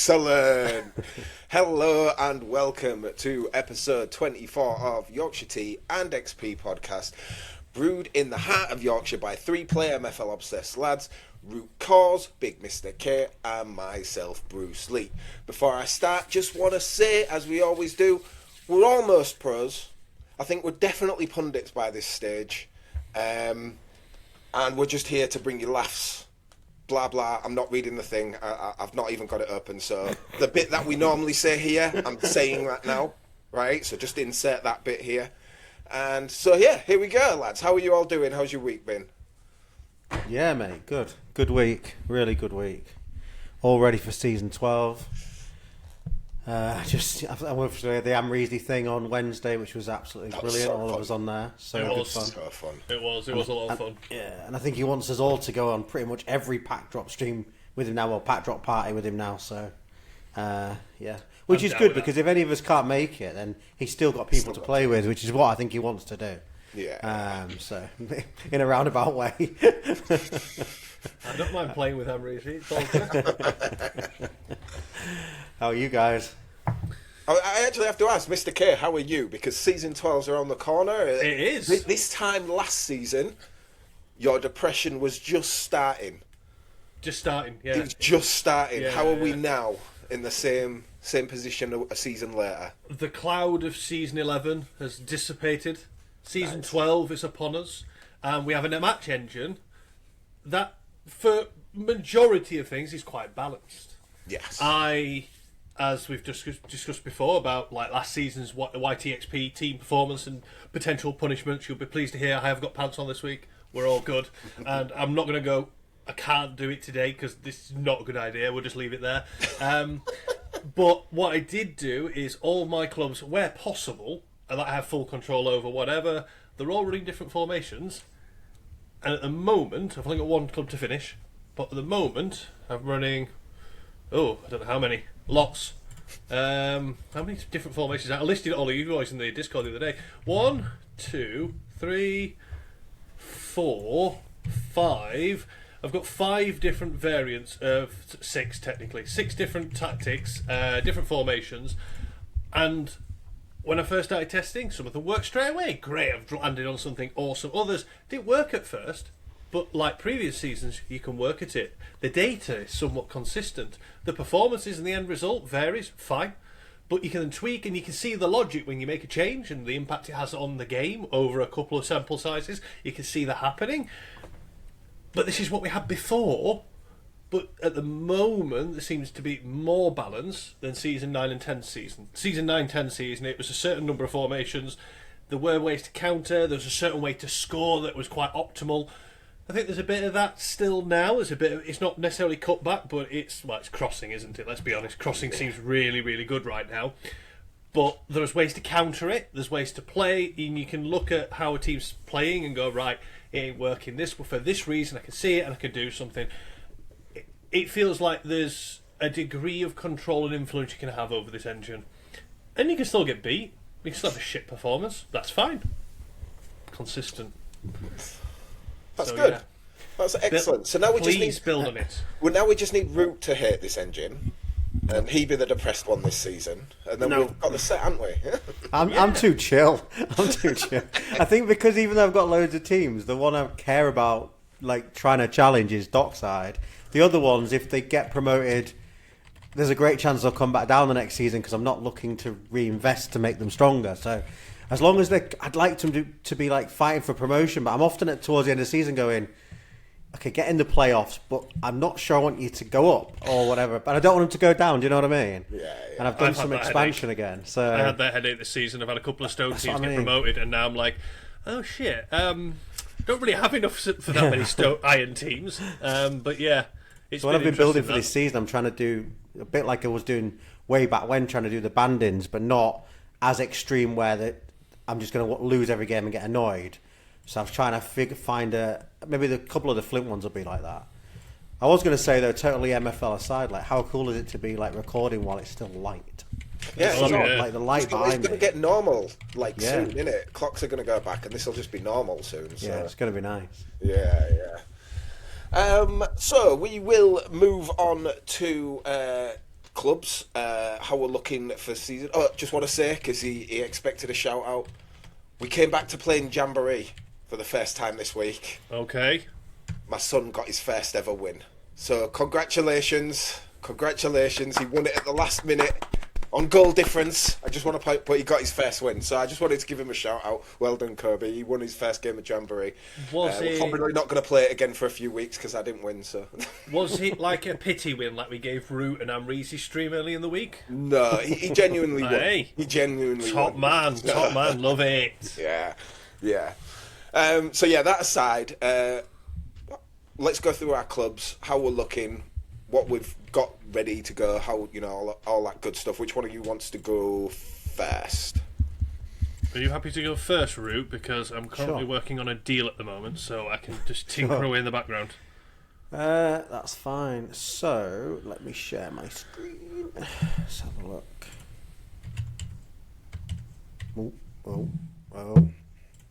Excellent. Hello and welcome to episode 24 of Yorkshire Tea and XP podcast, brewed in the heart of Yorkshire by three-player MFL-obsessed lads, Rootcoors, Big Mr. K, and myself, Bruce Lee. Before I start, just want to say, as we always do, we're almost pros. I think we're definitely pundits by this stage. And we're just here to bring you laughs. Blah, blah. I'm not reading the thing. I've not even got it open. So the bit that we normally say here, I'm saying that now. Right? So just insert that bit here. And so, yeah, here we go, lads. How are you all doing? How's your week been? Yeah, mate. Good. Good week. Really good week. All ready for season 12. I went for the Amrezy thing on Wednesday, which was absolutely brilliant. All of us on there. So It was fun. so fun. It was a lot of fun. Yeah, and I think he wants us all to go on pretty much every pack drop stream with him now, or pack drop party with him now. So, yeah. Which is good, because if any of us can't make it, then he's still got people to play with, which is what I think he wants to do. Yeah. So, in a roundabout way. I don't mind playing with Amrezy. It's all good. How are you guys? I actually have to ask, Mr. K, how are you? Because season 12's around the corner. It is. This time last season, your depression was just starting. Just starting, yeah. It was just starting. Yeah, How are we yeah. now in the same position a season later? The cloud of season 11 has dissipated. Season 12 is upon us. And we have a match engine that, for majority of things, is quite balanced. Yes. As we've discussed before about like last season's YTXP team performance and potential punishments, you'll be pleased to hear I have got pants on this week. We're all good. And I'm not going to go, I can't do it today because this is not a good idea. We'll just leave it there. But what I did do is all my clubs, where possible, and that I have full control over whatever, they're all running different formations. And at the moment, I've only got one club to finish, but at the moment, I'm running, I don't know how many. Lots. How many different formations? I listed all of you guys in the Discord the other day. 1, 2, 3, 4, 5. I've got 5 different variants of 6, technically. 6 different tactics, different formations. And when I first started testing, some of them worked straight away. Great, I've landed on something awesome. Others didn't work at first. But like previous seasons, you can work at it. The data is somewhat consistent. The performances and the end result varies, fine. But you can then tweak and you can see the logic when you make a change and the impact it has on the game over a couple of sample sizes. You can see that happening. But this is what we had before. But at the moment, there seems to be more balance than season 9 and 10 season. Season 9-10 season, it was a certain number of formations. There were ways to counter. There was a certain way to score that was quite optimal. I think there's a bit of that still now. There's a bit of, it's not necessarily cut back, but it's crossing, isn't it? Let's be honest. Crossing seems really, really good right now. But there's ways to counter it. There's ways to play, and you can look at how a team's playing and go, right, it ain't working this, but for this reason I can see it and I can do something. It feels like there's a degree of control and influence you can have over this engine. And you can still get beat. You can still have a shit performance. That's fine. Consistent. That's So, good. yeah. That's excellent. So now we just need build on it. Well, now we just need Root to hate this engine, and he be the depressed one this season, and then we've got the set, haven't we? I'm too chill. I'm too chill. I think because even though I've got loads of teams, the one I care about, like trying to challenge, is Dockside. The other ones, if they get promoted, there's a great chance they'll come back down the next season because I'm not looking to reinvest to make them stronger. So as long as I'd like them to be like fighting for promotion, but I'm often towards the end of the season going, okay, get in the playoffs, but I'm not sure I want you to go up or whatever. But I don't want them to go down. Do you know what I mean? Yeah. And I've done some expansion again. So I had that headache this season. I've had a couple of Stoke teams get promoted, and now I'm like, oh shit. Don't really have enough for that many Stoke Iron teams. But yeah, it's so what I've been building for this season, I'm trying to do a bit like I was doing way back when, trying to do the bandings, but not as extreme where I'm just going to lose every game and get annoyed. So I was trying to find maybe a couple of the Flint ones will be like that. I was going to say though, totally MFL aside, like how cool is it to be like recording while it's still light? Yeah, like the light behind it's going to me. get normal soon, innit? Clocks are going to go back, and this will just be normal soon. So. Yeah, it's going to be nice. Yeah. So we will move on to clubs, how we're looking for season. Oh, just want to say, because he expected a shout out, we came back to playing Jamboree for the first time this week. Okay. My son got his first ever win. So congratulations. He won it at the last minute on goal difference. I just want to point, but he got his first win. So I just wanted to give him a shout out. Well done, Kirby. He won his first game of Jamboree. We're probably not going to play it again for a few weeks because I didn't win. So was it like a pity win like we gave Root and Amreezy's stream early in the week? No, he genuinely won. Hey, he genuinely top won. man, love it. Yeah. So yeah, that aside, let's go through our clubs, how we're looking, what we've got ready to go, how, you know, all that good stuff. Which one of you wants to go first? Are you happy to go first, Root? Because I'm currently working on a deal at the moment, so I can just tinker away in the background. That's fine. So, let me share my screen. Let's have a look. Oh.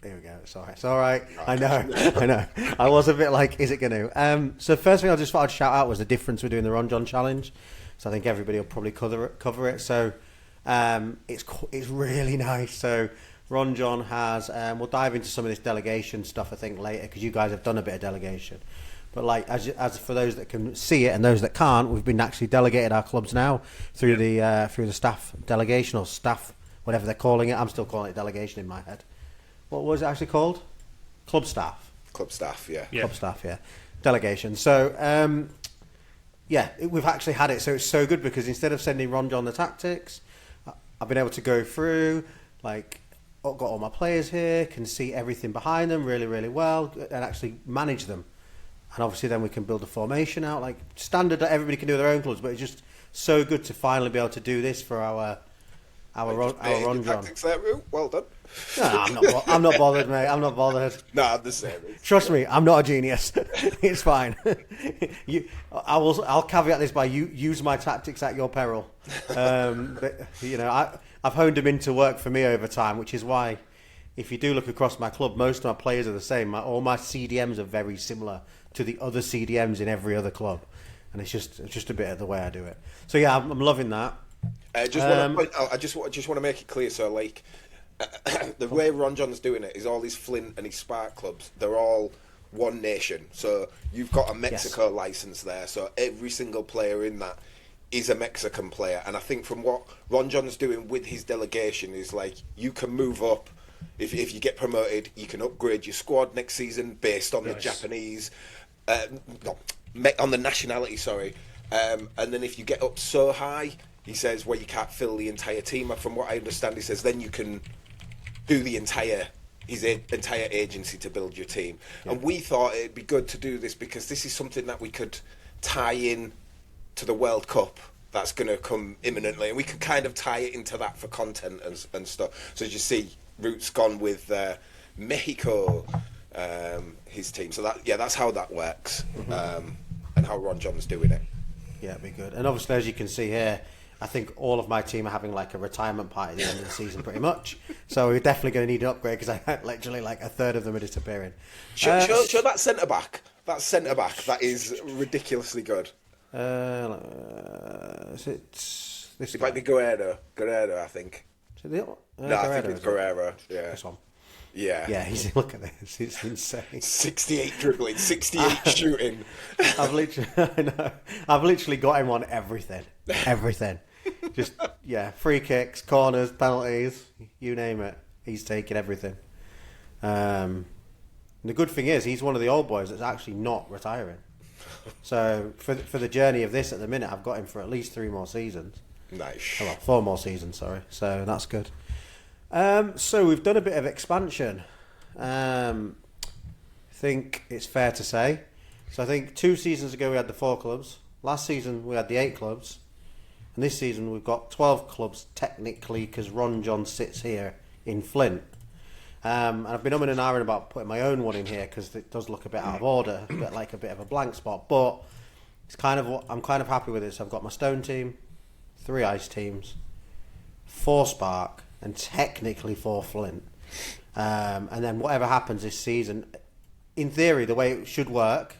There we go. It's all right. I know. I was a bit like, is it going to? So first thing I just thought I'd shout out was the difference we're doing the Ron John challenge. So I think everybody will probably cover it. So it's really nice. So Ron John has, we'll dive into some of this delegation stuff I think later because you guys have done a bit of delegation. But like as for those that can see it and those that can't, we've been actually delegated our clubs now through the staff delegation or staff, whatever they're calling it. I'm still calling it delegation in my head. What was it actually called? Club staff. Club staff, yeah. Club staff, yeah. Delegation. So, we've actually had it. So it's so good because instead of sending Ron John the tactics, I've been able to go through, like, got all my players here, can see everything behind them really, really well, and actually manage them. And obviously then we can build a formation out, like standard that everybody can do their own clubs, but it's just so good to finally be able to do this for our Ron John. Tactics there, Roo. Well done. No, I'm not bothered, mate. I'm not bothered. No, I'm the same. Trust me, I'm not a genius. It's fine. I'll caveat this by you use my tactics at your peril. But, you know, I've honed them into work for me over time, which is why, if you do look across my club, most of my players are the same. All my CDMs are very similar to the other CDMs in every other club, and it's just a bit of the way I do it. So yeah, I'm loving that. I just want to make it clear. So like. The way Ron John's doing it is all his Flint and his Spark clubs, they're all one nation. So you've got a Mexico license there, so every single player in that is a Mexican player. And I think from what Ron John's doing with his delegation is like you can move up. If you get promoted, you can upgrade your squad next season based on the Japanese, on the nationality, sorry. And then if you get up so high, he says, well, you can't fill the entire team. From what I understand, he says, then you can do his entire agency to build your team. Yeah. And we thought it'd be good to do this because this is something that we could tie in to the World Cup that's going to come imminently, and we could kind of tie it into that for content and stuff. So as you see, Root's gone with Mexico, his team. So that's how that works, and how Ron John's doing it. Yeah, it'd be good. And obviously, as you can see here, I think all of my team are having like a retirement party at the end of the season, pretty much. So we're definitely going to need an upgrade because I literally like a third of them are disappearing. Show that centre back. That centre back. That is ridiculously good. Is it this? It might be Guerrero, I think. No, I think it's Guerrero. Yeah. This one. Yeah. Yeah, look at this. It's insane. 68 dribbling, 68 shooting. I've literally got him on everything. Everything. Just, free kicks, corners, penalties, you name it. He's taking everything. And the good thing is, he's one of the old boys that's actually not retiring. So, for the journey of this at the minute, I've got him for at least 3 more seasons. Nice. Well, 4 more seasons, sorry. So, that's good. So we've done a bit of expansion. I think it's fair to say. So I think 2 seasons ago we had the 4 clubs. Last season we had the 8 clubs. And this season we've got 12 clubs technically because Ron John sits here in Flint. And I've been umming and ahhing about putting my own one in here because it does look a bit out of order, a bit of a blank spot. But it's I'm kind of happy with this. I've got my Stone team, 3 Ice teams, 4 Spark, and technically 4 Flint. And then whatever happens this season, in theory, the way it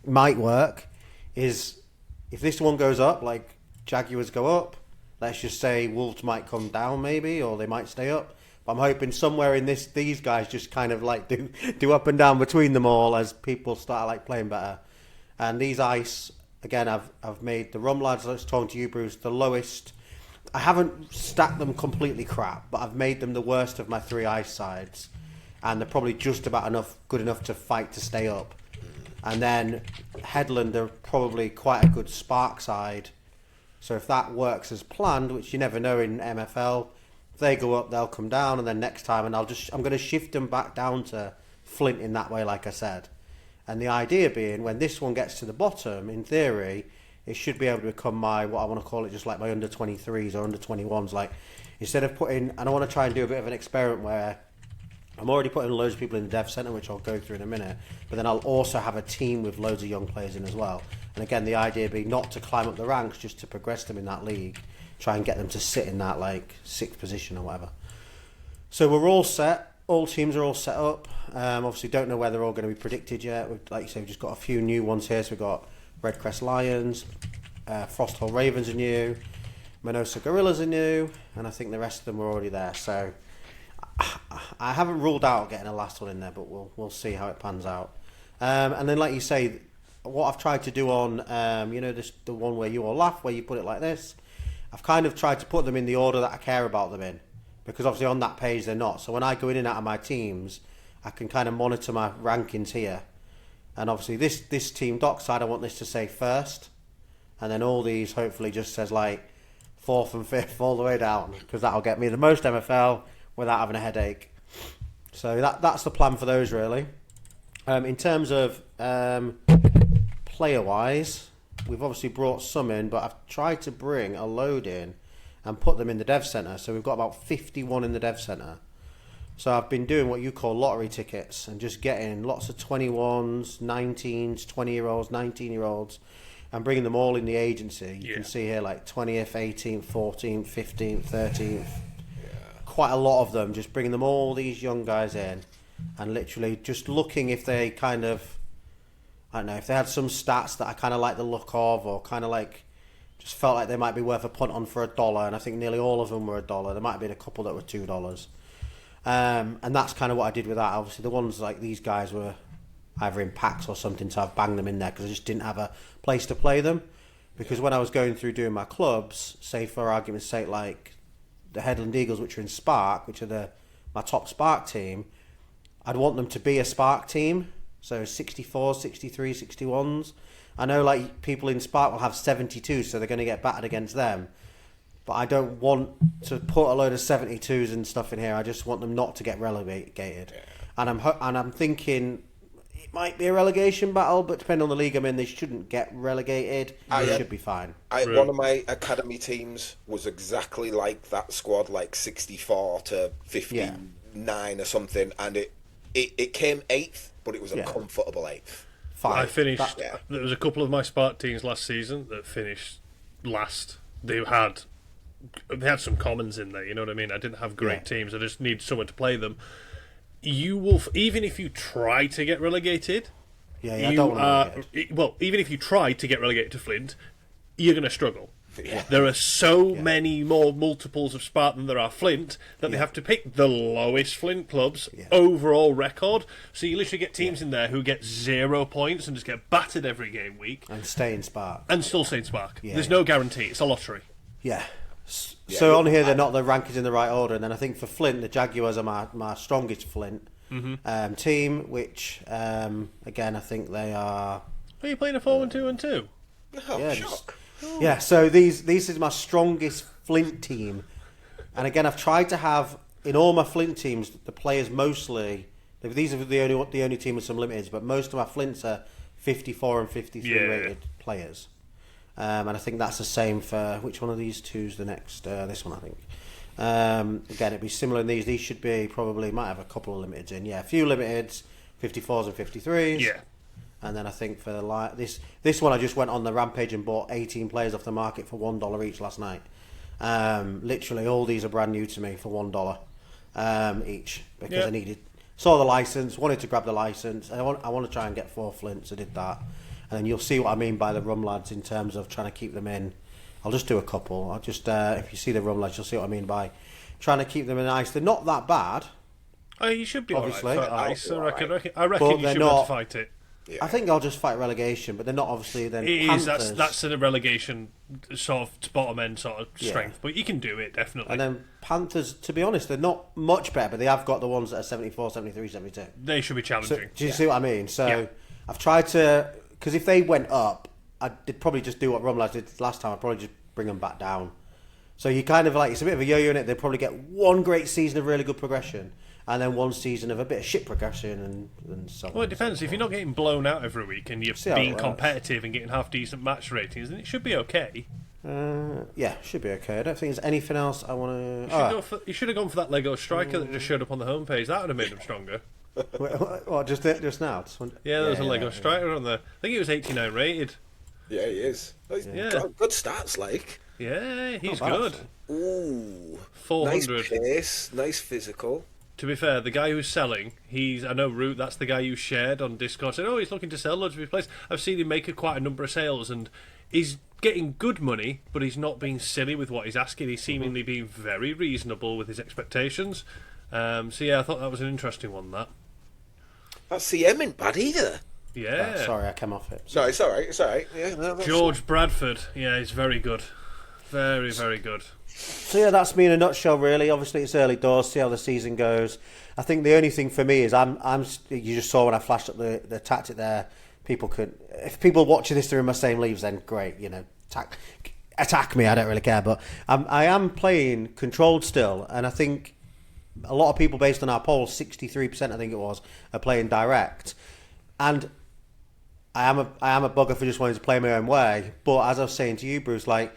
might work, is if this one goes up, like Jaguars go up. Let's just say Wolves might come down maybe, or they might stay up. But I'm hoping somewhere in this, these guys just kind of like do up and down between them all as people start like playing better. And these ice, again, I've made the rum lads, let's talk to you, Bruce, the lowest. I haven't stacked them completely crap, but I've made them the worst of my 3 ice sides. And they're probably just about good enough to fight to stay up. And then Headland are probably quite a good spark side. So if that works as planned, which you never know in MFL, if they go up, they'll come down, and then next time, and I'm going to shift them back down to Flint in that way, like I said. And the idea being, when this one gets to the bottom, in theory, it should be able to become my, what I want to call it, just like my under 23s or under 21s. Like, instead of putting, and I want to try and do a bit of an experiment where I'm already putting loads of people in the dev centre, which I'll go through in a minute, but then I'll also have a team with loads of young players in as well. And again, the idea being not to climb up the ranks, just to progress them in that league, try and get them to sit in that like 6th position or whatever. So we're all set. All teams are all set up. Obviously, don't know where they're all going to be predicted yet. Like you say, we've just got a few new ones here. So we've got Redcrest Lions, Frosthole Ravens are new, Minosa Gorillas are new, and I think the rest of them were already there. So I haven't ruled out getting a last one in there, but we'll see how it pans out. And then, like you say, what I've tried to do on, the one where you all laugh, where you put it like this, I've kind of tried to put them in the order that I care about them in, because obviously on that page they're not. So when I go in and out of my teams, I can kind of monitor my rankings here. And obviously this team dockside, I want this to say first, and then all these hopefully just says like 4th and 5th all the way down, because that'll get me the most MFL without having a headache. So that's the plan for those, really. In terms of player-wise, we've obviously brought some in, but I've tried to bring a load in and put them in the dev centre. So we've got about 51 in the dev centre. So I've been doing what you call lottery tickets and just getting lots of 21s, 19s, 20-year-olds, 19-year-olds, and bringing them all in the agency. You can see here like 20th, 18th, 14th, 15th, 13th. Quite a lot of them, just bringing them all these young guys in and literally just looking if they kind of, I don't know, if they had some stats that I kind of like the look of, or kind of like just felt like they might be worth a punt on for $1, and I think nearly all of them were $1. There might have been a couple that were $2. And that's kind of what I did with that. Obviously the ones like these guys were either in packs or something, so I've banged them in there because I just didn't have a place to play them. Because when I was going through doing my clubs, say for argument's sake, like the Headland Eagles, which are in Spark, which are my top Spark team, I'd want them to be a Spark team. So 64, 63, 61s. I know like people in Spark will have 72, so they're going to get battered against them. But I don't want to put a load of 72s and stuff in here. I just want them not to get relegated. And I'm thinking it might be a relegation battle, but depending on the league I'm in, they shouldn't get relegated. They should be fine. One of my academy teams was exactly like that squad, like 64 to 59 or something, and it came 8th, but it was a comfortable 8th. I finished. There was a couple of my Spark teams last season that finished last. They had some commons in there. You know what I mean? I didn't have great teams. I just need someone to play them. You will, even if you try to get relegated. I don't want to well, even if you try to get relegated to Flint, you're going to struggle. There are so many more multiples of Spark than there are Flint that they have to pick the lowest Flint club's overall record. So you literally get teams in there who get 0 points and just get battered every game week. And stay in Spark. And still stay in Spark. There's no guarantee. It's a lottery. So on here, they're not the rankings in the right order. And then I think for Flint, the Jaguars are my strongest Flint team, which, again, I think they are... Are you playing a 4-1-2-2? Oh, shock. So these is my strongest Flint team, and again I've tried to have in all my Flint teams the players mostly. These are the only team with some limiteds, but most of my Flints are 54 and 53 rated players, and I think that's the same for which one of these two's the next. This one I think. Again, it'd be similar in these. These should be probably might have a couple of limiteds in. A few limiteds, 54s and 53s. And then I think for this one, I just went on the rampage and bought 18 players off the market for $1 each last night. Literally, all these are brand new to me for $1 each because I saw the license, wanted to grab the license. I want to try and get 4 Flints. I did that, and then you'll see what I mean by the rum lads in terms of trying to keep them in I'll just do a couple. I'll just if you see the rum lads, you'll see what I mean by trying to keep them in ice. They're not that bad. Oh, you should be Obviously. alright for ice. I reckon But you they're should be able not- to fight it. Yeah. I think I'll just fight relegation, but they're not obviously then It is. Panthers. That's a relegation sort of bottom end sort of strength, but you can do it definitely. And then Panthers, to be honest, they're not much better, but they have got the ones that are 74, 73, 72. They should be So, challenging. do you see what I mean? So Yeah. I've tried to, because if they went up, I'd probably just do what Rumlads did last time. I'd probably just bring them back down. So you kind of like, it's a bit of a yo-yo in it. They probably get one great season of really good progression, and then one season of a bit of shit progression, and so on. Well, it depends. If you're not getting blown out every week and you're See how being it works. competitive and getting half decent match ratings, then it should be okay. Yeah, should be okay. I don't think there's anything else I want You should have gone for that Lego striker that just showed up on the homepage. That would have made them stronger. to. What, just now? Yeah, there was a Lego striker on there. I think he was 89 rated. Yeah, he is. He's Yeah. got good stats, like. Yeah, he's Not bad, good. actually. Ooh. 400. Nice pace, nice physical. To be fair, the guy who's selling, I know Root, that's the guy you shared on Discord, said, oh, he's looking to sell loads of his place. I've seen him make quite a number of sales, and he's getting good money, but he's not being silly with what he's asking. He's seemingly being very reasonable with his expectations. So yeah, I thought that was an interesting one, that. That CM ain't bad either. Yeah. Oh, sorry, I came off it. No, it's alright, it's alright. Yeah, no, that's- George Bradford, yeah, he's very good. Very, very good. So yeah, that's me in a nutshell. Really, obviously it's early doors. See how the season goes. I think the only thing for me is You just saw when I flashed up the tactic there. If people watching this are in my same leagues, then great. You know, attack me. I don't really care. But I am playing controlled still, and I think a lot of people, based on our poll, 63% I think it was, are playing direct, and I am a bugger for just wanting to play my own way. But as I was saying to you, Bruce, like,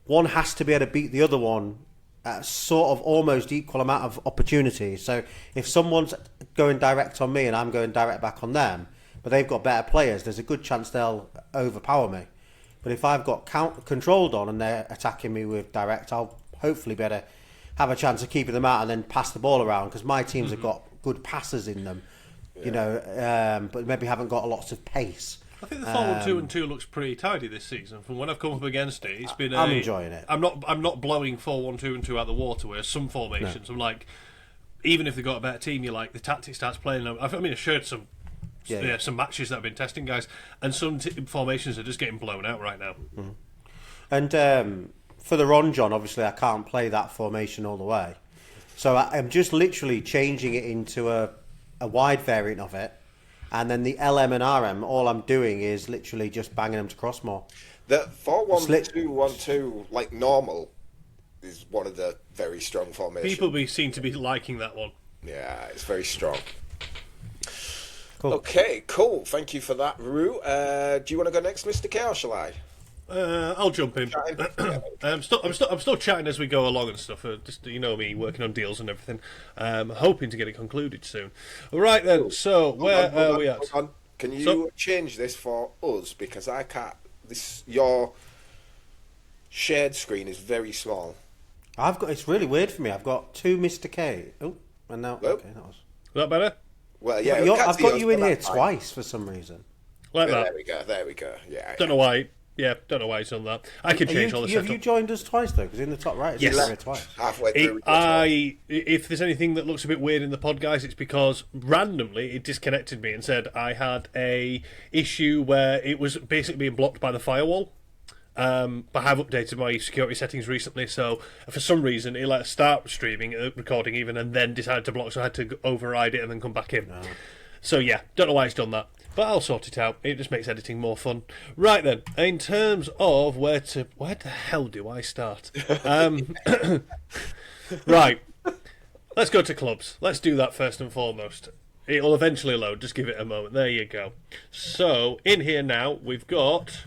one has to be able to beat the other one at sort of almost equal amount of opportunities. So if someone's going direct on me and I'm going direct back on them, but they've got better players, there's a good chance they'll overpower me. But if I've got controlled on and they're attacking me with direct, I'll hopefully be able to have a chance of keeping them out and then pass the ball around, because my teams have got good passes in them, you know, but maybe haven't got lots of pace. I think the 4-1-2-2 looks pretty tidy this season. From when I've come up against it, it's been. I'm enjoying it. I'm not blowing 4-1-2-2 out the water. Whereas some formations, I'm like, even if they've got a better team, you're like the tactic starts playing. I mean, I showed some some matches that I've been testing, guys, and some formations are just getting blown out right now. And for the Ron John, obviously I can't play that formation all the way, so I'm just literally changing it into a wide variant of it. And then the LM and RM, all I'm doing is literally just banging them to cross more. The 4-1-2-1-2, like normal, is one of the very strong formations. People seem to be liking that one. Yeah, it's very strong. Cool. Okay, cool. Thank you for that, Rue. Do you want to go next, Mr. K, or shall I? I'll jump in. I'm still chatting as we go along and stuff. Just, you know me, working on deals and everything. Hoping to get it concluded soon. All right then. So where are we at? Hold on. Can you change this for us, because I can't. Your shared screen is very small. It's really weird for me. I've got two Mr. K. Oh, and now okay, that was. Is that better? Well, yeah, I've got you in here twice for some reason. Like Yeah, that. there we go. Yeah. Don't know why. Yeah, don't know why it's done that. I can change all the Have setup. you joined us twice though? Because in the top right, it's Yes. here twice. Halfway through. If there's anything that looks a bit weird in the pod, guys, it's because randomly it disconnected me and said I had a issue where it was basically being blocked by the firewall. But I have updated my security settings recently, so for some reason it let us start streaming, recording even, and then decided to block, so I had to override it and then come back in. So yeah, don't know why it's done that, but I'll sort it out. It just makes editing more fun. Right then, in terms of where the hell do I start? Right, let's go to clubs. Let's do that first and foremost. It'll eventually load, just give it a moment. There you go. So, in here now, we've got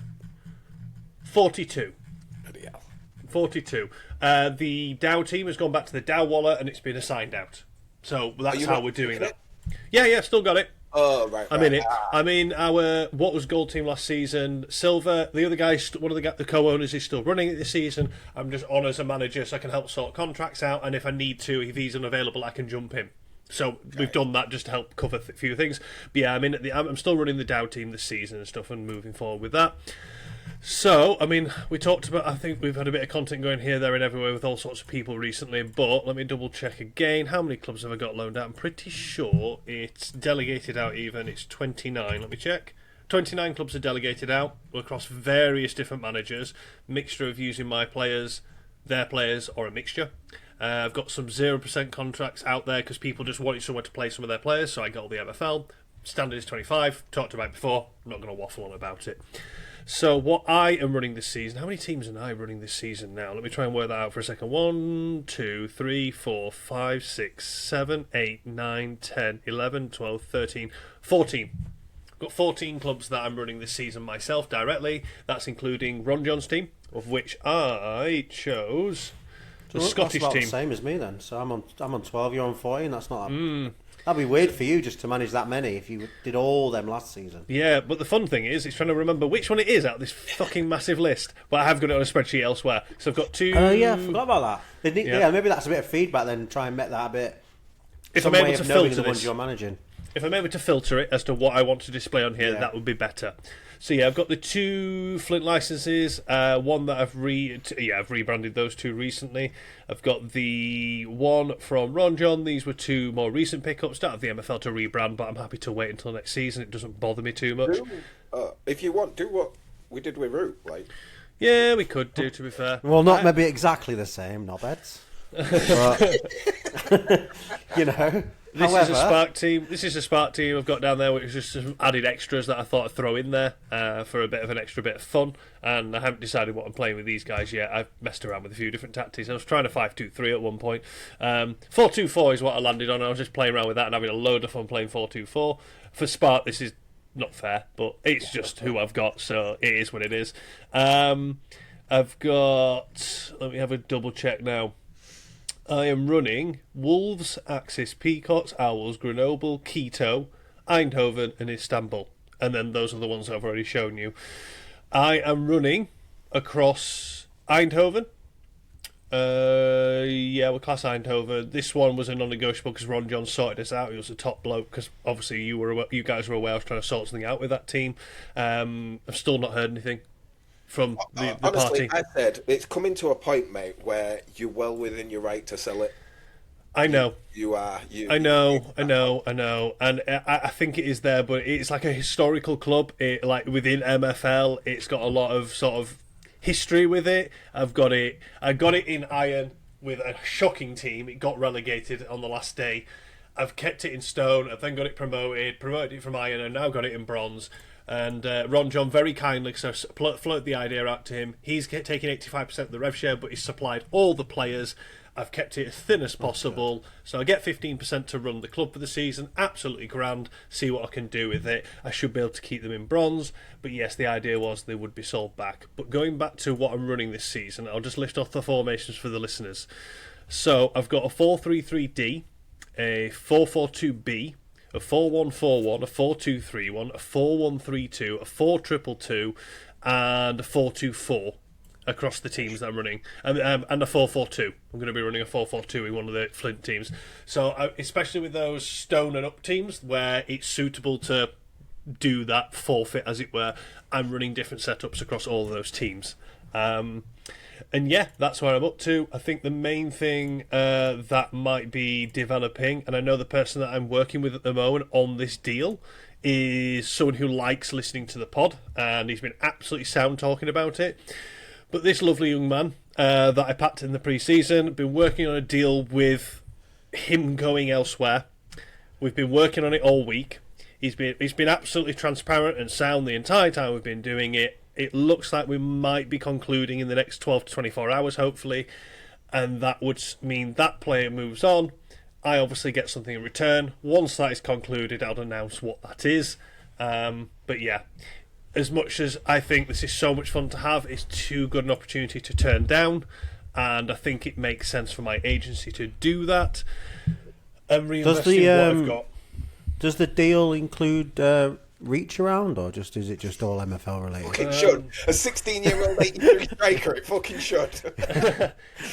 42. Bloody hell. 42. The Dow team has gone back to the Dow wallet and it's been assigned out. So that's how we're doing that. Yeah, still got it. Oh, right. I'm in it. I mean, our what was gold team last season? Silver. The other guy, one of the co-owners, is still running it this season. I'm just on as a manager, so I can help sort contracts out. And if I need to, if he's unavailable, I can jump in. So we've done that just to help cover a few things. But yeah, I'm still running the Dow team this season and stuff, and moving forward with that. So, I mean, we talked about, I think we've had a bit of content going here, there and everywhere with all sorts of people recently, but let me double check again. How many clubs have I got loaned out? I'm pretty sure it's delegated out even. It's 29. Let me check. 29 clubs are delegated out across various different managers, mixture of using my players, their players, or a mixture. I've got some 0% contracts out there because people just wanted somewhere to play some of their players, so I got all the MFL. Standard is 25, talked about before, I'm not going to waffle on about it. So what I am running this season, how many teams am I running this season now? Let me try and work that out for a second. 1, 2, 3, 4, 5, 6, 7, 8, 9, 10, 11, 12, 13, 14. I've got 14 clubs that I'm running this season myself directly. That's including Ron John's team, of which I chose the Scottish that's about team. The same as me then. So I'm on 12. You're on 14. That's not. That'd be weird for you just to manage that many if you did all them last season. Yeah, but the fun thing is, it's trying to remember which one it is out of this fucking massive list. But I have got it on a spreadsheet elsewhere. So I've got 2. Oh yeah, I forgot about that. Yeah, maybe that's a bit of feedback then. Try and make that a bit. If some I'm way able to of knowing filter the ones this, you're managing. if I'm able to filter it as to what I want to display on here, Yeah. that would be better. So yeah, I've got the 2 Flint licenses. One that I've rebranded those 2 recently. I've got the one from Ron John. These were 2 more recent pickups. Don't have the MFL to rebrand, but I'm happy to wait until next season. It doesn't bother me too much. If you want, do what we did with Root. Like, Yeah, we could do, to be fair. Well, not maybe exactly the same, knobheads. But, you know. This However, is a Spark team. This is a Spark team I've got down there, which is just some added extras that I thought I'd throw in there for a bit of an extra bit of fun. And I haven't decided what I'm playing with these guys yet. I've messed around with a few different tactics. I was trying a 5-2-3 at one point. 4-2-4 is what I landed on. I was just playing around with that and having a load of fun playing 4-2-4. For Spark, this is not fair, but it's just who I've got, so it is what it is. I've got... Let me have a double check now. I am running Wolves, Axis, Peacocks, Owls, Grenoble, Quito, Eindhoven and Istanbul. And then those are the ones I've already shown you. I am running across Eindhoven. We'll class Eindhoven. This one was a non-negotiable because Ron John sorted us out. He was a top bloke because obviously you guys were aware I was trying to sort something out with that team. I've still not heard anything from the honestly, party. I said it's coming to a point, mate, where you're well within your right to sell it. I know. You are. I know, and I think it is there, but it's like a historical club. Like within MFL, it's got a lot of sort of history with it. I got it in Iron with a shocking team. It got relegated on the last day. I've kept it in Stone. I've then got it promoted it from Iron, and now got it in Bronze. And Ron John very kindly, so floated the idea out to him. He's taking 85% of the rev share, but he's supplied all the players. I've kept it as thin as possible, so I get 15% to run the club for the season. Absolutely grand. See what I can do with it. I should be able to keep them in Bronze, but yes, the idea was they would be sold back. But going back to what I'm running this season, I'll just lift off the formations for the listeners. So I've got a 4-3-3-D, a 4-4-2-B, a 4-1-4-1, a 4-2-3-1, a 4-1-3-2, a 4-2-2, and a 4-2-4 across the teams that I'm running, and a 4-4-2. I'm going to be running a 4-4-2 in one of the Flint teams. So especially with those Stone and Up teams where it's suitable to do that forfeit, as it were, I'm running different setups across all of those teams. And yeah, that's where I'm up to. I think the main thing that might be developing, and I know the person that I'm working with at the moment on this deal is someone who likes listening to the pod, and he's been absolutely sound talking about it. But this lovely young man that I packed in the pre-season, been working on a deal with him going elsewhere. We've been working on it all week. He's been absolutely transparent and sound the entire time we've been doing it. It looks like we might be concluding in the next 12 to 24 hours, hopefully. And that would mean that player moves on. I obviously get something in return. Once that is concluded, I'll announce what that is. But yeah, as much as I think this is so much fun to have, it's too good an opportunity to turn down. And I think it makes sense for my agency to do that. And reinvesting what I've got. Does the deal include reach around, or is it just all MFL related? Fucking should. A 16-year-old 83 striker, it fucking should.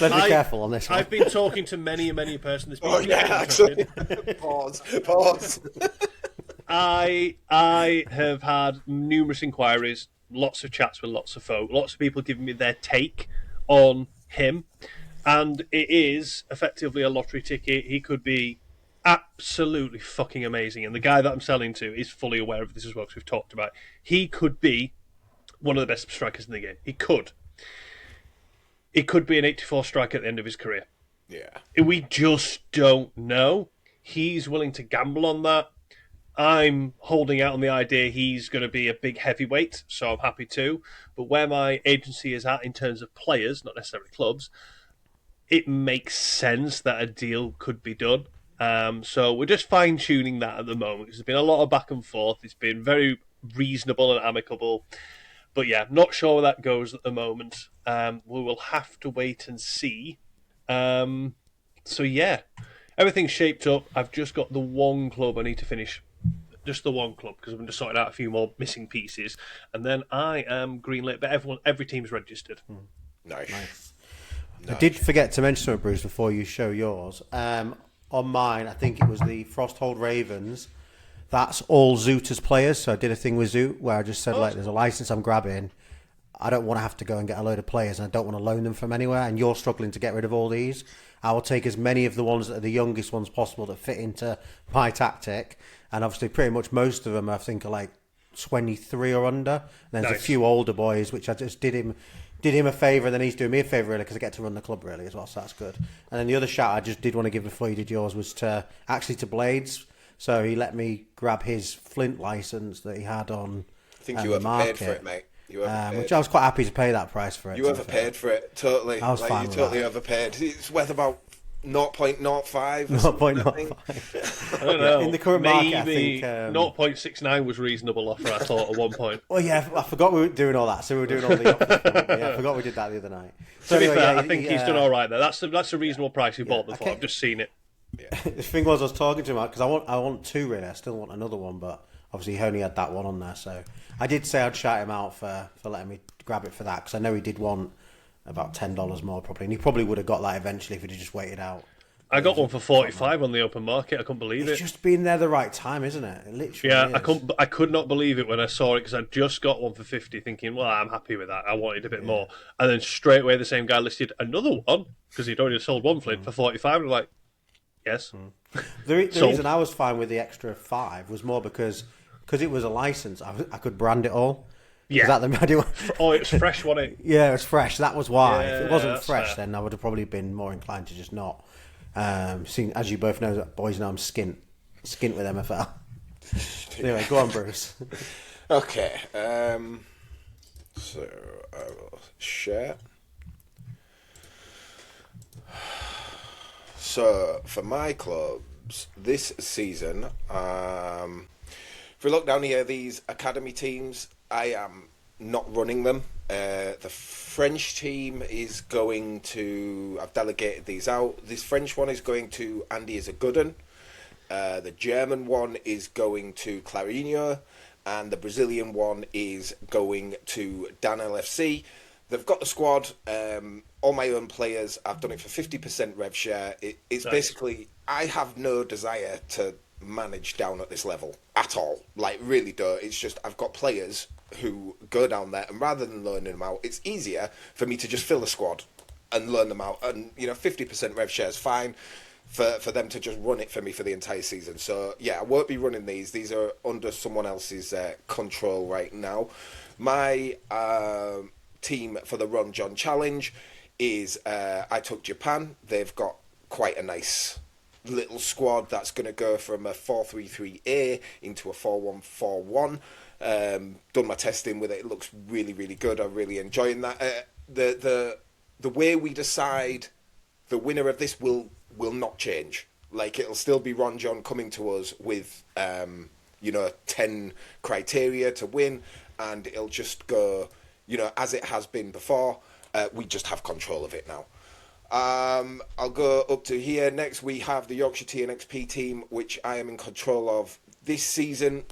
Let's be careful on this one. I've been talking to many a person that's been actually. Pause. I have had numerous inquiries, lots of chats with lots of folk, lots of people giving me their take on him, and it is effectively a lottery ticket. He could be absolutely fucking amazing, and the guy that I'm selling to is fully aware of this as well, because we've talked about it. He could be one of the best strikers in the game. He could be an 84 striker at the end of his career. Yeah. We just don't know. He's willing to gamble on that. I'm holding out on the idea he's going to be a big heavyweight, so I'm happy to. But where my agency is at in terms of players, not necessarily clubs, it makes sense that a deal could be done. So we're just fine-tuning that at the moment, because there's been a lot of back and forth. It's been very reasonable and amicable. But yeah, not sure where that goes at the moment. We will have to wait and see. So yeah, everything's shaped up. I've just got the one club I need to finish. Just the one club, because I'm just sorting out a few more missing pieces. And then I am greenlit, but every team's registered. Nice. I did forget to mention something, Bruce, before you show yours. On mine, I think it was the Frosthold Ravens. That's all Zooters players. So I did a thing with Zoot where I just said, there's a license I'm grabbing. I don't want to have to go and get a load of players, and I don't want to loan them from anywhere. And you're struggling to get rid of all these. I will take as many of the ones that are the youngest ones possible that fit into my tactic. And obviously, pretty much most of them, I think, are like 23 or under. And there's a few older boys, which I just did him a favour, and then he's doing me a favour, really, because I get to run the club, really, as well. So that's good. And then the other shout I just did want to give before you did yours was to Blades. So he let me grab his Flint licence that he had on I think you overpaid for it, mate. Which I was quite happy to pay that price for it. You overpaid for it, totally. I was fine you with totally that. overpaid. It's worth about 0.05. 0.05. I don't know. In the current market, I maybe think 0.69 was reasonable offer, I thought, at one point. Well, yeah, I forgot we were doing all that. So we were doing all the I forgot we did that the other night. So To be anyway, fair, yeah, I think he's done all right there. That's a reasonable price he bought them for. okay. I've just seen it. The thing was, I was talking to him because I want two, really. I still want another one, but obviously he only had that one on there. So I did say I'd shout him out for letting me grab it for that, because I know he did want about $10 more probably, and he probably would have got that eventually if he'd just waited out. I got one for 45 on the open market. I couldn't believe It's it. just been there the right time, isn't it? It literally Yeah, is. I could not believe it when I saw it, because I just got one for 50, thinking, well, I'm happy with that. I wanted a bit more, and then straight away the same guy listed another one, because he'd already sold one Flint for 45. And I'm like, yes. The reason I was fine with the extra 5 was more because it was a license. I could brand it all. Yeah. Is that the idea? Oh, it was fresh, wasn't it? Yeah, it was fresh. That was why. If it wasn't that's fresh, fair. then I would have probably been more inclined to just not. Seeing, as you both know, boys know I'm skint with MFL. Anyway, go on, Bruce. Okay. So I will share. So for my clubs this season, if we look down here, these academy teams, I am not running them. The French team is going to, I've delegated these out. This French one is going to Andy is a good one. The German one is going to Clarinho, and the Brazilian one is going to Dan LFC. They've got the squad, all my own players. I've done it for 50% rev share. It's basically, I have no desire to manage down at this level at all. Like, really don't. It's just, I've got players who go down there, and rather than learning them out, it's easier for me to just fill a squad and learn them out. And, 50% rev share is fine for them to just run it for me for the entire season. So, yeah, I won't be running these. These are under someone else's control right now. My team for the Ron John Challenge is I took Japan. They've got quite a nice little squad that's going to go from a 4-3-3-A into a 4-1-4-1. Done my testing with it. It looks really, really good. I'm really enjoying that. The way we decide the winner of this will not change. Like, it'll still be Ron John coming to us with 10 criteria to win, and it'll just go as it has been before. We just have control of it now. I'll go up to here. Next, we have the Yorkshire Tea XP team, which I am in control of this season.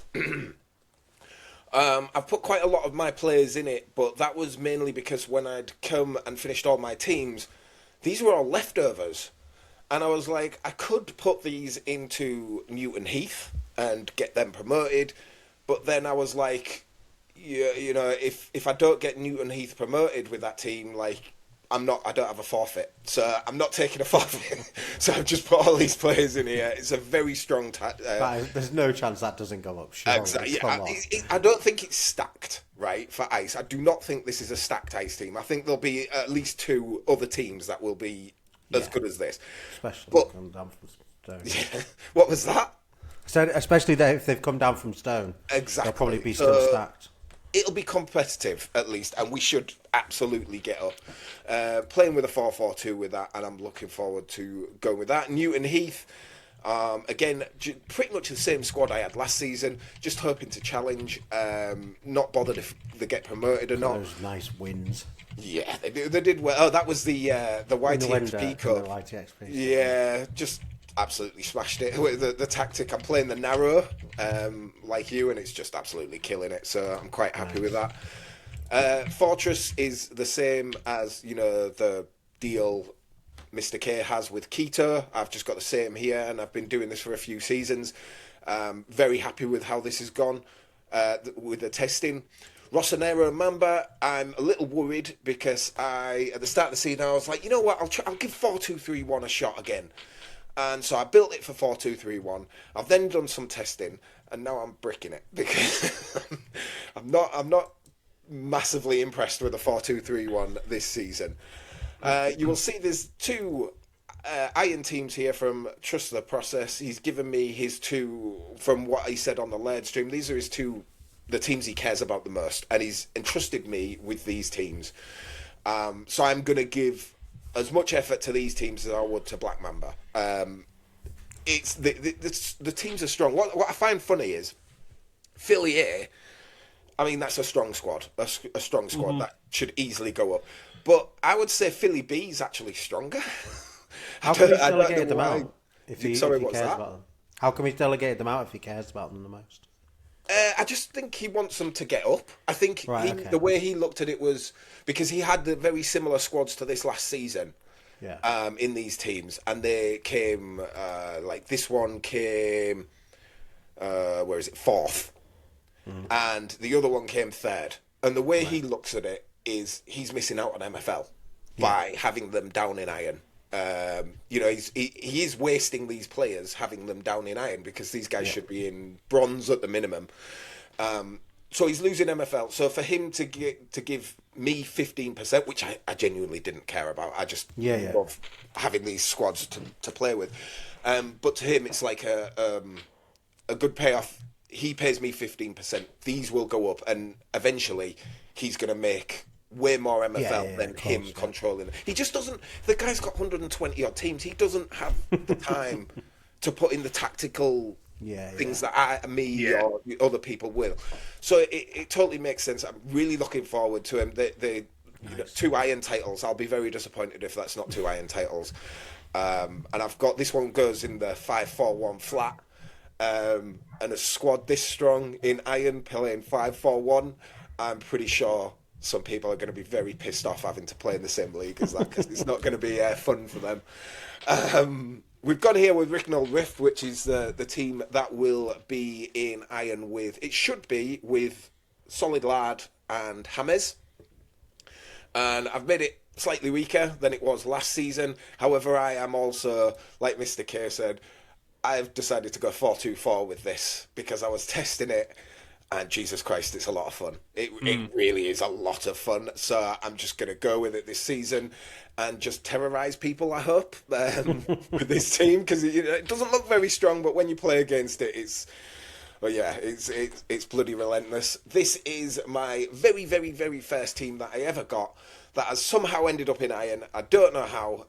I've put quite a lot of my players in it, but that was mainly because when I'd come and finished all my teams, these were all leftovers. And I was like, I could put these into Newton Heath and get them promoted, but then I was like, you know, if I don't get Newton Heath promoted with that team, like I don't have a forfeit, so I'm not taking a forfeit. So I've just put all these players in here. It's a very strong. There's no chance that doesn't go up. Surely. Exactly. Come on. I don't think it's stacked, right, for Ice. I do not think this is a stacked Ice team. I think there'll be at least 2 other teams that will be as good as this. Especially come down from Stone. Yeah. What was that? So, especially if they've come down from Stone. Exactly. They'll probably be still stacked. It'll be competitive, at least, and we should absolutely get up. Playing with a 4-4-2 with that, and I'm looking forward to going with that. Newton Heath, again, pretty much the same squad I had last season, just hoping to challenge, not bothered if they get promoted or not. Those nice wins. Yeah, they did well. Oh, that was the YTXP Cup. The YTXP. Yeah, just absolutely smashed it with the tactic. I'm playing the narrow, like you, and it's just absolutely killing it. So I'm quite happy with that. Fortress is the same as, you know, the deal Mr. K has with Keto. I've just got the same here, and I've been doing this for a few seasons. Very happy with how this has gone with the testing. Rossonero and Mamba, I'm a little worried because at the start of the season, I was like, you know what, I'll give 4-2-3-1 a shot again. And so I built it for 4-2-3-1. I've then done some testing, and now I'm bricking it because I'm not massively impressed with the 4-2-3-1 this season. You will see there's 2 Iron teams here from Trust the Process. He's given me his 2 from what he said on the Laird stream. These are his 2, the teams he cares about the most, and he's entrusted me with these teams. So I'm going to give as much effort to these teams as I would to Black Mamba. It's the teams are strong. What I find funny is Philly A. I mean, that's a strong squad. A strong squad that should easily go up. But I would say Philly B is actually stronger. How come he's delegated them why. out if he Sorry, cares what's that? about them? How come he's delegated them out if he cares about them the most? I just think he wants them to get up. I think the way he looked at it was because he had the very similar squads to this last season. Yeah. In these teams, and they came like this one came, where is it, 4th, and the other one came 3rd. And the way he looks at it is he's missing out on MFL by having them down in Iron. You know, he is wasting these players having them down in Iron because these guys should be in bronze at the minimum. So he's losing MFL. So for him to give me 15%, which I genuinely didn't care about. I just love having these squads to play with. But to him, it's like a good payoff. He pays me 15%. These will go up, and eventually he's going to make way more MFL than him controlling it. He just doesn't. The guy's got 120 odd teams. He doesn't have the time to put in the tactical things that me or other people will. So it totally makes sense. I'm really looking forward to him. You know, 2 Iron titles. I'll be very disappointed if that's not 2 Iron titles. And I've got this one goes in the 5-4-1 flat. And a squad this strong in Iron playing 5-4-1. I'm pretty sure some people are going to be very pissed off having to play in the same league as that because it's not going to be fun for them. We've gone here with Ricknold Rift, which is the team that will be in Iron with, it should be with Solid Lad and James. And I've made it slightly weaker than it was last season. However, I am also, like Mr. K said, I've decided to go 4-2-4 with this because I was testing it. And Jesus Christ, it's a lot of fun. It really is a lot of fun. So I'm just going to go with it this season and just terrorise people, I hope, with this team. Because it doesn't look very strong, but when you play against it, it's bloody relentless. This is my very, very, very first team that I ever got that has somehow ended up in Iron. I don't know how,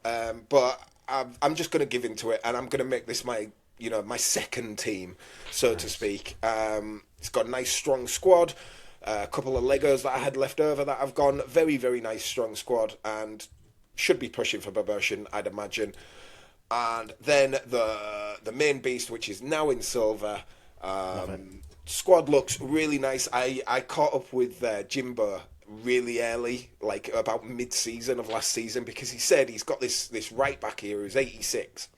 but I'm just going to give into it. And I'm going to make this my second team, so to speak. It's got a nice strong squad, a couple of Legos that I had left over that I've gone. Very, very nice strong squad, and should be pushing for promotion, I'd imagine. And then the main beast, which is now in silver. Squad looks really nice. I caught up with Jimbo really early, like about mid-season of last season, because he said he's got this right back here who's 86,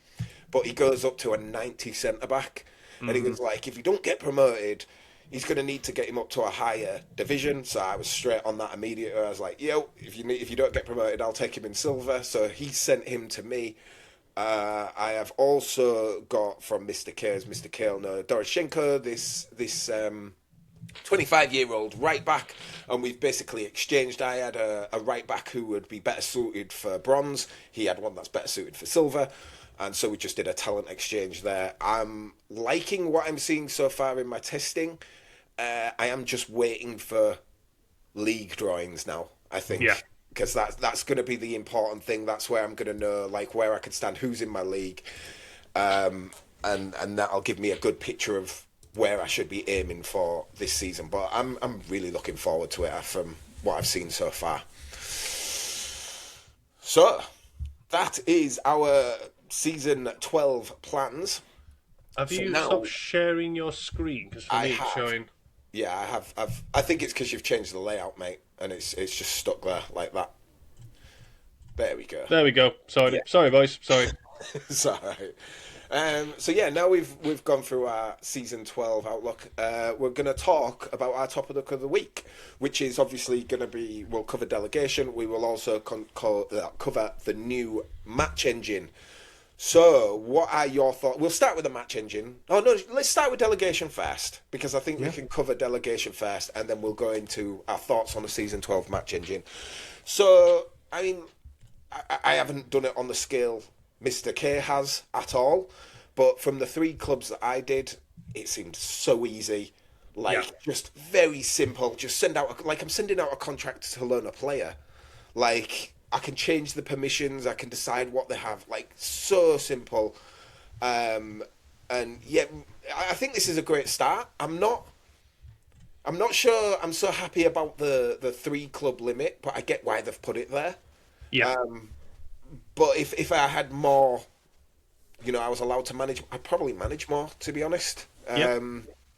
but he goes up to a 90 centre back, and he was like, if you don't get promoted, he's going to need to get him up to a higher division. So I was straight on that immediately. I was like, yo, if you don't get promoted, I'll take him in silver. So he sent him to me. I have also got from Mr. Kaelner Doroshenko, this 25-year-old right back, and we've basically exchanged. I had a right back who would be better suited for bronze. He had one that's better suited for silver, and so we just did a talent exchange there. I'm liking what I'm seeing so far in my testing. I am just waiting for league drawings now, I think. Yeah. Because that's going to be the important thing. That's where I'm going to know like where I could stand, who's in my league, and that'll give me a good picture of where I should be aiming for this season. But I'm really looking forward to it from what I've seen so far. So that is our season 12 plans. Have So you now- stopped sharing your screen? Because for I me, it's have. showing. Yeah, I have. I think it's because you've changed the layout, mate, and it's just stuck there like that. There we go. There we go. Sorry, Yeah. sorry, boys. Sorry. It's all right. So yeah, now we've gone through our season 12 outlook. We're going to talk about our topic of the week, which is obviously going to be, we'll cover delegation. We will also cover the new match engine. So what are your thoughts? We'll start with the match engine. Oh no, let's start with delegation first, because I think we can cover delegation first, and then we'll go into our thoughts on the season 12 match engine. So I mean, I haven't done it on the scale Mr. K has at all, but from the 3 clubs that I did, it seemed so easy, just very simple. Just send out I'm sending out a contract to learn a player. Like, I can change the permissions, I can decide what they have. Like, so simple. And yeah, I think this is a great start. I'm not sure I'm so happy about the 3 club limit, but I get why they've put it there. Yeah. But if I had more, I was allowed to manage, I'd probably manage more, to be honest. Yep.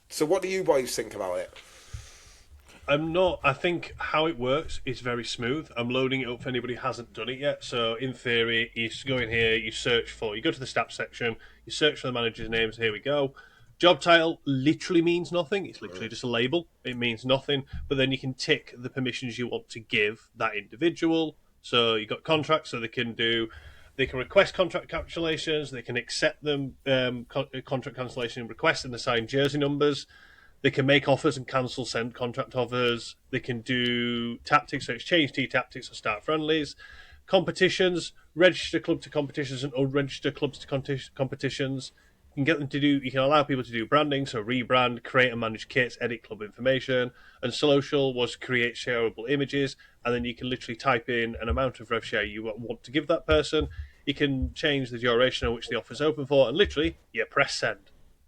So what do you boys think about it? I think how it works is very smooth. I'm loading it up for anybody who hasn't done it yet. So in theory, you go in here, you go to the stats section, you search for the manager's names. Here we go. Job title literally means nothing. It's literally just a label. It means nothing. But then you can tick the permissions you want to give that individual. So you've got contracts, so they can request contract cancellations, they can accept them, contract cancellation requests and assign jersey numbers. They can make offers and cancel send contract offers. They can do tactics, so exchange T tactics or start friendlies. Competitions, register club to competitions and unregister clubs to competitions. You can allow people to do branding, so rebrand, create and manage kits, edit club information. And social was create shareable images, and then you can literally type in an amount of rev share you want to give that person. You can change the duration on which the offer is open for, and literally, you press send.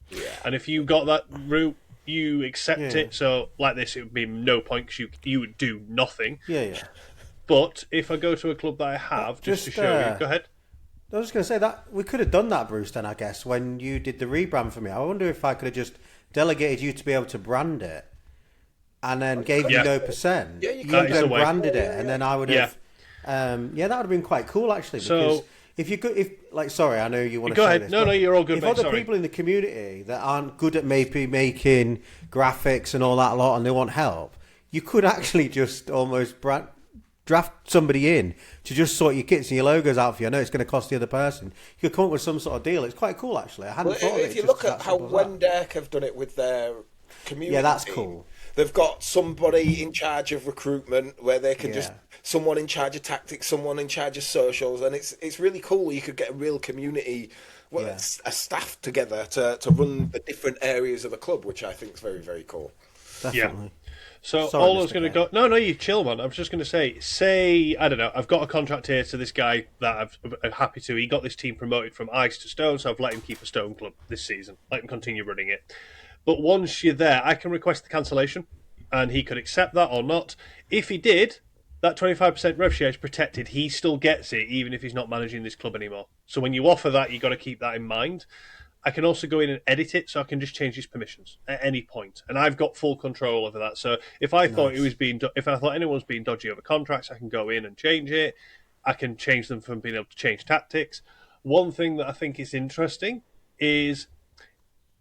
Yeah. And if you got that route, you accept it. So like this, it would be no point because you would do nothing. Yeah. But if I go to a club that I have, just to show you, go ahead. I was just going to say that we could have done that, Bruce, then, I guess, when you did the rebrand for me. I wonder if I could have just delegated you to be able to brand it and then gave you no percent. Yeah, you you can. then branded it, and then I would have... that would have been quite cool, actually, because So, sorry, I know you want to go say ahead. this. No, you're all good, If mate, other sorry. people in the community that aren't good at maybe making graphics and all that lot and they want help, you could actually just almost draft somebody in to just sort your kits and your logos out for you. I know it's going to cost the other person. You could come up with some sort of deal. It's quite cool, actually. I hadn't thought of it. If you look at how Wendeck have done it with their community, yeah, that's cool. They've got somebody in charge of recruitment where they can just someone in charge of tactics, someone in charge of socials, and it's really cool. You could get a real community, a staff together to run the different areas of the club, which I think is very, very cool. Definitely. Yeah. So Sorry, all I was Mr. going to K. go... No, you chill, man. I was just going to say, I don't know, I've got a contract here to this guy that I'm happy to. He got this team promoted from ice to stone, so I've let him keep a stone club this season. Let him continue running it. But once you're there, I can request the cancellation, and he could accept that or not. If he did, that 25% rev share is protected. He still gets it, even if he's not managing this club anymore. So when you offer that, you've got to keep that in mind. I can also go in and edit it, so I can just change his permissions at any point, and I've got full control over that. So if I thought if I thought anyone was being dodgy over contracts, I can go in and change it. I can change them from being able to change tactics. One thing that I think is interesting is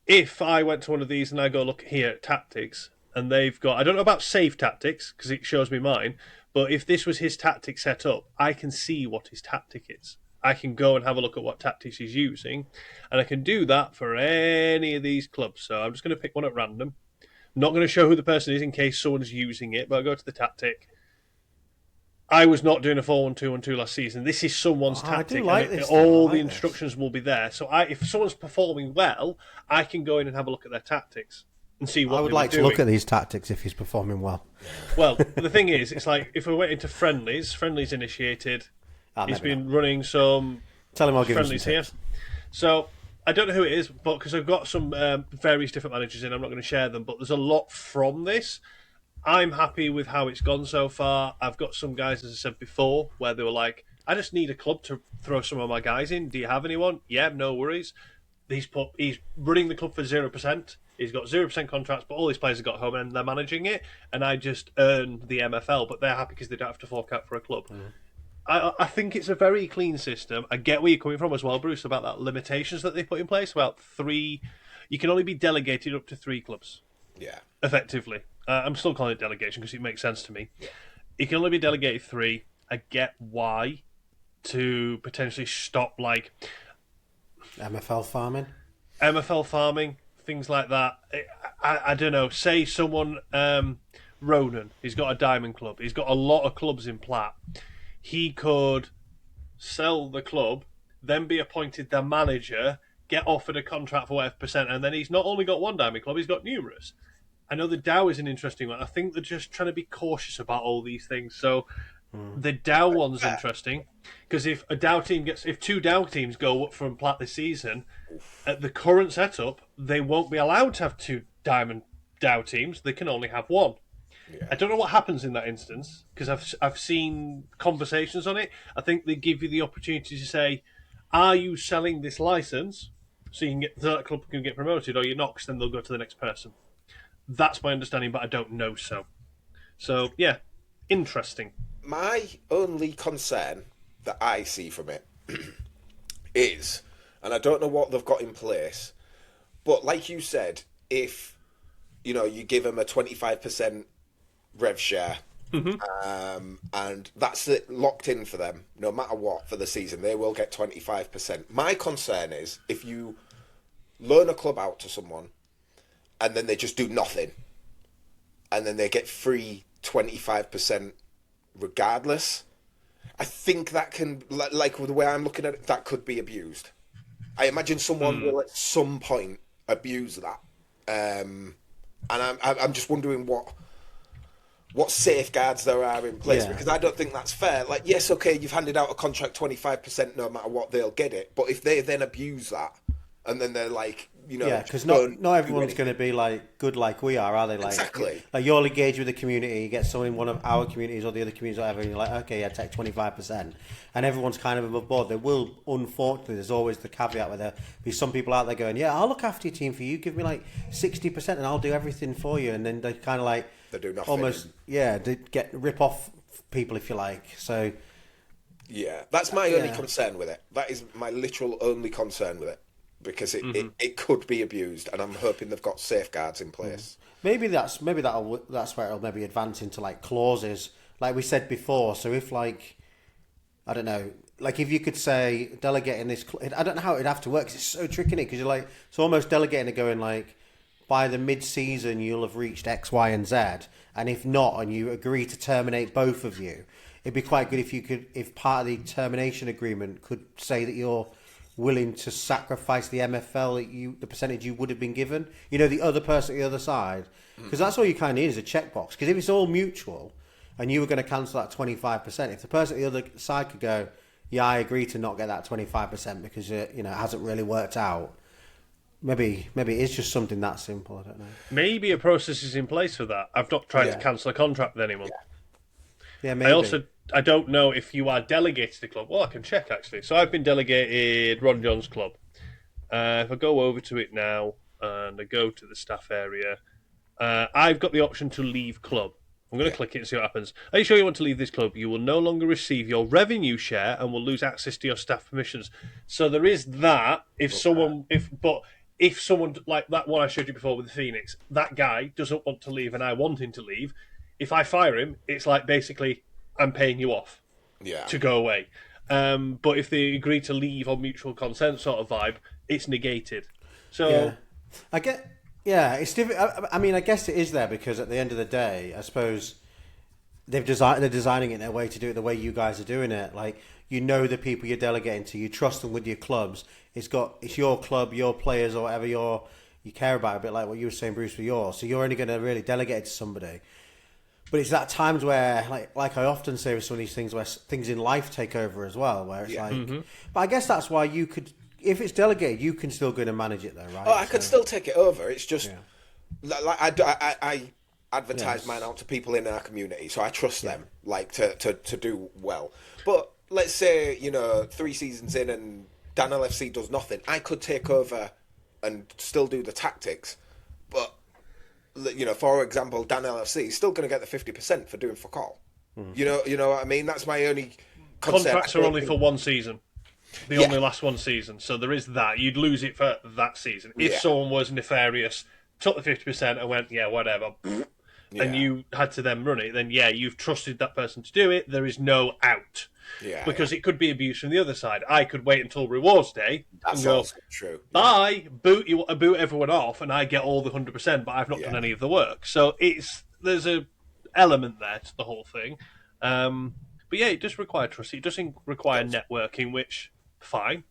if I went to one of these and I go look here at tactics, and they've got, I don't know about save tactics because it shows me mine, but if this was his tactic set up, I can see what his tactic is. I can go and have a look at what tactics he's using, and I can do that for any of these clubs. So I'm just going to pick one at random. I'm not going to show who the person is in case someone's using it, but I go to the tactic. I was not doing a 4-1-2-1-2 last season. This is someone's tactic. I do like this. All the instructions will be there. So if someone's performing well, I can go in and have a look at their tactics and see what I would like to look at these tactics if he's performing well. Well, the thing is, it's like if we went into friendlies initiated. He's been running some Tell him I'll give him some friendlies here. So I don't know who it is, but because I've got some various different managers in, I'm not going to share them. But there's a lot from this. I'm happy with how it's gone so far. I've got some guys, as I said before, where they were like, I just need a club to throw some of my guys in. Do you have anyone? Yeah, no worries. He's running the club for 0%. He's got 0% contracts, but all his players have got home and they're managing it. And I just earned the MFL, but they're happy because they don't have to fork out for a club. I think it's a very clean system. I get where you're coming from as well, Bruce, about that limitations that they put in place. About 3, you can only be delegated up to 3 clubs. Yeah. Effectively. I'm still calling it delegation because it makes sense to me. Yeah. You can only be delegated 3. I get why. To potentially stop, like... MFL farming, things like that. I don't know. Say someone... Ronan, he's got a diamond club. He's got a lot of clubs in plat. He could sell the club, then be appointed the manager, get offered a contract for whatever percent, and then he's not only got one diamond club, he's got numerous. I know the Dow is an interesting one. I think they're just trying to be cautious about all these things. So the Dow one's interesting because if 2 Dow teams go up from plat this season, at the current setup, they won't be allowed to have 2 diamond Dow teams. They can only have 1. Yeah. I don't know what happens in that instance because I've seen conversations on it. I think they give you the opportunity to say, "Are you selling this license so you can that club can get promoted, or you're not? Because then they'll go to the next person." That's my understanding, but I don't know so. So yeah, interesting. My only concern that I see from it is, and I don't know what they've got in place, but like you said, if you give them a 25% rev share, and that's it, locked in for them, no matter what, for the season, they will get 25%. My concern is if you loan a club out to someone and then they just do nothing and then they get free 25% regardless, I think that can, like the way I'm looking at it, that could be abused. I imagine someone will at some point abuse that, and I'm just wondering what safeguards there are in place, because I don't think that's fair. Like, yes, okay, you've handed out a contract 25%, no matter what, they'll get it. But if they then abuse that, and then they're like, because not everyone's going to be like good like we are they? Like, exactly. Like you'll engage with the community, you get someone in one of our communities or the other communities, or whatever, and you're like, okay, yeah, take 25%, and everyone's kind of above board. There will, unfortunately, there's always the caveat where there be some people out there going, yeah, I'll look after your team for you, give me like 60%, and I'll do everything for you, and then they kind of like they do nothing. Almost, they rip off people if you like. So yeah, that's my only concern with it. That is my literal only concern with it. Because it could be abused, and I'm hoping they've got safeguards in place. Maybe that's where it'll maybe advance into like clauses, like we said before. So if like, I don't know, like if you could say delegating this, I don't know how it'd have to work because it's so tricky, because you're like, it's almost delegating to going like, by the mid-season you'll have reached X, Y, and Z, and if not, and you agree to terminate both of you, it'd be quite good if part of the termination agreement could say that you're willing to sacrifice the MFL the percentage you would have been given, the other person at the other side, because that's all you kind of need is a checkbox. Because if it's all mutual and you were going to cancel that 25%, if the person at the other side could go, yeah, I agree to not get that 25% because it hasn't really worked out, maybe it is just something that simple. I don't know. Maybe a process is in place for that. I've not tried to cancel a contract with anyone. Yeah, maybe. I don't know if you are delegated to the club. Well, I can check, actually. So I've been delegated Ron John's club. If I go over to it now and I go to the staff area, I've got the option to leave club. I'm going to click it and see what happens. Are you sure you want to leave this club? You will no longer receive your revenue share and will lose access to your staff permissions. So there is that. But if someone like that one I showed you before with the Phoenix, that guy doesn't want to leave and I want him to leave, if I fire him, it's like basically I'm paying you off to go away. But if they agree to leave on mutual consent sort of vibe, it's negated. So I get. Yeah, it's different. I mean, I guess it is there because at the end of the day, I suppose they're designing it in a way to do it the way you guys are doing it. Like, you know the people you're delegating to, you trust them with your clubs. It's your club, your players, or whatever you care about. A bit like what you were saying, Bruce, with yours. So you're only going to really delegate it to somebody. But it's at times where, like I often say with some of these things, where things in life take over as well. Where it's but I guess that's why you could. If it's delegated, you can still go in and manage it, though, right? Oh, I could still take it over. It's just like I advertise mine out to people in our community, so I trust them like to do well. But let's say 3 seasons in and Dan LFC does nothing. I could take over and still do the tactics, but for example, Dan LFC is still going to get the 50% for doing fuck all. You know what I mean? That's my only concept. Contracts are only for 1 season. They only last 1 season, so there is that. You'd lose it for that season. If someone was nefarious, took the 50% and went, whatever, and you had to then run it, then you've trusted that person to do it. There is no out. Because it could be abuse from the other side. I could wait until rewards day and go, true. Bye, boot everyone off, and I get all the 100%, but I've not done any of the work. So there's a element there to the whole thing. But it does require trust. It does require networking, which fine.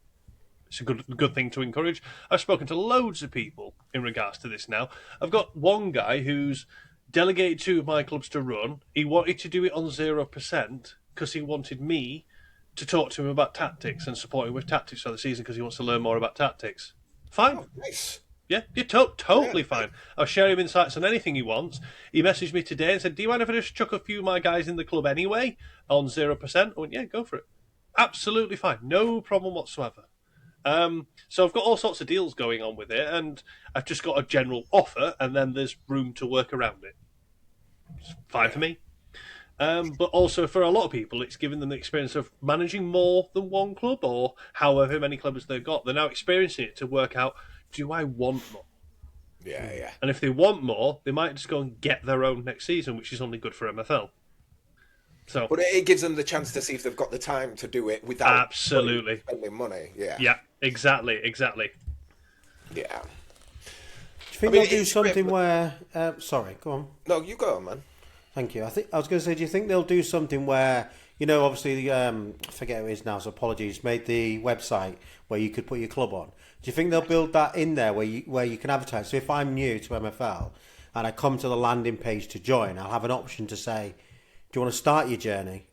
It's a good thing to encourage. I've spoken to loads of people in regards to this now. I've got one guy who's delegated 2 of my clubs to run. He wanted to do it on 0% because he wanted me to talk to him about tactics and support him with tactics for the season because he wants to learn more about tactics. Fine. Oh, nice. Yeah, you're totally fine. I'll share him insights on anything he wants. He messaged me today and said, do you mind if I just chuck a few of my guys in the club anyway on 0%? I went, yeah, go for it. Absolutely fine. No problem whatsoever. So I've got all sorts of deals going on with it, and I've just got a general offer, and then there's room to work around it. It's fine for me. But also for a lot of people, it's given them the experience of managing more than one club, or however many clubs they've got. They're now experiencing it to work out, do I want more? Yeah. And if they want more, they might just go and get their own next season, which is only good for MFL. So, but it gives them the chance to see if they've got the time to do it without spending money. Yeah, exactly. Yeah. Do you think they'll do something where? Sorry, go on. No, you go on, man. Thank you. I was going to say, do you think they'll do something where, obviously, I forget who it is now, so apologies, made the website where you could put your club on. Do you think they'll build that in there where you can advertise? So if I'm new to MFL and I come to the landing page to join, I'll have an option to say, do you want to start your journey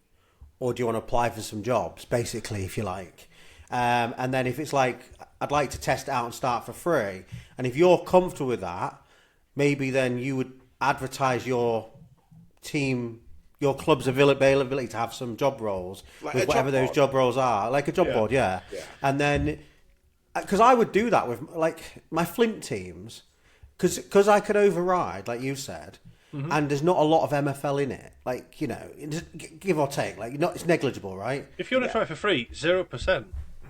or do you want to apply for some jobs, basically, if you like? And then if it's like, I'd like to test it out and start for free, and if you're comfortable with that, maybe then you would advertise your team, your club's availability to have some job roles like with whatever those job roles are, like a job board, yeah. And then, because I would do that with like my Flint teams, because I could override, like you said, and there's not a lot of MFL in it, like give or take, like it's negligible, right? If you want to try for free, 0%.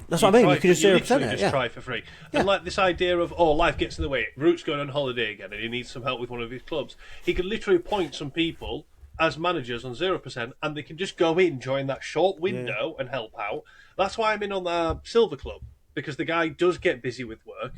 That's what I mean. You could just 0% it. Just try for free. And like this idea of, life gets in the way. Root's going on holiday again and he needs some help with one of his clubs. He could literally appoint some people as managers on 0% and they can just go in during that short window and help out. That's why I'm in on the Silver Club, because the guy does get busy with work.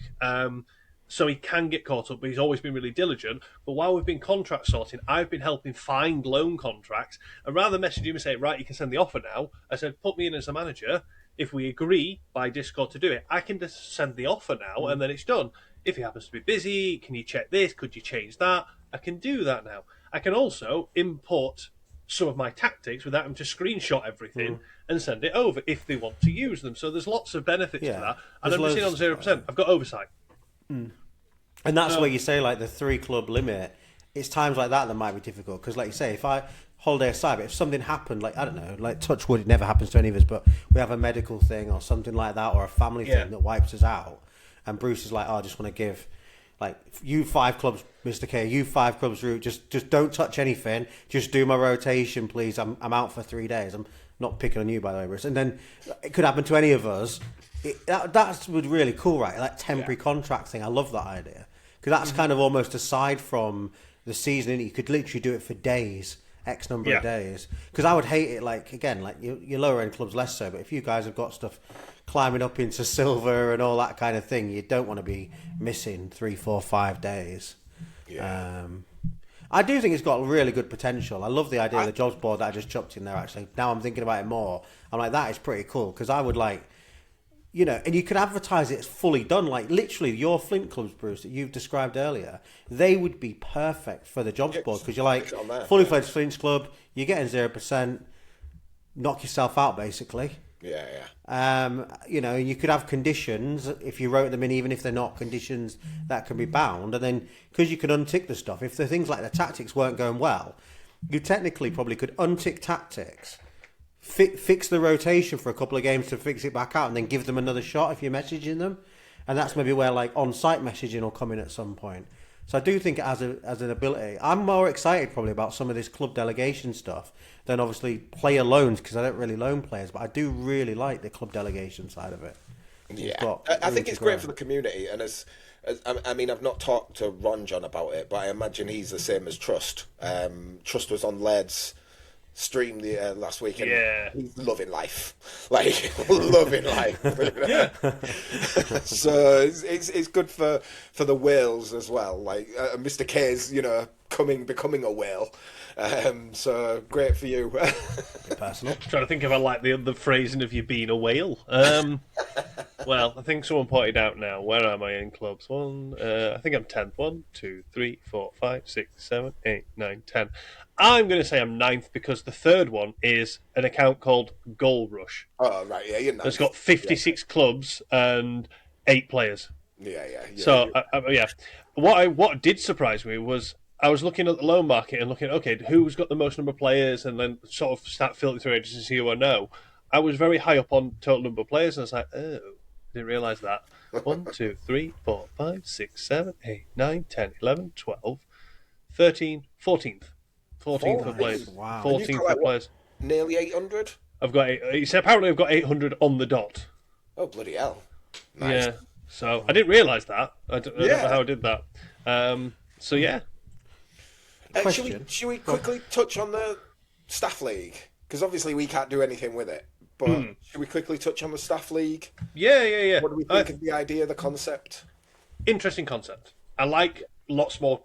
So he can get caught up, but he's always been really diligent. But while we've been contract sorting, I've been helping find loan contracts. And rather than message him and say, right, you can send the offer now, I said, put me in as a manager. If we agree by Discord to do it, I can just send the offer now and then it's done. If he happens to be busy, can you check this? Could you change that? I can do that now. I can also import some of my tactics without having to screenshot everything and send it over if they want to use them. So there's lots of benefits to that. And I'm just in on 0%. I've got oversight. And that's where you say, like, the 3 club limit. It's times like that might be difficult. Because, like you say, if I holiday aside, but if something happened, like, I don't know, like touch wood, it never happens to any of us, but we have a medical thing or something like that, or a family thing that wipes us out, and Bruce is like, I just want to give, like, you 5 clubs, Mr. K, you 5 clubs, Root, just don't touch anything, just do my rotation, please, I'm out for 3 days. I'm not picking on you, by the way, Bruce. And then it could happen to any of us, That's really cool, right? Like temporary contract thing. I love that idea because that's kind of almost aside from the season. You could literally do it for days, X number of days. Because I would hate it. Like again, like your lower end clubs less so. But if you guys have got stuff climbing up into silver and all that kind of thing, you don't want to be missing 3, 4, 5 days. Yeah. I do think it's got really good potential. I love the idea of the jobs board that I just chucked in there, actually. Now I'm thinking about it more. I'm like, that is pretty cool. Because I would like, and you could advertise it as fully done. Like, literally, your Flint clubs, Bruce, that you've described earlier, they would be perfect for the jobs board. Because you're like, fully fledged Flint club, you're getting 0%, knock yourself out, basically. Yeah. You could have conditions if you wrote them in, even if they're not conditions that can be bound. And then, because you can untick the stuff, if the things like the tactics weren't going well, you technically probably could untick tactics, fix the rotation for a couple of games to fix it back out, and then give them another shot if you're messaging them. And that's maybe where like on-site messaging will come in at some point. So I do think it has an ability. I'm more excited probably about some of this club delegation stuff than obviously player loans, because I don't really loan players, but I do really like the club delegation side of it. Yeah, I think it's great for the community, and I've not talked to Ron John about it, but I imagine he's the same as Trust. Trust was on Led's stream the last week, and he's loving life, like loving life. So it's good for the whales as well. Like Mr. K's, becoming a whale. So great for you. Personal. I'm trying to think if I like the phrasing of you being a whale. Well, I think someone pointed out now. Where am I in clubs? I think I'm 10th. 1, 2, 3, 4, 5, 6, 7, 8, 9, 10. I'm going to say I'm 9th because the third one is an account called Goal Rush. Oh, right, yeah, you're 9th. It's got 56 clubs and 8 players. Yeah. So, what did surprise me was I was looking at the loan market and looking, okay, who's got the most number of players, and then sort of start filtering through agencies to see who I know. I was very high up on total number of players, and I was like, oh, didn't realise that. 1, 2, 3, 4, 5, 6, 7, 8, 9, 10, 11, 12, 13, 14th. 14th for players. Wow. 14th for players. Nearly 800? Apparently I've got 800 on the dot. Oh, bloody hell. Nice. Yeah. So I didn't realise that. I don't know how I did that. So yeah. Should we quickly touch on the staff league? Because obviously we can't do anything with it. But should we quickly touch on the staff league? Yeah. What do we think of the idea, the concept? Interesting concept. I like lots more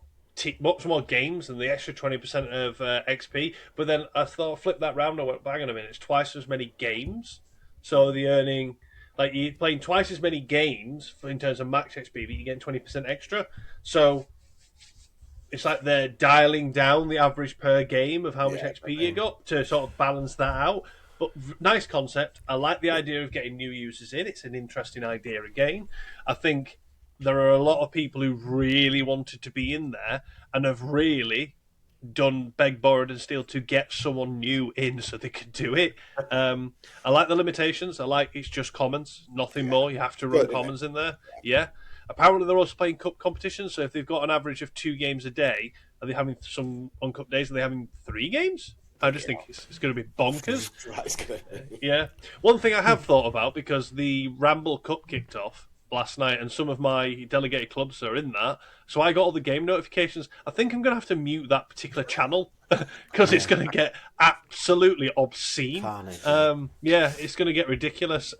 games than the extra 20% of XP. But then I flipped that round and went, bang on a minute, it's twice as many games. So the earning, like you're playing twice as many games in terms of max XP, but you're getting 20% extra. So it's like they're dialing down the average per game of how much XP you got to sort of balance that out. But nice concept. I like the idea of getting new users in. It's an interesting idea again. I think there are a lot of people who really wanted to be in there and have really done beg, borrowed and steal to get someone new in so they could do it. I like the limitations. I like it's just commons, nothing more. You have to run commons in there. Yeah. Apparently they're also playing cup competitions, so if they've got an average of 2 games a day, are they having some on cup days? Are they having 3 games? I just think it's going to be bonkers. Yeah. One thing I have thought about, because the Ramble Cup kicked off last night and some of my delegated clubs are in that, so I got all the game notifications. I think I'm going to have to mute that particular channel because it's going to get absolutely obscene. It's going to get ridiculous,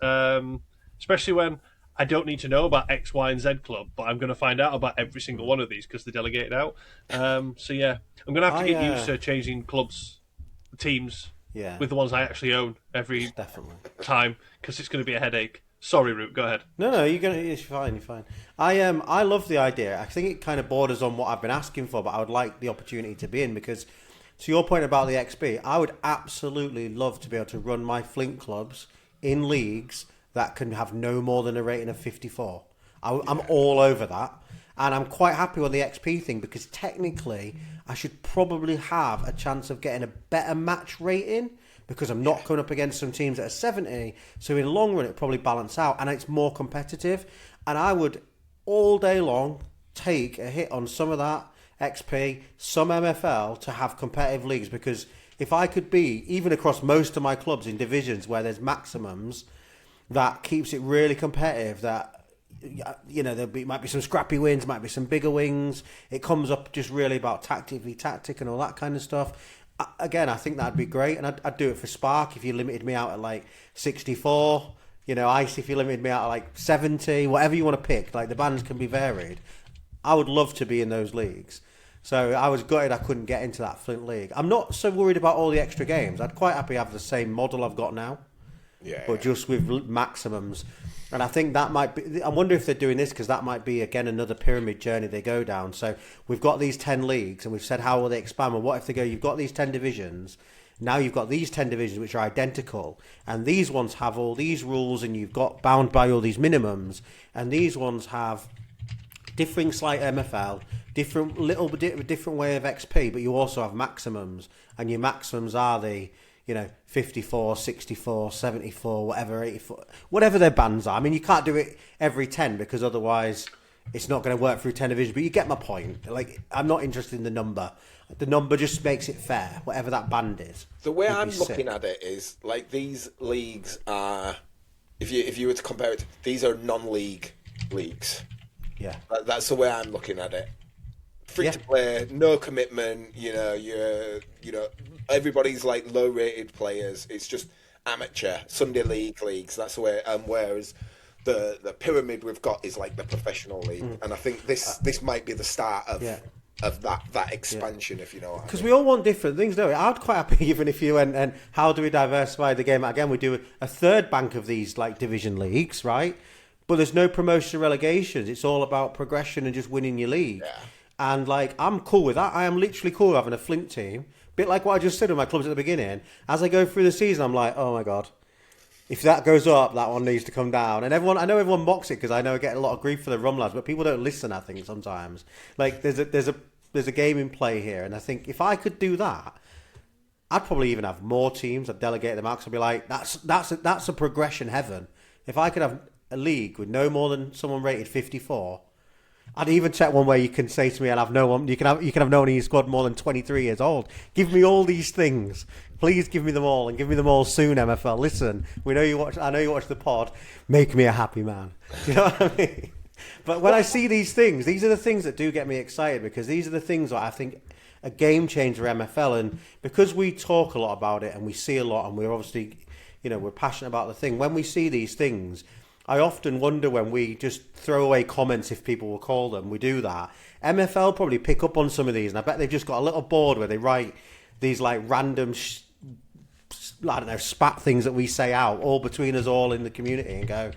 especially when I don't need to know about X, Y, and Z club, but I'm going to find out about every single one of these because they're delegated out. I'm going to have to get used to changing teams with the ones I actually own every time, because it's going to be a headache. Sorry, Root, go ahead. No, it's fine, you're fine. I love the idea. I think it kind of borders on what I've been asking for, but I would like the opportunity to be in, because to your point about the XP, I would absolutely love to be able to run my Flint clubs in leagues that can have no more than a rating of 54. I'm all over that. And I'm quite happy with the XP thing, because technically I should probably have a chance of getting a better match rating, because I'm not coming up against some teams that are 70. So in the long run, it probably balance out and it's more competitive. And I would all day long take a hit on some of that XP, some MFL to have competitive leagues, because if I could be, even across most of my clubs in divisions where there's maximums, that keeps it really competitive. That might be some scrappy wins, might be some bigger wins. It comes up just really about tactic and all that kind of stuff. Again, I think that'd be great, and I'd do it for Spark if you limited me out at like 64. Ice if you limited me out at like 70. Whatever you want to pick, like the bands can be varied. I would love to be in those leagues. So I was gutted I couldn't get into that Flint League. I'm not so worried about all the extra games. I'd quite happy have the same model I've got now, but just with maximums. And I think that might be... I wonder if they're doing this because that might be, again, another pyramid journey they go down. So we've got these 10 leagues and we've said how will they expand? Well, what if they go, you've got these 10 divisions, now you've got these 10 divisions which are identical, and these ones have all these rules and you've got bound by all these minimums, and these ones have... differing slight MFL, different way of XP, but you also have maximums, and your maximums are the 54, 64, 74, whatever, 84, whatever their bands are. I mean, you can't do it every 10 because otherwise it's not going to work through 10 divisions. But you get my point. Like, I'm not interested in the number. The number just makes it fair, whatever that band is. The way I'm looking at it is like these leagues are, if you were to compare it, these are non-league leagues. Yeah, that's the way I'm looking at it. Free to play, no commitment. Everybody's like low-rated players. It's just amateur Sunday leagues. That's the way. Whereas the pyramid we've got is like the professional league, and I think this might be the start of that expansion, if you know what I mean. Because we all want different things, don't we? I'd quite happy even if you went and how do we diversify the game? Again, we do a third bank of these like division leagues, right? But there's no promotion or relegations. It's all about progression and just winning your league. Yeah. And like, I'm cool with that. I am literally cool with having a Flint team. Bit like what I just said with my clubs at the beginning. As I go through the season, I'm like, oh my God, if that goes up, that one needs to come down. And I know everyone mocks it because I know I get a lot of grief for the rum lads, but people don't listen, I think, sometimes. Like, there's a game in play here. And I think if I could do that, I'd probably even have more teams. I'd delegate them out because I'd be like, that's a progression heaven. If I could have a league with no more than someone rated 54, I'd even check one where you can say to me, "I'll have no one. You can have no one in your squad more than 23 years old." Give me all these things, please. Give me them all, and give me them all soon. MFL, listen. We know you watch. I know you watch the pod. Make me a happy man. Do you know what I mean? But when I see these things, these are the things that do get me excited because these are the things that I think a game changer MFL, and because we talk a lot about it and we see a lot, and we're obviously, we're passionate about the thing. When we see these things, I often wonder when we just throw away comments, if people will call them, we do that. MFL probably pick up on some of these, and I bet they've just got a little board where they write these like random, spat things that we say out all between us all in the community and go,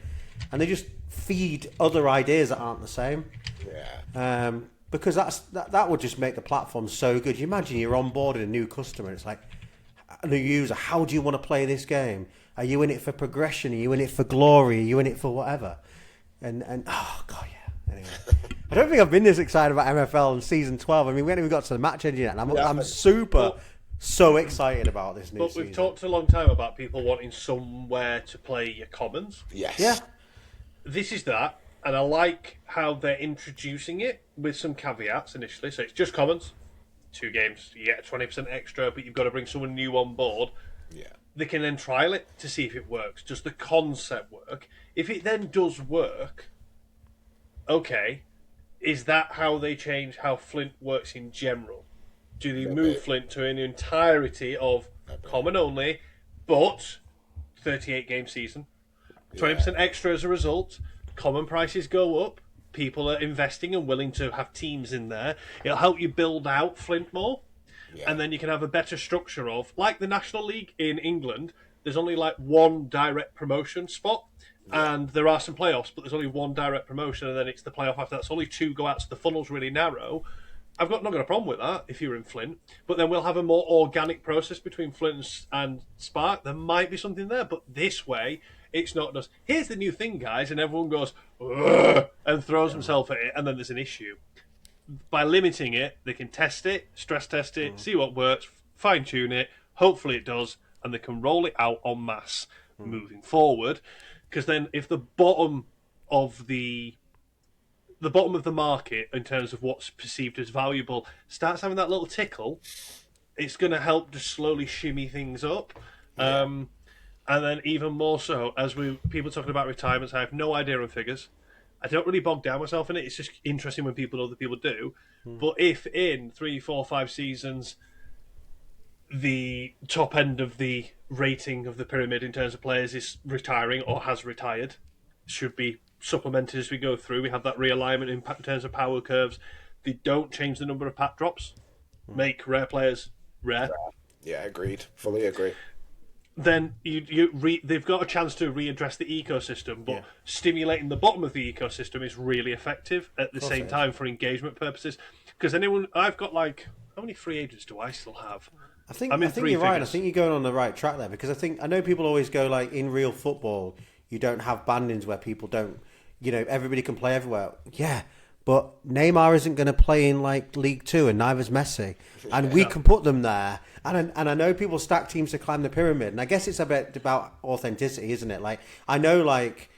and they just feed other ideas that aren't the same. Yeah. Because that would just make the platform so good. You imagine you're onboarding a new customer, and it's like, a new user, how do you want to play this game? Are you in it for progression? Are you in it for glory? Are you in it for whatever? And oh God, yeah. Anyway, I don't think I've been this excited about MFL in season 12. I mean, we haven't even got to the match engine yet, and I'm so excited about this new season. But we've talked a long time about people wanting somewhere to play your commons. Yes. Yeah. This is that, and I like how they're introducing it with some caveats initially. So it's just commons, 2 games, you get 20% extra, but you've got to bring someone new on board. Yeah. They can then trial it to see if it works. Does the concept work? If it then does work, okay, is that how they change how Flint works in general? Do they move Flint to an entirety of common only, but 38 game season, 20% extra as a result, common prices go up, people are investing and willing to have teams in there. It'll help you build out Flint more. Yeah. And then you can have a better structure of, like the National League in England, there's only like one direct promotion spot, and there are some playoffs, but there's only one direct promotion, and then it's the playoff after that. So only 2 go out, so the funnel's really narrow. I've not got a problem with that if you're in Flint, but then we'll have a more organic process between Flint and Spark. There might be something there, but this way, it's not just, here's the new thing, guys, and everyone goes, ugh, and throws himself at it, and then there's an issue. By limiting it, they can test it, stress test it, see what works, fine tune it. Hopefully it does, and they can roll it out en masse moving forward. Because then, if the bottom of the market in terms of what's perceived as valuable starts having that little tickle, it's going to help just slowly shimmy things up. And then even more so, as people talking about retirements, I have no idea on figures. I don't really bog down myself in it. It's just interesting when people know that people do. But if in 3, 4, 5 seasons, the top end of the rating of the pyramid in terms of players is retiring or has retired, should be supplemented as we go through. We have that realignment in terms of power curves. They don't change the number of pack drops, make rare players rare. Yeah, agreed. Fully agree. Then they've got a chance to readdress the ecosystem, but stimulating the bottom of the ecosystem is really effective at the same time for engagement purposes. Because I've got how many free agents do I still have? I think you're right. I think you're going on the right track there, because I know people always go like, in real football you don't have bandings where people don't, everybody can play everywhere. Yeah, but Neymar isn't going to play in like League Two, and neither's Messi, and we can put them there. And I know people stack teams to climb the pyramid, and I guess it's a bit about authenticity, isn't it? Like, I know, like,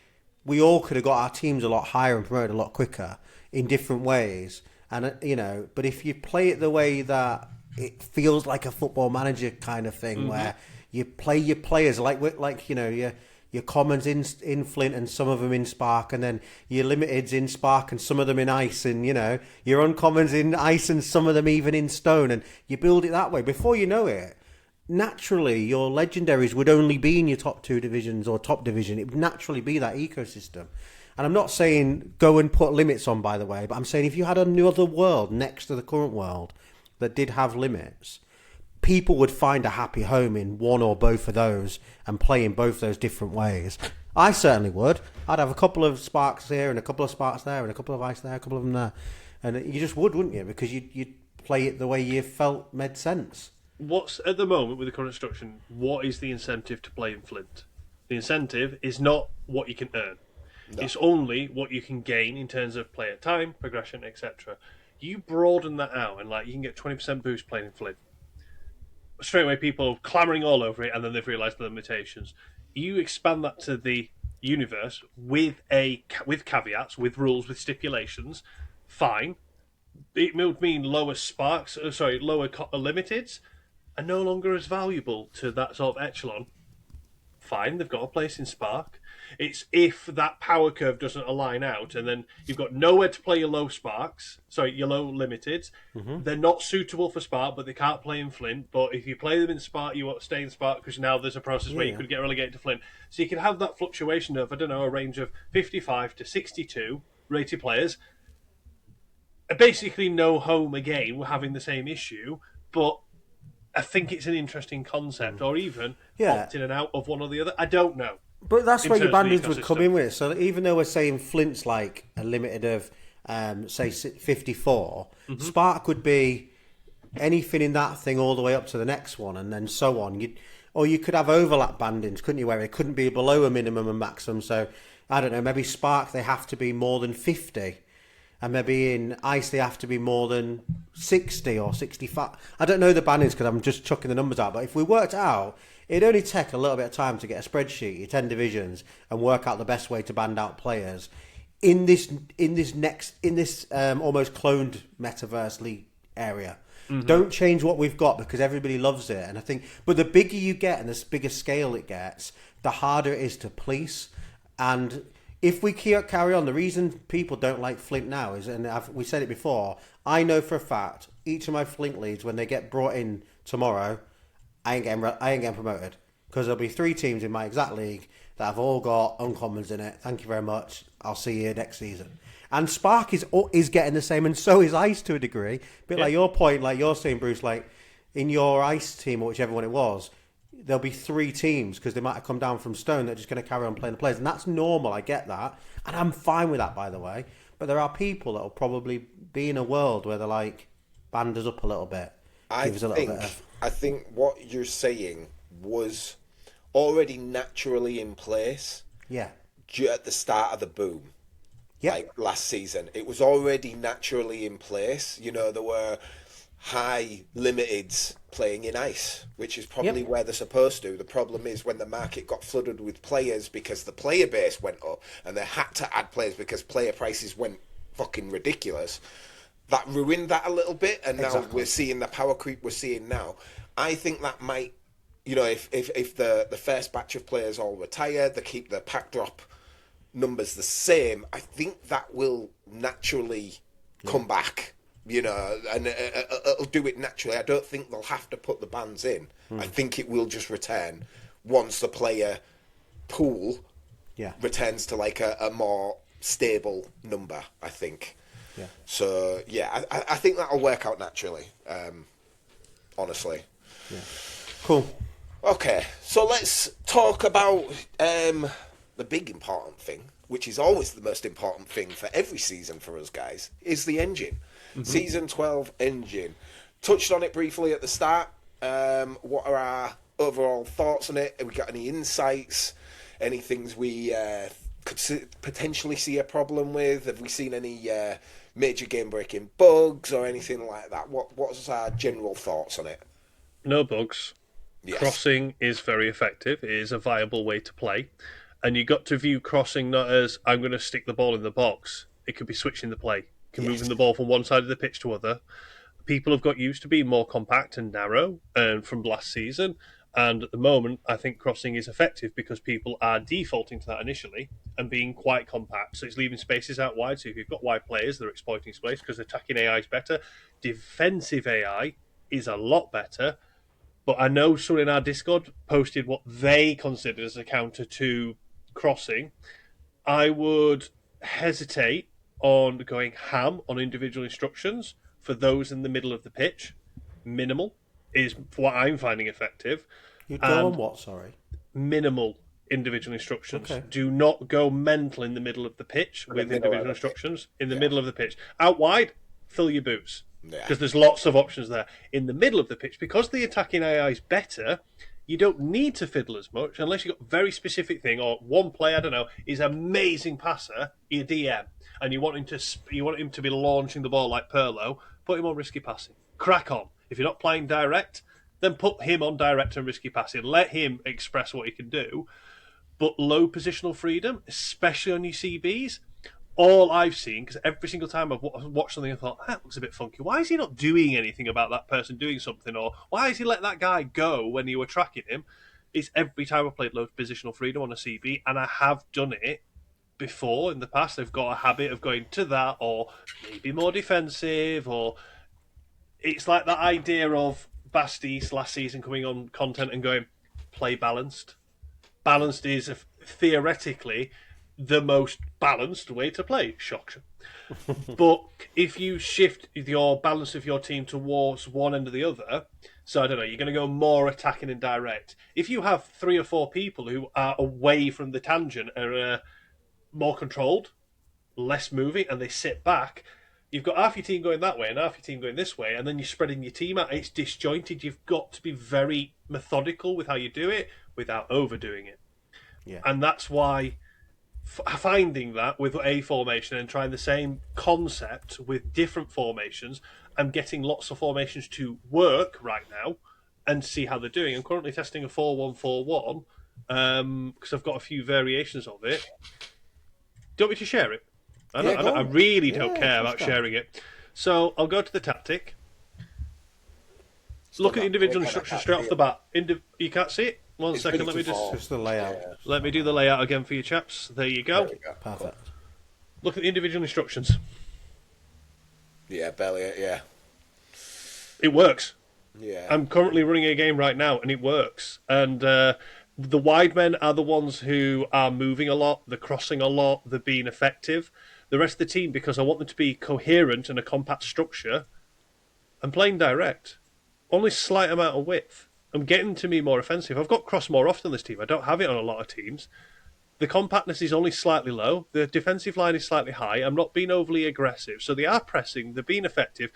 we all could have got our teams a lot higher and promoted a lot quicker in different ways, and but if you play it the way that it feels like a football manager kind of thing, where you play your players your commons in Flint and some of them in Spark, and then your limiteds in Spark and some of them in Ice, and your uncommons in Ice and some of them even in Stone, and you build it that way. Before you know it, naturally your legendaries would only be in your top 2 divisions or top division. It would naturally be that ecosystem. And I'm not saying go and put limits on, by the way, but I'm saying if you had another world next to the current world that did have limits, people would find a happy home in one or both of those and play in both those different ways. I certainly would. I'd have a couple of Sparks here and a couple of Sparks there and a couple of Ice there, a couple of them there. And you just would, wouldn't you? Because you'd play it the way you felt made sense. What's, at the moment, with the current structure, what is the incentive to play in Flint? The incentive is not what you can earn. No. It's only what you can gain in terms of player time, progression, etc. You broaden that out, and you can get 20% boost playing in Flint. Straight away, people are clamouring all over it, and then they've realised the limitations. You expand that to the universe with caveats, with rules, with stipulations. Fine. It would mean lower limiteds are no longer as valuable to that sort of echelon. Fine, they've got a place in Spark. It's if that power curve doesn't align out, and then you've got nowhere to play your low limiteds. They're not suitable for Spark, but they can't play in Flint. But if you play them in Spark, you want to stay in Spark, because now there's a process where you could get relegated to Flint. So you can have that fluctuation of, a range of 55 to 62 rated players. Basically no home again, we're having the same issue, but I think it's an interesting concept, or even opt in and out of one or the other. I don't know. But that's where your bandings would come in with it. So even though we're saying Flint's like a limited of, say, 54, Spark would be anything in that thing all the way up to the next one, and then so on. You could have overlap bandings, couldn't you, where it couldn't be below a minimum and maximum. So, I don't know, maybe Spark, they have to be more than 50. And maybe in Ice they have to be more than 60 or 65. I don't know the bandings because I'm just chucking the numbers out. But if we worked out, it'd only take a little bit of time to get a spreadsheet, your 10 divisions, and work out the best way to band out players in this almost cloned metaverse league area. Don't change what we've got, because everybody loves it. And I think, but the bigger you get and the bigger scale it gets, the harder it is to police. And if we carry on, the reason people don't like Flint now is, and we said it before, I know for a fact each of my Flint leads, when they get brought in tomorrow, I ain't getting promoted, because there'll be 3 teams in my exact league that have all got uncommons in it. Thank you very much. I'll see you next season. And Spark is getting the same, and so is Ice to a degree. But like your point, like you're saying, Bruce, like in your Ice team or whichever one it was, there'll be 3 teams because they might have come down from Stone that are just going to carry on playing the players. And that's normal, I get that. And I'm fine with that, by the way. But there are people that will probably be in a world where they're like, band us up a little bit. I think what you're saying was already naturally in place. Yeah. At the start of the boom. Yeah. Like last season. It was already naturally in place. There were high limiteds playing in Ice, which is probably where they're supposed to. The problem is when the market got flooded with players because the player base went up, and they had to add players because player prices went fucking ridiculous. That ruined that a little bit, and now we're seeing the power creep we're seeing now. I think that might if the first batch of players all retire, they keep the pack drop numbers the same, I think that will naturally come back, and it'll do it naturally. I don't think they'll have to put the bans in. I think it will just return once the player pool returns to like a more stable number, I think. Yeah. So, I think that'll work out naturally, honestly. Yeah. Cool. Okay, so let's talk about the big important thing, which is always the most important thing for every season for us guys, is the engine. Season 12 engine. Touched on it briefly at the start. What are our overall thoughts on it? Have we got any insights? Any things we could potentially see a problem with? Have we seen any major game-breaking bugs or anything like that? What's our general thoughts on it? No bugs. Yes. Crossing is very effective. It is a viable way to play. And you got to view crossing not as, I'm going to stick the ball in the box. It could be switching the play. It can moving the ball from one side of the pitch to other. People have got used to being more compact and narrow from last season. And at the moment, I think crossing is effective because people are defaulting to that initially and being quite compact. So it's leaving spaces out wide. So if you've got wide players, they're exploiting space because attacking AI is better. Defensive AI is a lot better. But I know someone in our Discord posted what they considered as a counter to crossing. I would hesitate on going ham on individual instructions for those in the middle of the pitch. Minimal is what I'm finding effective. You'd go on what, sorry? Minimal individial instructions. Okay. Do not go mental in the middle of the pitch with individual instructions. In the middle of the pitch. Out wide, fill your boots. Because there's lots of options there. In the middle of the pitch, because the attacking AI is better, you don't need to fiddle as much unless you've got a very specific thing, or one player, I don't know, is an amazing passer, your DM, and you want him to be launching the ball like Perlo, put him on risky passing. Crack on. If you're not playing direct, then put him on direct and risky passing. Let him express what he can do. But low positional freedom, especially on your CBs, all I've seen, because every single time I've watched something, I thought, that looks a bit funky. Why is he not doing anything about that person doing something? Or why has he let that guy go when you were tracking him? It's every time I've played low positional freedom on a CB, and I have done it before in the past. They've got a habit of going to that, or maybe more defensive, or it's like that idea of Bastiste last season coming on content and going, play balanced. Balanced is theoretically the most balanced way to play. Shocker. But if you shift your balance of your team towards one end or the other, so I don't know, you're going to go more attacking and direct. If you have 3 or 4 people who are away from the tangent, are more controlled, less moving, and they sit back, you've got half your team going that way and half your team going this way, and then you're spreading your team out. It's disjointed. You've got to be very methodical with how you do it without overdoing it. Yeah. And that's why finding that with a formation and trying the same concept with different formations, I'm getting lots of formations to work right now and see how they're doing. I'm currently testing a 4-1-4-1 because I've got a few variations of it. Do you want me to share it? I really don't care about sharing it. So I'll go to the tactic. Look at the individual instructions straight off the bat. You can't see it? One second, let me just the layout. Let me do the layout again for you chaps. There you go. Perfect. Look at the individual instructions. Yeah, barely. Yeah. It works. Yeah. I'm currently running a game right now, and it works. And the wide men are the ones who are moving a lot, they're crossing a lot, they're being effective. The rest of the team, because I want them to be coherent and a compact structure, I'm playing direct. Only slight amount of width. I'm getting to be more offensive. I've got cross more often on this team. I don't have it on a lot of teams. The compactness is only slightly low. The defensive line is slightly high. I'm not being overly aggressive. So they are pressing. They're being effective.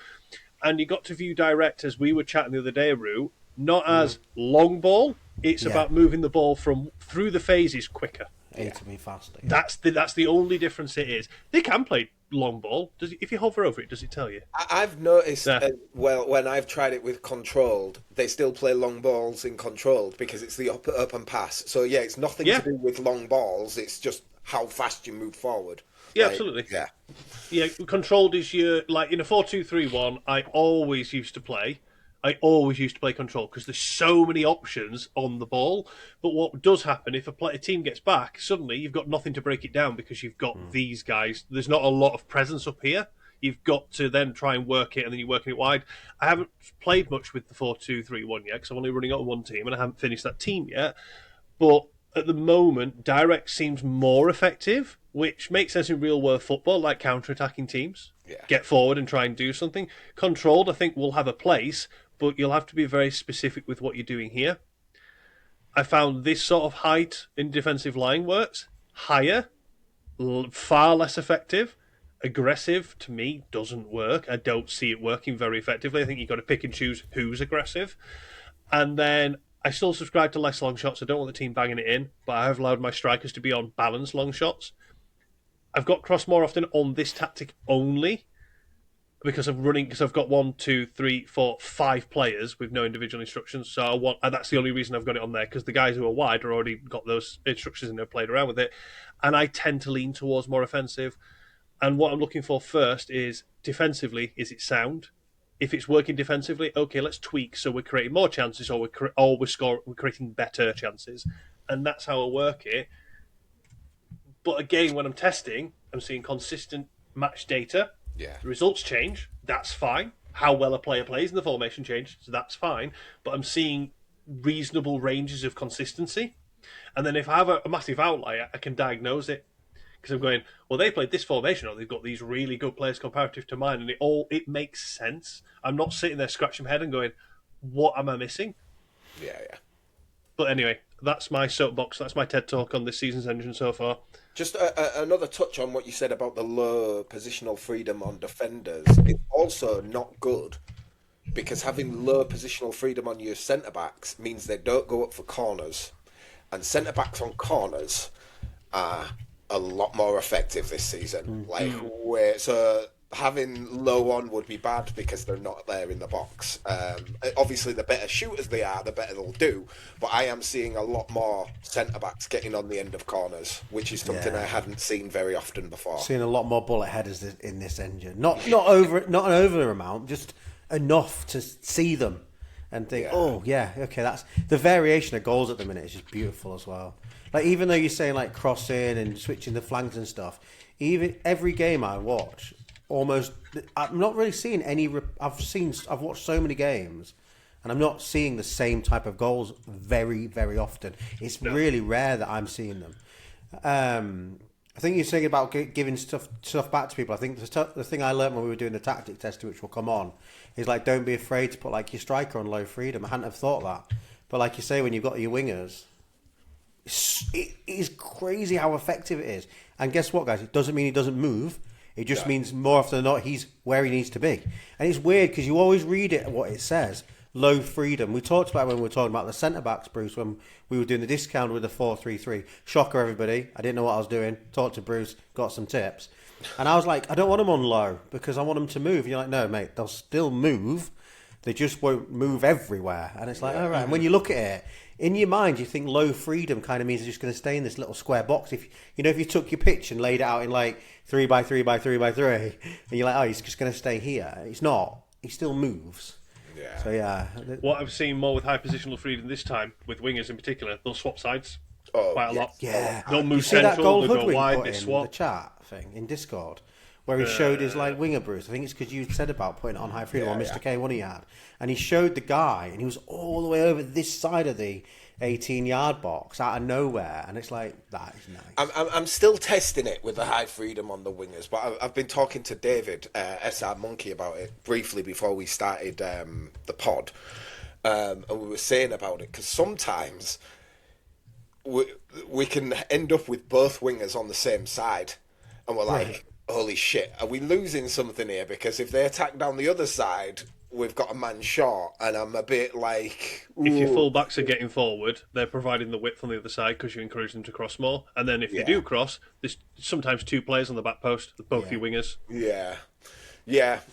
And you got to view direct, as we were chatting the other day, Roo, not as long ball. It's about moving the ball through the phases quicker. To be faster. Yeah. That's the only difference it is. They can play long ball. If you hover over it, does it tell you? I've noticed, when I've tried it with controlled, they still play long balls in controlled because it's the open pass. So, it's nothing to do with long balls. It's just how fast you move forward. Yeah, absolutely. Yeah, controlled is your, like in a 4-2-3-1, I always used to play. I always used to play control because there's so many options on the ball. But what does happen if a team gets back, suddenly you've got nothing to break it down because you've got these guys. There's not a lot of presence up here. You've got to then try and work it, and then you're working it wide. I haven't played much with the 4-2-3-1 yet because I'm only running on one team, and I haven't finished that team yet. But at the moment, direct seems more effective, which makes sense in real-world football, like counter-attacking teams. Yeah. Get forward and try and do something. Controlled, I think, will have a place, but you'll have to be very specific with what you're doing here. I found this sort of height in defensive line works. Higher, far less effective. Aggressive, to me, doesn't work. I don't see it working very effectively. I think you've got to pick and choose who's aggressive. And then I still subscribe to less long shots. I don't want the team banging it in, but I have allowed my strikers to be on balanced long shots. I've got cross more often on this tactic only because I've got 1, 2, 3, 4, 5 players with no individual instructions. So that's the only reason I've got it on there, because the guys who are wide are already got those instructions and they've played around with it. And I tend to lean towards more offensive. And what I'm looking for first is defensively, is it sound? If it's working defensively, okay, let's tweak so we're creating more chances or we're creating better chances. And that's how I work it. But again, when I'm testing, I'm seeing consistent match data. Yeah. The results change. That's fine. How well a player plays in the formation change. So that's fine. But I'm seeing reasonable ranges of consistency. And then if I have a massive outlier, I can diagnose it. Because I'm going, well, they played this formation, or they've got these really good players comparative to mine, and it makes sense. I'm not sitting there scratching my head and going, what am I missing? Yeah. But anyway, that's my soapbox. That's my TED talk on this season's engine so far. Just another touch on what you said about the low positional freedom on defenders. It's also not good because having low positional freedom on your centre-backs means they don't go up for corners. And centre-backs on corners are a lot more effective this season. So having low on would be bad because they're not there in the box. Obviously, the better shooters they are, the better they'll do. But I am seeing a lot more centre-backs getting on the end of corners, which is something I hadn't seen very often before. Seeing a lot more bullet headers in this engine. Not an over amount, just enough to see them and think, that's the variation of goals at the minute is just beautiful as well. Like, even though you're saying like crossing and switching the flanks and stuff, even every game I watch, almost I'm not really seeing any. I've watched so many games, and I'm not seeing the same type of goals very, very often. It's really rare that I'm seeing them. I think you're saying about giving stuff back to people. I think the thing I learned when we were doing the tactic test, which will come on, is like, don't be afraid to put like your striker on low freedom. I hadn't have thought that, but like you say, when you've got your wingers, it is crazy how effective it is. And guess what, guys? It doesn't mean he doesn't move. It just means more often than not he's where he needs to be. And it's weird because you always read it what it says. Low freedom. We talked about when we were talking about the centre backs, Bruce, when we were doing the discount with the 4-3-3. Shocker, everybody! I didn't know what I was doing. Talked to Bruce, got some tips, and I was like, I don't want them on low because I want them to move. And you're like, no, mate, they'll still move. They just won't move everywhere. And it's like, all right. And when you look at it, in your mind, you think low freedom kind of means they're just going to stay in this little square box. If you took your pitch and laid it out in like 3x3x3x3, and you're like, oh, he's just going to stay here. It's not. He still moves. Yeah. So What I've seen more with high positional freedom this time, with wingers in particular, they'll swap sides quite a lot. Yeah. They'll move you see that central, goal they'll go Hoodwink wide, put they in swap. the chat thing in Discord, where he showed his like winger, Bruce. I think it's because you said about putting it on high freedom, or Mr. K one he had, and he showed the guy, and he was all the way over this side of the 18-yard box out of nowhere, and it's like, that is nice. I'm still testing it with the high freedom on the wingers, but I've been talking to David SR Monkey about it briefly before we started the pod, and we were saying about it because sometimes we can end up with both wingers on the same side, and we're like, holy shit, are we losing something here? Because if they attack down the other side, we've got a man short, and I'm a bit like... Ooh. If your full-backs are getting forward, they're providing the width on the other side because you encourage them to cross more. And then if they do cross, there's sometimes two players on the back post, both your wingers. Yeah. Like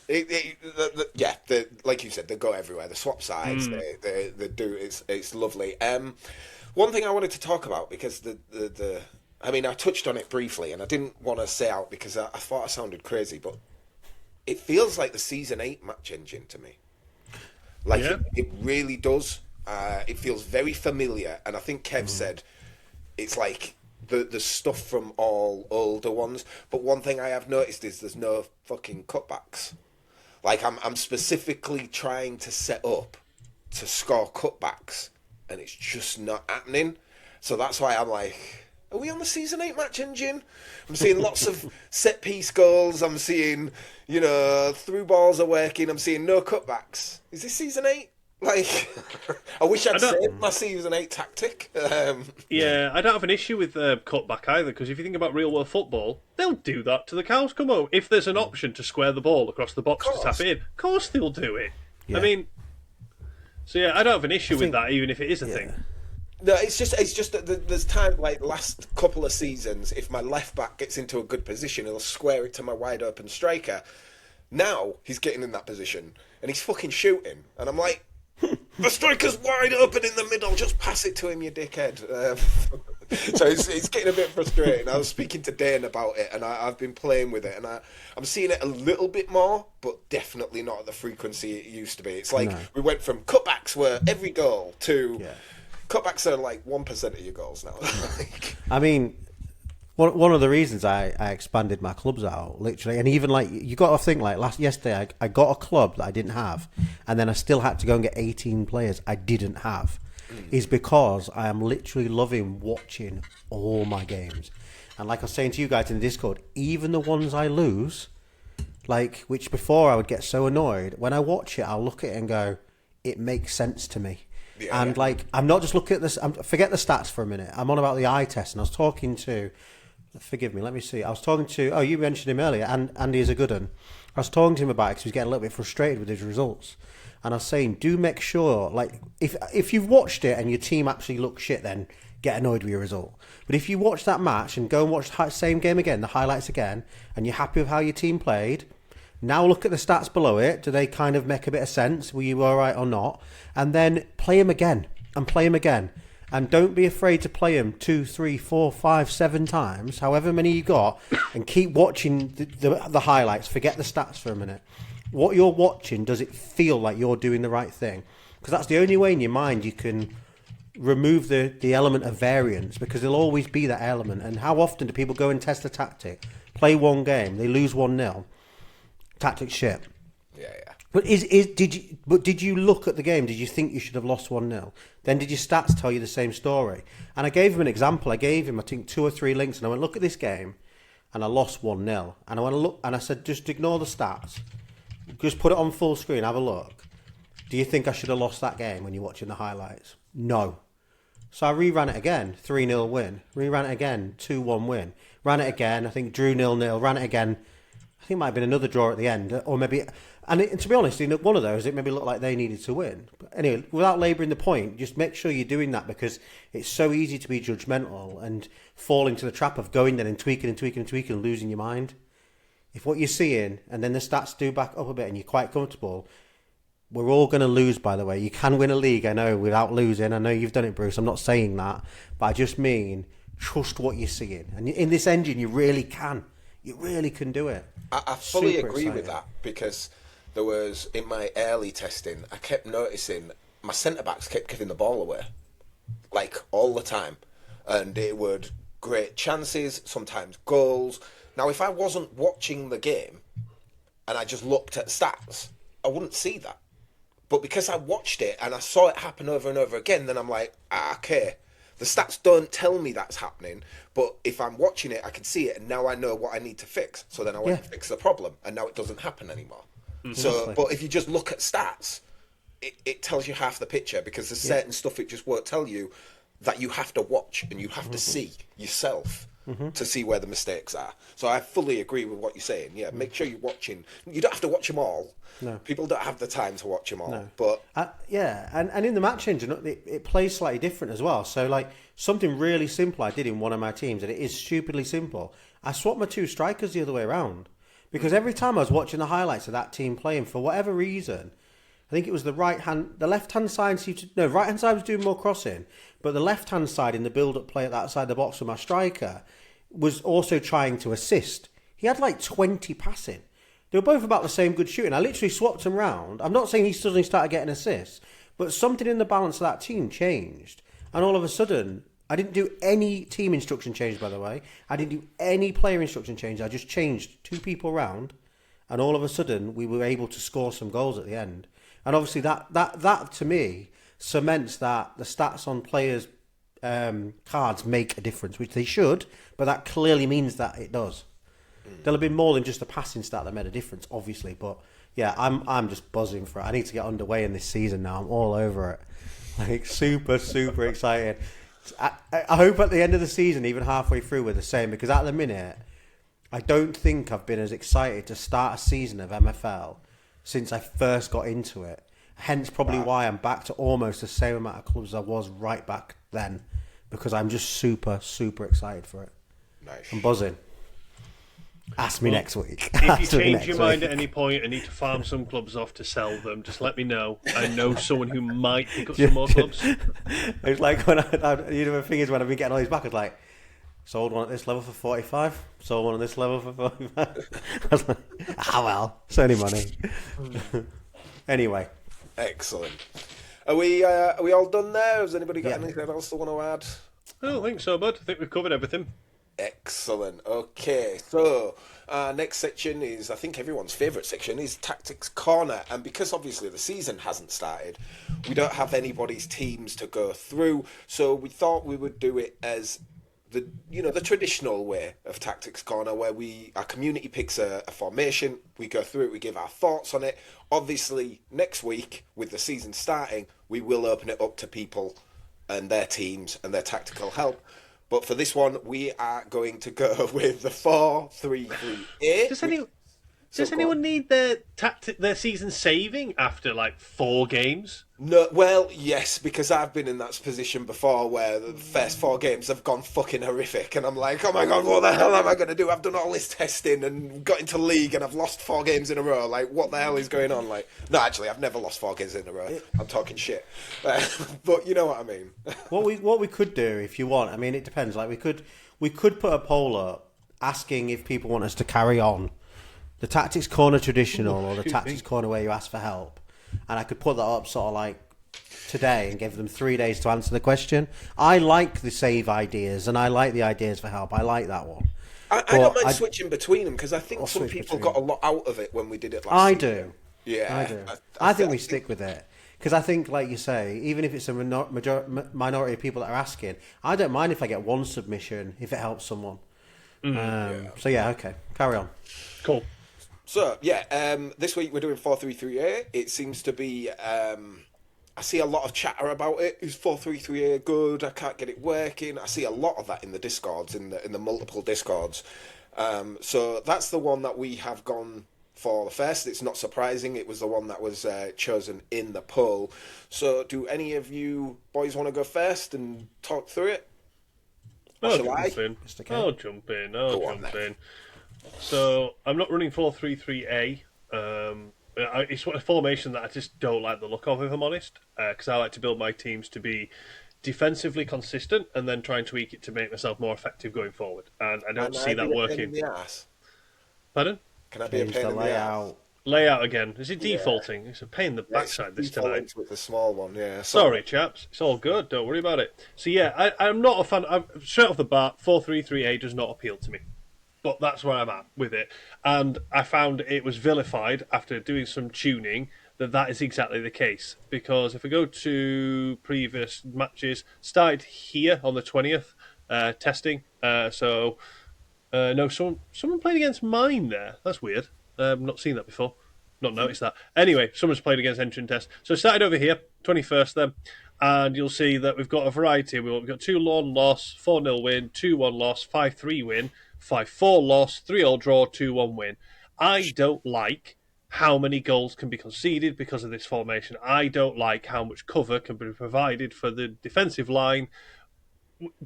you said, they go everywhere. They swap sides. They do. It's lovely. One thing I wanted to talk about, because I touched on it briefly, and I didn't want to say out because I thought I sounded crazy, but it feels like the Season 8 match engine to me. Like Yeah. it really does. It feels very familiar, and I think Kev said it's like the stuff from all older ones. But one thing I have noticed is there's no fucking cutbacks. Like I'm specifically trying to set up to score cutbacks, and it's just not happening. So that's why I'm like, are we on the season 8 match engine? I'm seeing lots of set piece goals. I'm seeing, through balls are working. I'm seeing no cutbacks. Is this season 8? Like, I wish I'd saved my season 8 tactic. Yeah, I don't have an issue with cutback either, because if you think about real world football, they'll do that to the cows come home. If there's an option to square the ball across the box to tap in, of course they'll do it. Yeah. I mean, so yeah, I don't have an issue with that, even if it is a thing. No, it's just that there's time, like last couple of seasons, if my left back gets into a good position, he'll square it to my wide open striker. Now he's getting in that position and he's fucking shooting, and I'm like, the striker's wide open in the middle, just pass it to him, you dickhead. So it's getting a bit frustrating. I was speaking to Dane about it, and I've been playing with it, and I'm seeing it a little bit more, but definitely not at the frequency it used to be. It's like we went from cutbacks were every goal to cutbacks are like 1% of your goals now. I mean, one of the reasons I expanded my clubs out, literally, and even like you got to think like yesterday, I got a club that I didn't have, and then I still had to go and get 18 players I didn't have, is because I am literally loving watching all my games, and like I was saying to you guys in the Discord, even the ones I lose, like which before I would get so annoyed, when I watch it, I'll look at it and go, it makes sense to me. Like I'm not just looking at this. Forget the stats for a minute. I'm on about the eye test, and I was talking to. Forgive me. Let me see. I was talking to. Oh, you mentioned him earlier, and Andy is a good one. I was talking to him about it because he was getting a little bit frustrated with his results, and I was saying, do make sure, like, if you've watched it and your team actually looks shit, then get annoyed with your result. But if you watch that match and go and watch the same game again, the highlights again, and you're happy with how your team played. Now look at the stats below it. Do they kind of make a bit of sense? Were you all right or not? And then play them again and play them again. And don't be afraid to play them 2, 3, 4, 5, 7 times, however many you got, and keep watching the highlights. Forget the stats for a minute. What you're watching, does it feel like you're doing the right thing? Because that's the only way in your mind you can remove the element of variance, because there'll always be that element. And how often do people go and test a tactic, play one game, they lose 1-0? Tactic shit. Yeah. But did you look at the game? Did you think you should have lost 1-0? Then did your stats tell you the same story? And I gave him an example. I gave him, I think, 2 or 3 links, and I went, look at this game, and I lost 1-0. And I went to look, and I said, just ignore the stats. Just put it on full screen. Have a look. Do you think I should have lost that game when you're watching the highlights? No. So I reran it again, 3-0 win. Reran it again, 2-1 win. Ran it again, I think drew 0-0. Ran it again. I think it might have been another draw at the end, or maybe, and to be honest, in one of those, it maybe looked like they needed to win. But anyway, without labouring the point, just make sure you're doing that, because it's so easy to be judgmental and fall into the trap of going there and tweaking and losing your mind. If what you're seeing, and then the stats do back up a bit and you're quite comfortable, we're all going to lose, by the way. You can win a league, I know, without losing. I know you've done it, Bruce. I'm not saying that, but I just mean trust what you're seeing. And in this engine, you really can. You really can do it. I fully Super agree with exciting. that, because there was, in my early testing, I kept noticing my centre-backs kept giving the ball away, like, all the time. And it would create chances, sometimes goals. Now, if I wasn't watching the game and I just looked at stats, I wouldn't see that. But because I watched it and I saw it happen over and over again, then I'm like, okay. The stats don't tell me that's happening, but if I'm watching it, I can see it, and now I know what I need to fix. So then I went to fix the problem, and now it doesn't happen anymore. So, but if you just look at stats, it tells you half the picture, because there's certain stuff it just won't tell you that you have to watch and you have to see yourself to see where the mistakes are. So I fully agree with what you're saying. Yeah, make sure you're watching. You don't have to watch them all. No. People don't have the time to watch them all. No. But and in the match engine, it plays slightly different as well. So, like, something really simple I did in one of my teams, and it is stupidly simple. I swapped my 2 strikers the other way around, because every time I was watching the highlights of that team playing, for whatever reason, I think it was the left hand side right hand side was doing more crossing, but the left hand side in the build up play at that side of the box with my striker was also trying to assist. He had like 20 passing. They were both about the same good shooting. I literally swapped them round. I'm not saying he suddenly started getting assists, but something in the balance of that team changed. And all of a sudden, I didn't do any team instruction change, by the way. I didn't do any player instruction change. I just changed 2 people around, and all of a sudden, we were able to score some goals at the end. And obviously, that to me cements that the stats on players' cards make a difference, which they should, but that clearly means that it does. There'll have been more than just a passing stat that made a difference, obviously, but yeah, I'm just buzzing for it. I need to get underway in this season now. I'm all over it. Like, super excited. I hope at the end of the season, even halfway through, we're the same, because at the minute, I don't think I've been as excited to start a season of MFL since I first got into it. Hence probably why I'm back to almost the same amount of clubs as I was right back then, because I'm just super excited for it. Nice. I'm buzzing. Ask me next week. If you change your mind at any point and need to farm some clubs off to sell them, just let me know. I know someone who might pick up some more clubs. It's like when the thing is, when I've been getting all these back, it's like, sold one at this level for 45, sold one at this level for 45. I was like, well, it's only money. Anyway. Excellent. Are we all done there? Has anybody got anything else they want to add? I don't think so, bud. I think we've covered everything. Excellent. Okay, so next section is, I think everyone's favourite section, is Tactics Corner. And because obviously the season hasn't started, we don't have anybody's teams to go through. So we thought we would do it as the traditional way of Tactics Corner, where our community picks a formation, we go through it, we give our thoughts on it. Obviously, next week, with the season starting, we will open it up to people and their teams and their tactical help. But for this one, we are going to go with the 4-3-3-8. Does anyone need their season saving after like 4 games? No, well, yes, because I've been in that position before where the first 4 games have gone fucking horrific, and I'm like, oh my god, what the hell am I going to do? I've done all this testing and got into league, and I've lost 4 games in a row. Like, what the hell is going on? Like, no, actually, I've never lost 4 games in a row. I'm talking shit, but you know what I mean. What we could do, if you want, I mean, it depends. Like, we could put a poll up asking if people want us to carry on the Tactics Corner traditional or the Tactics Corner where you ask for help. And I could put that up sort of like today and give them 3 days to answer the question. I like the save ideas and I like the ideas for help. I like that one. I don't mind switching between them because I think some people got a lot out of it when we did it last season. Do. Yeah. I do. I think we stick with it. Because I think, like you say, even if it's a minority of people that are asking, I don't mind if I get one submission if it helps someone. So yeah, okay. Carry on. Cool. So, this week we're doing 4-3-3-8. It seems to be, I see a lot of chatter about it. Is 4-3-3-8 good? I can't get it working. I see a lot of that in the Discords, in the multiple Discords. So that's the one that we have gone for the first. It's not surprising. It was the one that was chosen in the poll. So do any of you boys want to go first and talk through it? I'll jump in. So I'm not running 4-3-3-A. It's a formation that I just don't like the look of, if I'm honest, because I like to build my teams to be defensively consistent and then try and tweak it to make myself more effective going forward. And I don't see that working. Pardon? Can I be a pain in the ass? Layout again. Is it defaulting? It's a pain in the backside this tonight. With the small one, yeah. Sorry, chaps. It's all good. Don't worry about it. So yeah, I'm not a fan. Straight off the bat, 4-3-3-A does not appeal to me. But that's where I'm at with it. And I found it was vilified after doing some tuning that is exactly the case. Because if we go to previous matches, started here on the 20th, testing. Someone played against mine there. That's weird. Not seen that before. Not noticed that. Anyway, someone's played against Entry Test. So it started over here, 21st then. And you'll see that we've got a variety. We've got 2-1 loss, 4-0 win, 2-1 loss, 5-3 win, 5-4 loss, 3-all draw, 2-1 win. I don't like how many goals can be conceded because of this formation. I don't like how much cover can be provided for the defensive line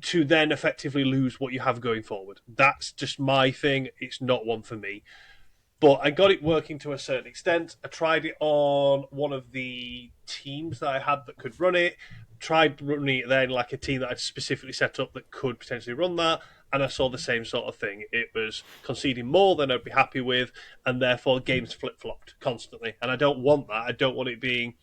to then effectively lose what you have going forward. That's just my thing. It's not one for me. But I got it working to a certain extent. I tried it on one of the teams that I had that could run it. Tried running it then like a team that I'd specifically set up that could potentially run that. and I saw the same sort of thing. It was conceding more than I'd be happy with, and therefore games flip-flopped constantly. And I don't want that. I don't want it being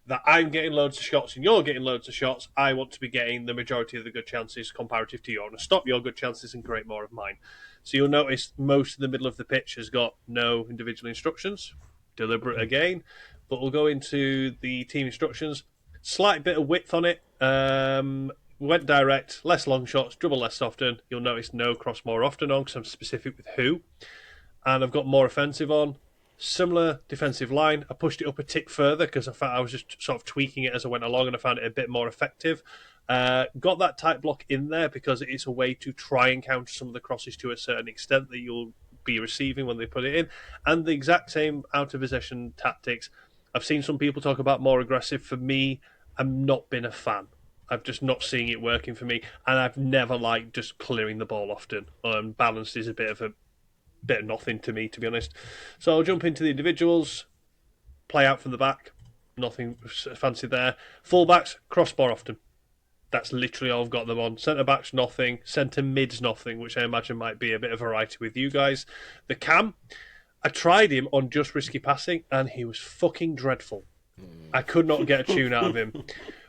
that I'm getting loads of shots and you're getting loads of shots. I want to be getting the majority of the good chances comparative to you. I want to stop your good chances and create more of mine. So you'll notice most of the middle of the pitch has got no individual instructions. Deliberate again. But we'll go into the team instructions. Slight bit of width on it. Went direct, less long shots, dribble less often. You'll notice no cross more often on because I'm specific with who. And I've got more offensive on. Similar defensive line. I pushed it up a tick further because I found I was just sort of tweaking it as I went along and I found it a bit more effective. Got that tight block in there because it's a way to try and counter some of the crosses to a certain extent that you'll be receiving when they put it in. And the exact same out of possession tactics. I've seen some people talk about more aggressive. For me, I've not been a fan. I've just not seen it working for me. And I've never liked just clearing the ball often. Balanced is a bit of nothing to me, to be honest. So I'll jump into the individuals, play out from the back, nothing fancy there. Fullbacks, crossbar often. That's literally all I've got them on. Centre backs, nothing. Centre mids, nothing, which I imagine might be a bit of variety with you guys. The cam, I tried him on just risky passing, and he was fucking dreadful. I could not get a tune out of him.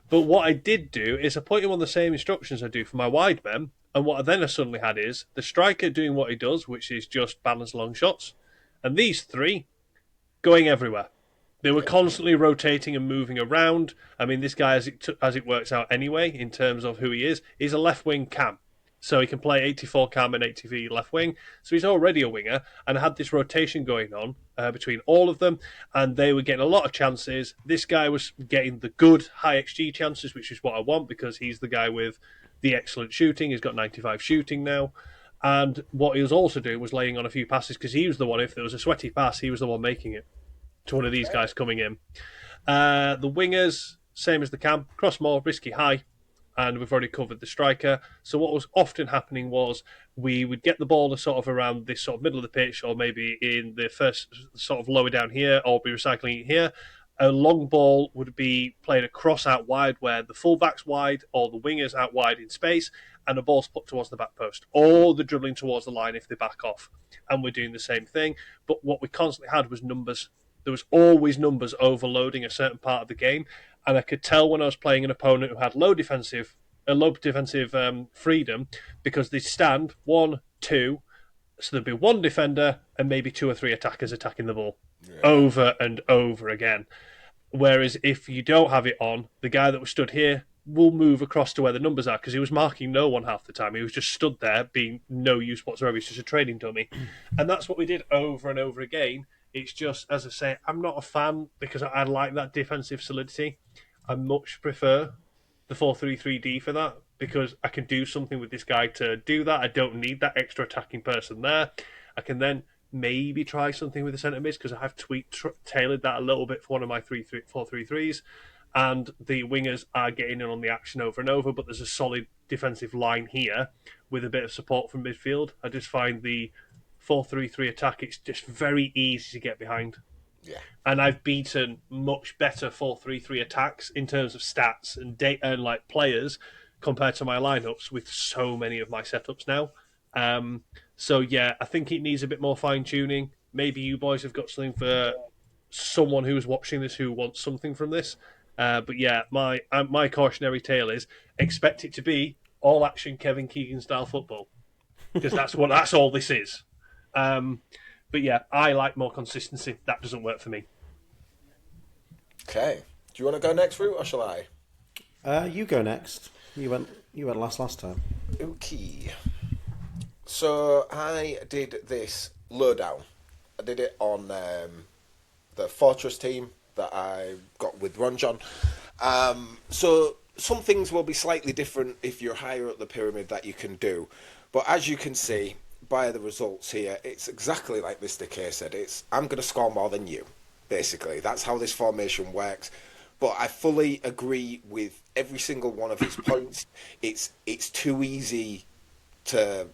But what I did do is I put him on the same instructions I do for my wide men, and what I then suddenly had is the striker doing what he does, which is just balance long shots, and these three going everywhere. They were constantly rotating and moving around. I mean, this guy, as it works out anyway, in terms of who he is, he's a left wing cam. So he can play 84 cam and 80v left wing. So he's already a winger, and I had this rotation going on between all of them, and they were getting a lot of chances. This guy was getting the good high XG chances, which is what I want because he's the guy with the excellent shooting. He's got 95 shooting now. And what he was also doing was laying on a few passes because he was the one, if there was a sweaty pass, he was the one making it to one of these guys coming in. The wingers, same as the cam, cross more, risky high. And we've already covered the striker. So what was often happening was we would get the ball sort of around this sort of middle of the pitch, or maybe in the first sort of lower down here, or be recycling it here. A long ball would be played across out wide where the fullback's wide or the wingers out wide in space, and the ball's put towards the back post, or the dribbling towards the line if they back off. And we're doing the same thing. But what we constantly had was numbers. There was always numbers overloading a certain part of the game. And I could tell when I was playing an opponent who had low defensive freedom because they'd stand 1, 2, so there'd be one defender and maybe 2 or 3 attackers attacking the ball over and over again. Whereas if you don't have it on, the guy that was stood here will move across to where the numbers are because he was marking no one half the time. He was just stood there being no use whatsoever. He's just a trading dummy. And that's what we did over and over again. It's just, as I say, I'm not a fan because I like that defensive solidity. I much prefer the 4-3-3-D for that because I can do something with this guy to do that. I don't need that extra attacking person there. I can then maybe try something with the centre mids because I have tailored that a little bit for one of my 4-3-3s. And the wingers are getting in on the action over and over, but there's a solid defensive line here with a bit of support from midfield. I just find the 4-3-3 attack, it's just very easy to get behind. Yeah. And I've beaten much better 4-3-3 attacks in terms of stats and data and like players compared to my lineups with so many of my setups now. So yeah, I think it needs a bit more fine tuning. Maybe you boys have got something for someone who's watching this who wants something from this. But yeah, my cautionary tale is expect it to be all action Kevin Keegan style football because that's all this is. But yeah, I like more consistency. That doesn't work for me. Okay. Do you want to go next, Root, or shall I? You go next. You went last time. Okay. So I did this lowdown. I did it on the Fortress team that I got with Ron John. So some things will be slightly different if you're higher up the pyramid that you can do. But as you can see by the results here, it's exactly like Mr. K said. It's I'm going to score more than you, basically. That's how this formation works. But I fully agree with every single one of his points. It's too easy to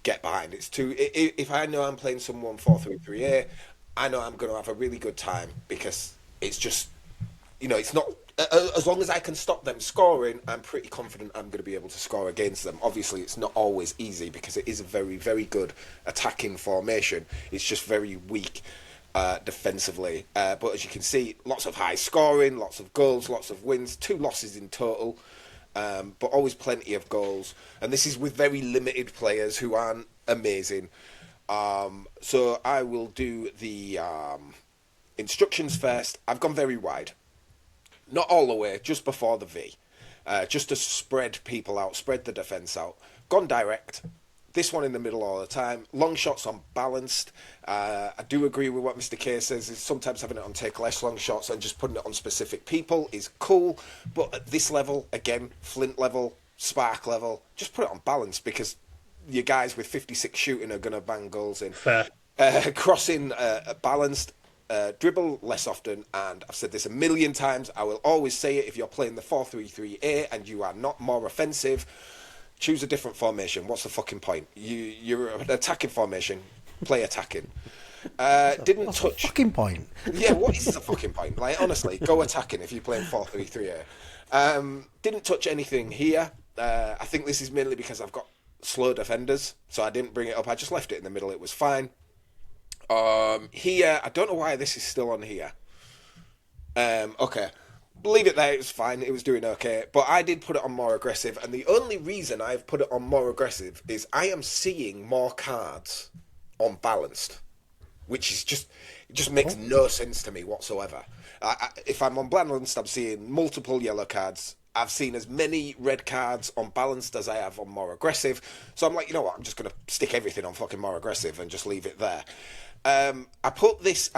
get behind. It's too. If I know I'm playing someone 4-3-3-A, I know I'm going to have a really good time because it's just it's not. As long as I can stop them scoring, I'm pretty confident I'm going to be able to score against them. Obviously, it's not always easy because it is a very, very good attacking formation. It's just very weak defensively. But as you can see, lots of high scoring, lots of goals, lots of wins, 2 losses in total, but always plenty of goals. And this is with very limited players who aren't amazing. So I will do the instructions first. I've gone very wide. Not all the way, just before the V. Just to spread people out, spread the defence out. Gone direct. This one in the middle all the time. Long shots unbalanced. I do agree with what Mr. K says. Is sometimes having it on take less long shots and just putting it on specific people is cool. But at this level, again, Flint level, Spark level, just put it on balance because your guys with 56 shooting are going to bang goals in. Fair. Crossing balanced. Dribble less often, and I've said this a million times, I will always say it, if you're playing the 4-3-3-A and you are not more offensive, choose a different formation. What's the fucking point? You're an attacking formation, play attacking. Didn't touch... fucking point? Yeah, what is the fucking point? Like, honestly, go attacking if you're playing 4-3-3-A. Didn't touch anything here. I think this is mainly because I've got slow defenders, so I didn't bring it up. I just left it in the middle. It was fine. Here, I don't know why this is still on here. Okay. Leave it there, it was fine, it was doing okay. But I did put it on more aggressive, and the only reason I've put it on more aggressive is I am seeing more cards on balanced, which is it just makes no sense to me whatsoever. If I'm on balanced, I'm seeing multiple yellow cards. I've seen as many red cards on balanced as I have on more aggressive. So I'm like, you know what, I'm just going to stick everything on fucking more aggressive and just leave it there. I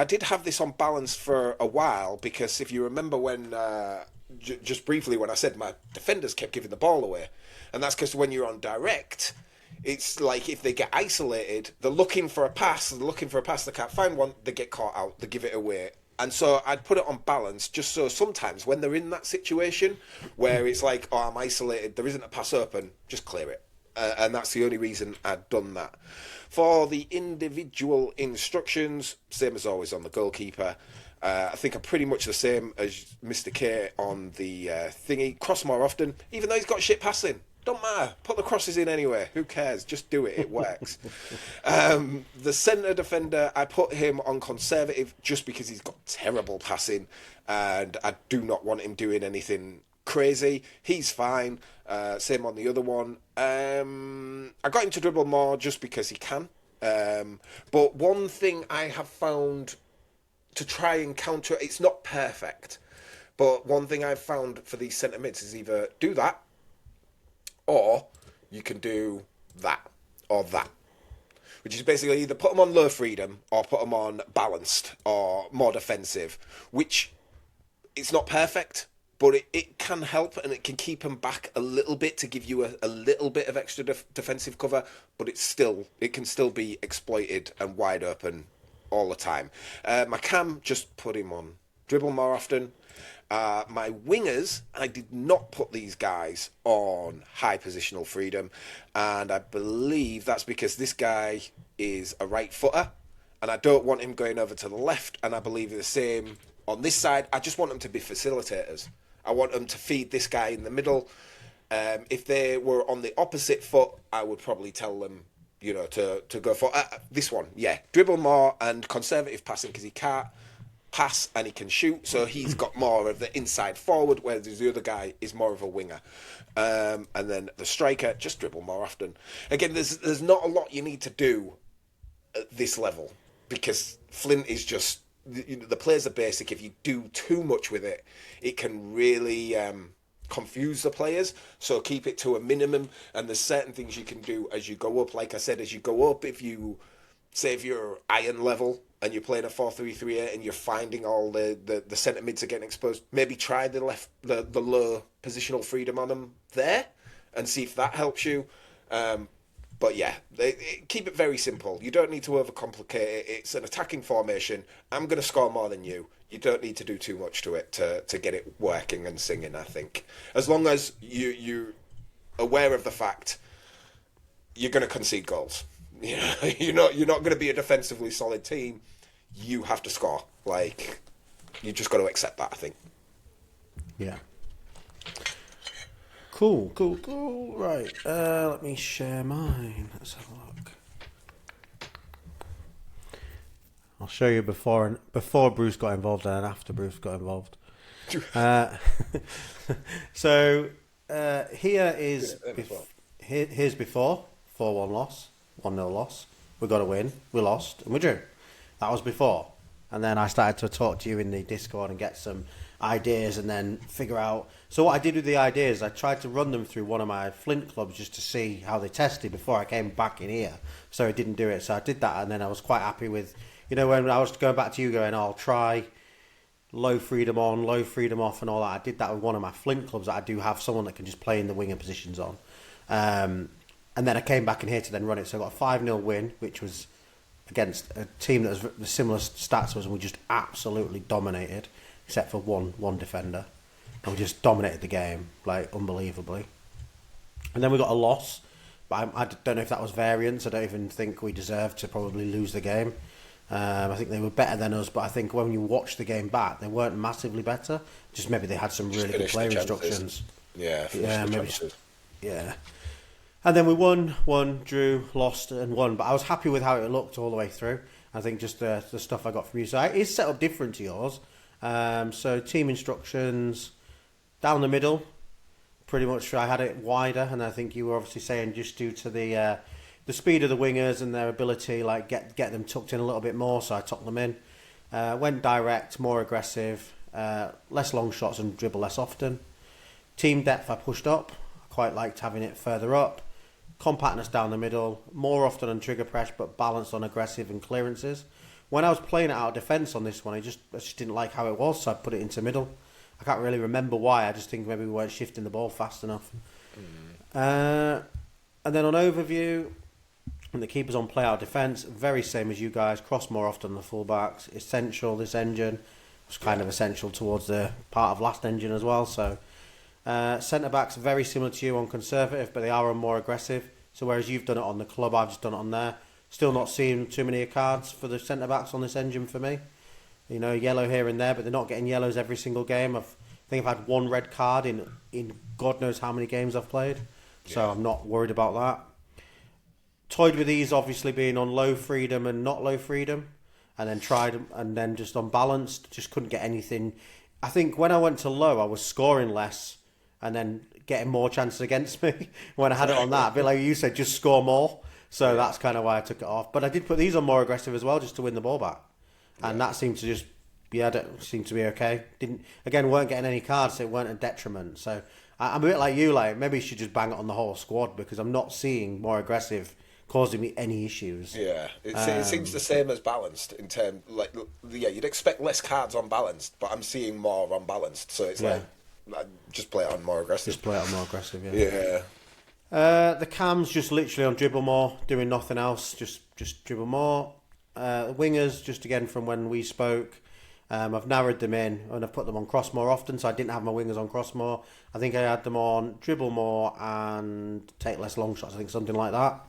did have this on balance for a while because if you remember when, just briefly when I said my defenders kept giving the ball away, and that's because when you're on direct, it's like if they get isolated, they're looking for a pass, they can't find one, they get caught out, they give it away. And so I'd put it on balance just so sometimes when they're in that situation where it's like, oh, I'm isolated, there isn't a pass open, just clear it. And that's the only reason I'd done that. For the individual instructions, same as always on the goalkeeper. I think I'm pretty much the same as Mr. K on the thingy. Cross more often, even though he's got shit passing. Don't matter. Put the crosses in anyway. Who cares? Just do it. It works. The centre defender, I put him on conservative just because he's got terrible passing and I do not want him doing anything crazy. He's fine. Same on the other one. I got him to dribble more just because he can. But one thing I have found to try and counter, it's not perfect, but one thing I've found for these centre mids is either do that or you can do that or that, which is basically either put them on low freedom or put them on balanced or more defensive, which it's not perfect, but it can help and it can keep them back a little bit to give you a little bit of extra defensive cover, but it can still be exploited and wide open all the time. My cam, just put him on dribble more often. My wingers, I did not put these guys on high positional freedom, and I believe that's because this guy is a right footer and I don't want him going over to the left, and I believe the same on this side. I just want them to be facilitators. I want them to feed this guy in the middle. If they were on the opposite foot, I would probably tell them, to go for this one. Yeah, dribble more and conservative passing because he can't pass and he can shoot, so he's got more of the inside forward, whereas the other guy is more of a winger. And then the striker, just dribble more often. Again, there's not a lot you need to do at this level because Flint is just, the players are basic. If you do too much with it, it can really confuse the players, so keep it to a minimum, and there's certain things you can do as you go up. Like I said, as you go up, if you're iron level and you're playing a 4-3-3 and you're finding all the centre mids are getting exposed, maybe try the low positional freedom on them there and see if that helps you. But yeah, keep it very simple. You don't need to overcomplicate it. It's an attacking formation. I'm going to score more than you. You don't need to do too much to it to get it working and singing, I think. As long as you're aware of the fact you're going to concede goals. You're not going to be a defensively solid team. You have to score. You just got to accept that, I think. Yeah. Cool. Right, let me share mine. Let's have a look. I'll show you before Bruce got involved and after Bruce got involved. So here is here's before 4-1 loss, 1-0 loss. We got a win, we lost, and we drew. That was before. And then I started to talk to you in the Discord and get some ideas and then figure out. So what I did with the ideas, I tried to run them through one of my Flint clubs just to see how they tested before I came back in here. So I didn't do it. So I did that, and then I was quite happy with, when I was going back to you going, I'll try low freedom on, low freedom off and all that. I did that with one of my Flint clubs that I do have someone that can just play in the winger positions on. And then I came back in here to then run it. So I got a 5-0 win, which was against a team that was similar stats to us, and we just absolutely dominated, except for one defender. And we just dominated the game, like, unbelievably. And then we got a loss, but I don't know if that was variance. I don't even think we deserved to probably lose the game. I think they were better than us, but I think when you watch the game back, they weren't massively better. Just maybe they had some really good player instructions. Yeah, maybe. Yeah. And then we won, drew, lost, and won. But I was happy with how it looked all the way through. I think just the stuff I got from you. So it is set up different to yours. So team instructions, down the middle, pretty much I had it wider. And I think you were obviously saying just due to the speed of the wingers and their ability, like get them tucked in a little bit more. So I tucked them in. Went direct, more aggressive, less long shots and dribble less often. Team depth I pushed up. I quite liked having it further up. Compactness down the middle, more often on trigger press, but balanced on aggressive and clearances. When I was playing it out of defence on this one, I just didn't like how it was, so I put it into middle. I can't really remember why. I just think maybe we weren't shifting the ball fast enough. And then on overview, and the keepers on play out defence, very same as you guys. Cross more often than the fullbacks. Essential. This engine was kind of essential towards the part of last engine as well. So. Centre backs very similar to you on conservative, but they are on more aggressive. So whereas you've done it on the club, I've just done it on there. Still not seeing too many cards for the centre backs on this engine for me. Yellow here and there, but they're not getting yellows every single game. I think I've had one red card in God knows how many games I've played. So I'm not worried about that. Toyed with these obviously being on low freedom and not low freedom, and then tried and then just unbalanced. Just couldn't get anything. I think when I went to low, I was scoring less. And then getting more chances against me when I had it on that. A bit like you said, just score more. So that's kind of why I took it off. But I did put these on more aggressive as well, just to win the ball back. And that seemed to just, seemed to be okay. Weren't getting any cards, so it weren't a detriment. So I'm a bit like you, like maybe you should just bang it on the whole squad because I'm not seeing more aggressive causing me any issues. Yeah, it seems the same as balanced in terms, you'd expect less cards on balanced, but I'm seeing more on balanced. So it's just play it on more aggressive. Just play it on more aggressive, yeah. The cams just literally on dribble more, doing nothing else, just dribble more. Wingers, just again from when we spoke, I've narrowed them in and I've put them on cross more often, so I didn't have my wingers on cross more. I think I had them on dribble more and take less long shots, I think something like that.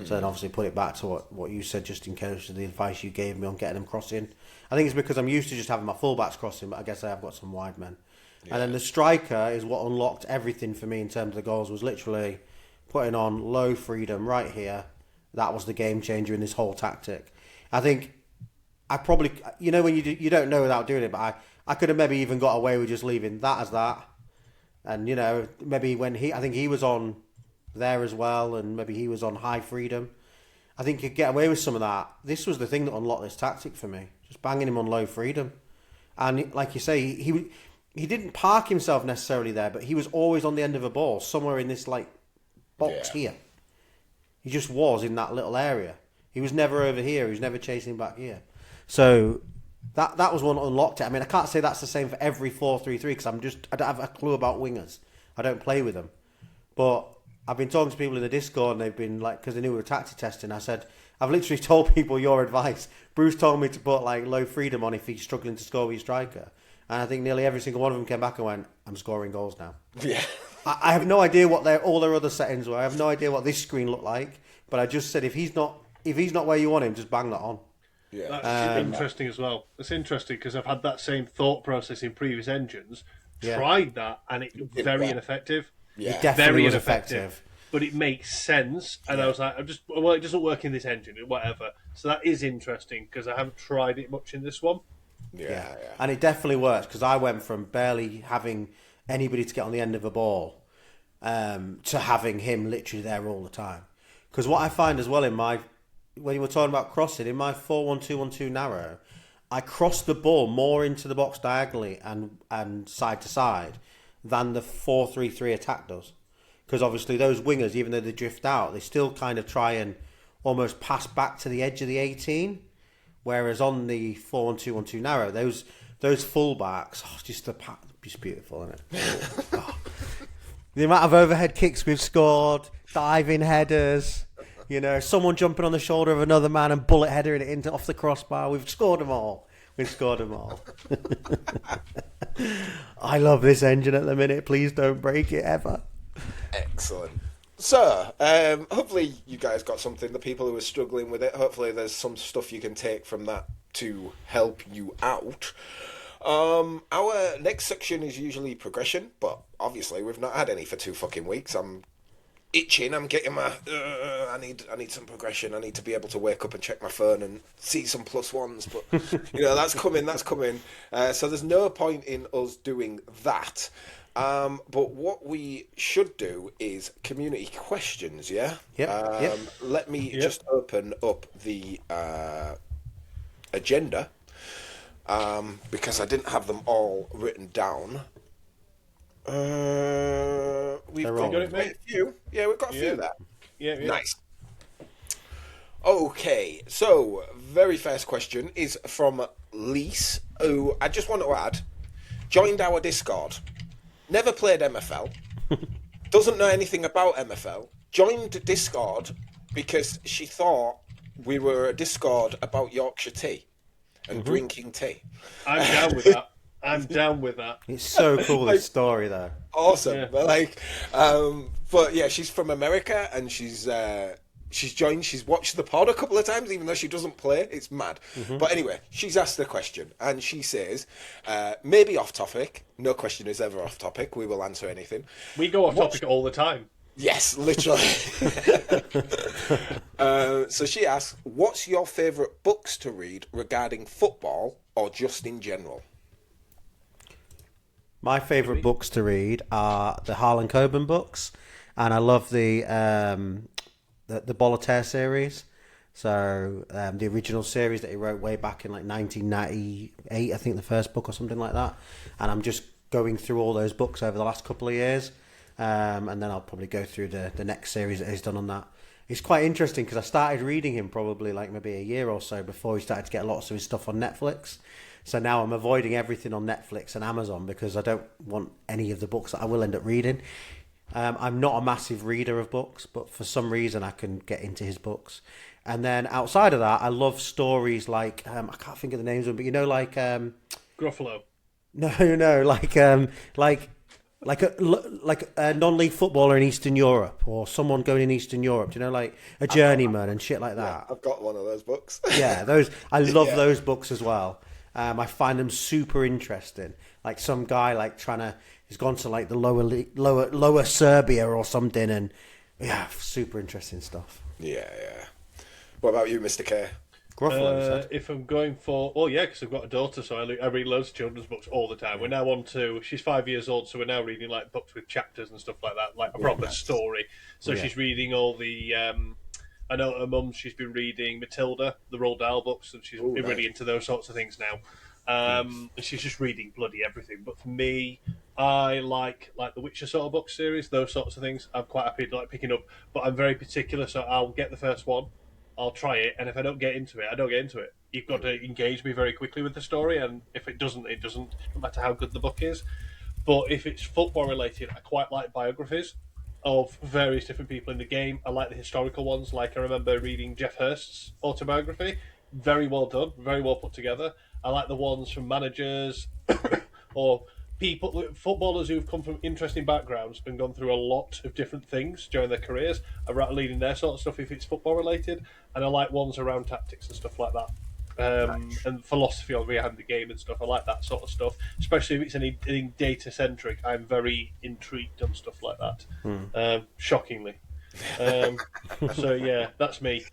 So then obviously put it back to what you said just in case of the advice you gave me on getting them crossing. I think it's because I'm used to just having my fullbacks crossing, but I guess I have got some wide men. And then the striker is what unlocked everything for me in terms of the goals, was literally putting on low freedom right here. That was the game changer in this whole tactic. I think I probably, when you don't know without doing it, but I could have maybe even got away with just leaving that as that. And, maybe I think he was on there as well, and maybe he was on high freedom. I think you could get away with some of that. This was the thing that unlocked this tactic for me, just banging him on low freedom. And like you say, he didn't park himself necessarily there, but he was always on the end of a ball, somewhere in this box here. He just was in that little area. He was never over here. He was never chasing back here. So that was one that unlocked it. I mean, I can't say that's the same for every 4-3-3 because I don't have a clue about wingers. I don't play with them. But I've been talking to people in the Discord and they've been because they knew we were tactic testing. I said, I've literally told people your advice. Bruce told me to put low freedom on if he's struggling to score with your striker. And I think nearly every single one of them came back and went, I'm scoring goals now. Yeah. I have no idea what all their other settings were. I have no idea what this screen looked like. But I just said, if he's not where you want him, just bang that on. Yeah. That's interesting as well. It's interesting because I've had that same thought process in previous engines. tried that, and it was very work. ineffective. Yeah. It definitely Very was ineffective. effective. But it makes sense, and I was like, it doesn't work in this engine, whatever. So that is interesting because I haven't tried it much in this one. Yeah. And it definitely works because I went from barely having anybody to get on the end of a ball to having him literally there all the time. Because what I find as well when you were talking about crossing, in my 4-1-2-1-2 narrow, I cross the ball more into the box diagonally and side to side than the 4-3-3 attack does. Because obviously those wingers, even though they drift out, they still kind of try and almost pass back to the edge of the 18. Whereas on the 4-1-2-1-2 narrow, those fullbacks, just beautiful, isn't it? Oh. The amount of overhead kicks we've scored, diving headers, someone jumping on the shoulder of another man and bullet headering it into off the crossbar. We've scored them all. I love this engine at the minute. Please don't break it ever. Excellent. So, hopefully you guys got something, the people who are struggling with it. Hopefully there's some stuff you can take from that to help you out. Our next section is usually progression, but obviously we've not had any for 2 fucking weeks. I'm itching. I'm getting my. I need some progression. I need to be able to wake up and check my phone and see some +1s. But that's coming. That's coming. So there's no point in us doing that. But what we should do is community questions. Yeah. Yep. Let me just open up the agenda. Because I didn't have them all written down. We've got a few. Yeah, we've got a few there. Yeah. Nice. Okay, so very first question is from Lise, who I just want to add, joined our Discord, never played MFL, doesn't know anything about MFL, joined Discord because she thought we were a Discord about Yorkshire tea. And drinking tea. I'm down with that. It's so cool, this story, though. Awesome. Yeah. But yeah, she's from America and she's joined. She's watched the pod a couple of times, even though she doesn't play. It's mad. But anyway, she's asked the question and she says, maybe off topic. No question is ever off topic. We will answer anything. We go off topic all the time. Yes, literally. So she asks, what's your favourite books to read regarding football or just in general? My favourite books to read are the Harlan Coben books, and I love the Boletaire series. So the original series that he wrote way back in 1998, I think the first book or something like that. And I'm just going through all those books over the last couple of years. And then I'll probably go through the next series that he's done on that. It's quite interesting because I started reading him probably maybe a year or so before he started to get lots of his stuff on Netflix. So now I'm avoiding everything on Netflix and Amazon because I don't want any of the books that I will end up reading. I'm not a massive reader of books, but for some reason I can get into his books. And then outside of that, I love stories like, I can't think of the names of them, but Gruffalo. No, like a non-league footballer in Eastern Europe or someone going in Eastern Europe, like a journeyman and shit like that. Yeah, I've got one of those books. Yeah, I love those books as well. I find them super interesting. Like some guy he's gone to the lower Serbia or something, and super interesting stuff. Yeah. What about you, Mr. K? Gruffalo, if I'm going for... Oh, yeah, because I've got a daughter, so I read loads of children's books all the time. We're now on to... She's 5 years old, so we're now reading books with chapters and stuff like that, a proper story. So she's reading all the... I know her mum, she's been reading Matilda, the Roald Dahl books, and she's been really into those sorts of things now. And she's just reading bloody everything. But for me, I like the Witcher sort of book series, those sorts of things. I'm quite happy to picking up, but I'm very particular, so I'll get the first one. I'll try it, and if I don't get into it, I don't get into it. You've got to engage me very quickly with the story, and if it doesn't, it doesn't, no matter how good the book is. But if it's football related, I quite like biographies of various different people in the game. I like the historical ones, I remember reading Jeff Hurst's autobiography. Very well done, very well put together. I like the ones from managers or footballers who've come from interesting backgrounds and gone through a lot of different things during their careers. I like reading their sort of stuff if it's football related, and I like ones around tactics and stuff like that. and philosophy on behind the game and stuff. I like that sort of stuff, especially if it's anything data centric. I'm very intrigued on stuff like that. Shockingly, so yeah, that's me.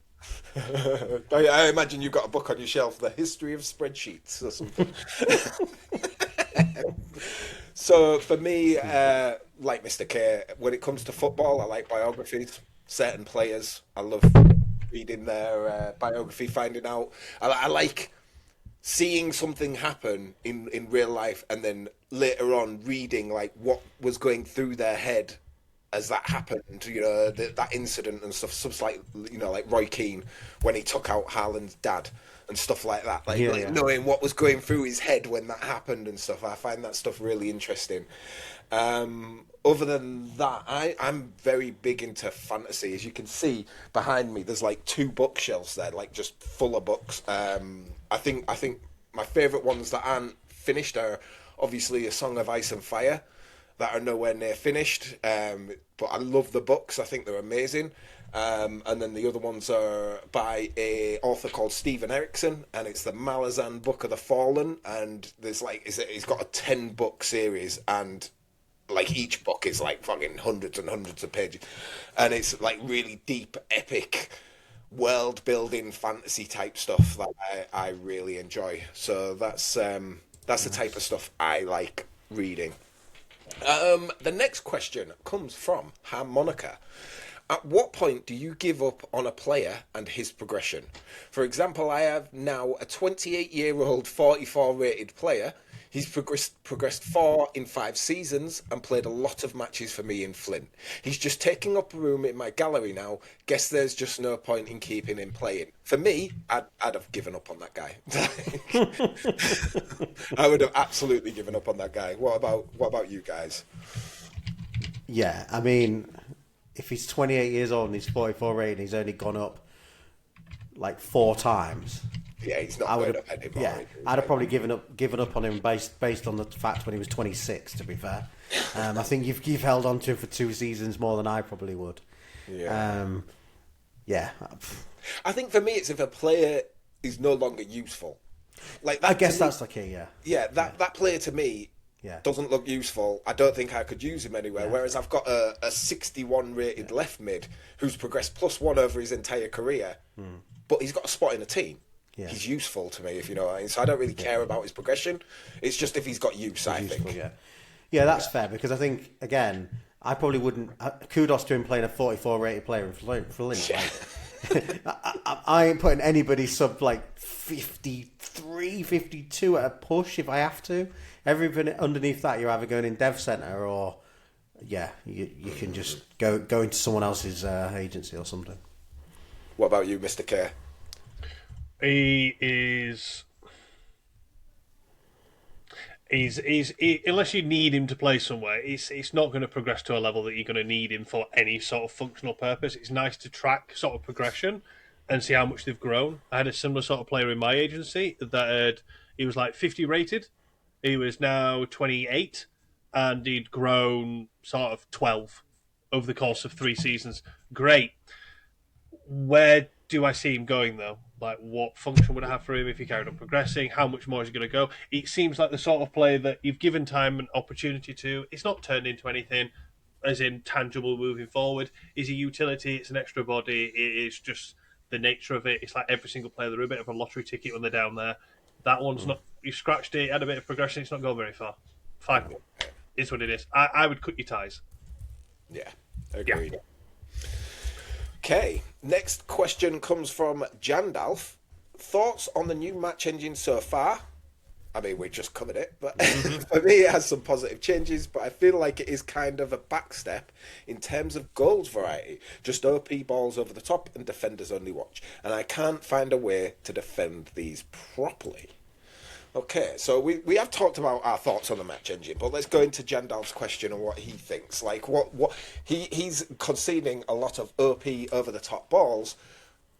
I imagine you've got a book on your shelf, The History of Spreadsheets or something. So for me, like Mr. K, when it comes to football, I like biographies, certain players. I love reading their biography, finding out. I like seeing something happen in real life and then later on reading like what was going through their head as that happened, that incident and stuff like, like Roy Keane when he took out Haaland's dad and stuff like that, knowing what was going through his head when that happened and stuff. I find that stuff really interesting. Other than that, I'm very big into fantasy. As you can see behind me, there's like 2 bookshelves there, like just full of books. I think my favourite ones that aren't finished are obviously A Song of Ice and Fire, that are nowhere near finished. But I love the books. I think they're amazing. And then the other ones are by a author called Stephen Erickson, and it's the Malazan Book of the Fallen. And there's he's got a 10-book series, and like each book is like fucking hundreds and hundreds of pages, and it's like really deep, epic, world building fantasy type stuff that I really enjoy. So that's the type of stuff I like reading. The next question comes from Harmonica. At what point do you give up on a player and his progression? For example, I have now a 28-year-old 44 rated player. He's progressed 4 in 5 seasons and played a lot of matches for me in Flint. He's just taking up room in my gallery now. Guess there's just no point in keeping him playing. For me, I'd have given up on that guy. I would have absolutely given up on that guy. What about you guys? Yeah, I mean, if he's 28 years old and he's 44 rated, he's only gone up like 4 times. Yeah, he's not going up anymore. Yeah, I'd have probably given up on him based on the fact when he was 26. To be fair, I think you've held on to him for 2 seasons more than I probably would. Yeah. Yeah. I think for me, it's if a player is no longer useful. Like that, I guess that's the key. Yeah. Yeah, that player to me doesn't look useful. I don't think I could use him anywhere. Yeah. Whereas I've got a 61 rated left mid who's progressed +1 over his entire career, but he's got a spot in the team. Yeah. He's useful to me, if you know what I mean. So I don't really care about his progression. It's just if he's got use, I think. Yeah, that's fair, because I think, again, I probably wouldn't... Kudos to him playing a 44 rated player in Flint. Yeah. I ain't putting anybody sub like 53, 52 at a push if I have to. Everything underneath that, you're either going in dev center or... Yeah, you can just go into someone else's agency or something. What about you, Mr. K? He is. He's unless you need him to play somewhere, it's not going to progress to a level that you're going to need him for any sort of functional purpose. It's nice to track sort of progression and see how much they've grown. I had a similar sort of player in my agency he was like 50 rated. He was now 28, and he'd grown sort of 12 over the course of 3 seasons. Great. Where do I see him going though? Like, what function would I have for him if he carried on progressing? How much more is he going to go? It seems like the sort of player that you've given time and opportunity to. It's not turned into anything, as in tangible moving forward. Is a utility. It's an extra body. It is just the nature of it. It's like every single player. They're a bit of a lottery ticket when they're down there. That one's not. You scratched it, had a bit of progression. It's not going very far. Fine, is what it is. I would cut your ties. Yeah, agreed. Yeah. Okay, next question comes from Jandalf. Thoughts on the new match engine so far? I mean, we just covered it, but for me it has some positive changes, but I feel like it is kind of a backstep in terms of goals variety. Just OP balls over the top and defenders only watch. And I can't find a way to defend these properly. Okay, so we have talked about our thoughts on the match engine, but let's go into Jandal's question and what he thinks. Like, what he's conceding a lot of OP over the top balls.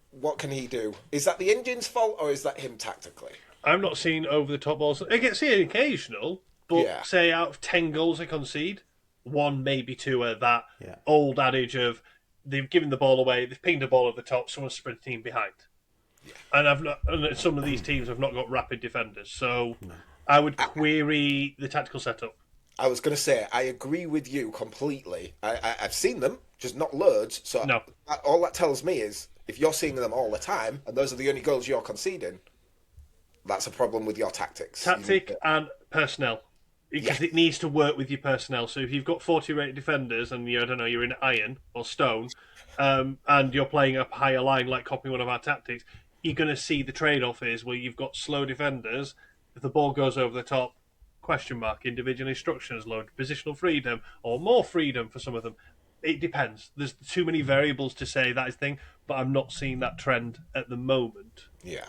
What can he do? Is that the engine's fault, or is that him tactically? I'm not seeing over the top balls. I get see it occasional, but say out of 10 goals they concede, 1 maybe 2 are that old adage of they've given the ball away, they've pinged the ball over the top, someone's sprinting behind. And some of these teams have not got rapid defenders, so I would query the tactical setup. I was going to say, I agree with you completely. I've seen them, just not loads. So No. all that tells me is, if you're seeing them all the time, and those are the only goals you're conceding, that's a problem with your tactics. Tactic and personnel. Because Yeah. it needs to work with your personnel. So if you've got 40 rated defenders and you're in iron or stone, and you're playing a higher line like copying one of our tactics, you're going to see the trade-off is where you've got slow defenders. If the ball goes over the top, question mark, individual instructions, load positional freedom, or more freedom for some of them. It depends. There's too many variables to say that is the thing, but I'm not seeing that trend at the moment. Yeah.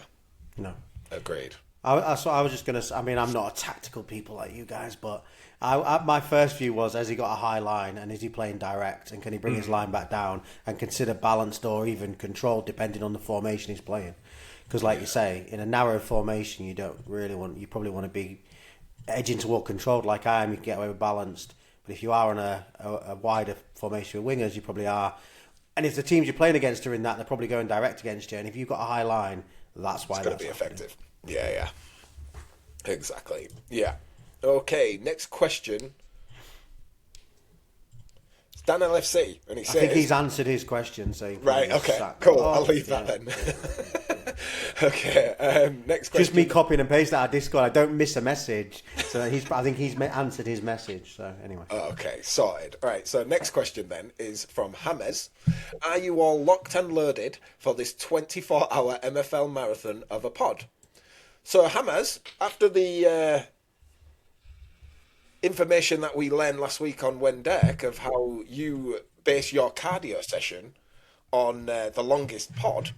No. Agreed. I was just going to. I mean, I'm not a tactical people like you guys, but my first view was: has he got a high line, and is he playing direct, and can he bring his line back down and consider balanced or even controlled, depending on the formation he's playing? Because, like you say, in a narrow formation, you probably want to be edging toward controlled, like I am. You can get away with balanced, but if you are on a wider formation with wingers, you probably are. And if the teams you're playing against are in that, they're probably going direct against you. And if you've got a high line, that's why It's going to be effective. Yeah. Exactly. Yeah. Okay, next question. It's Dan LFC, and he says... I think he's answered his question, so... Right, okay, cool. I'll leave that then. Okay, next question. Just me copying and pasting out of Discord. I don't miss a message. So I think he's answered his message, so anyway. Okay, sorted. All right, so next question then is from James. Are you all locked and loaded for this 24-hour MFL marathon of a pod? So, James, after the information that we learned last week on Wendeck of how you base your cardio session on the longest pod,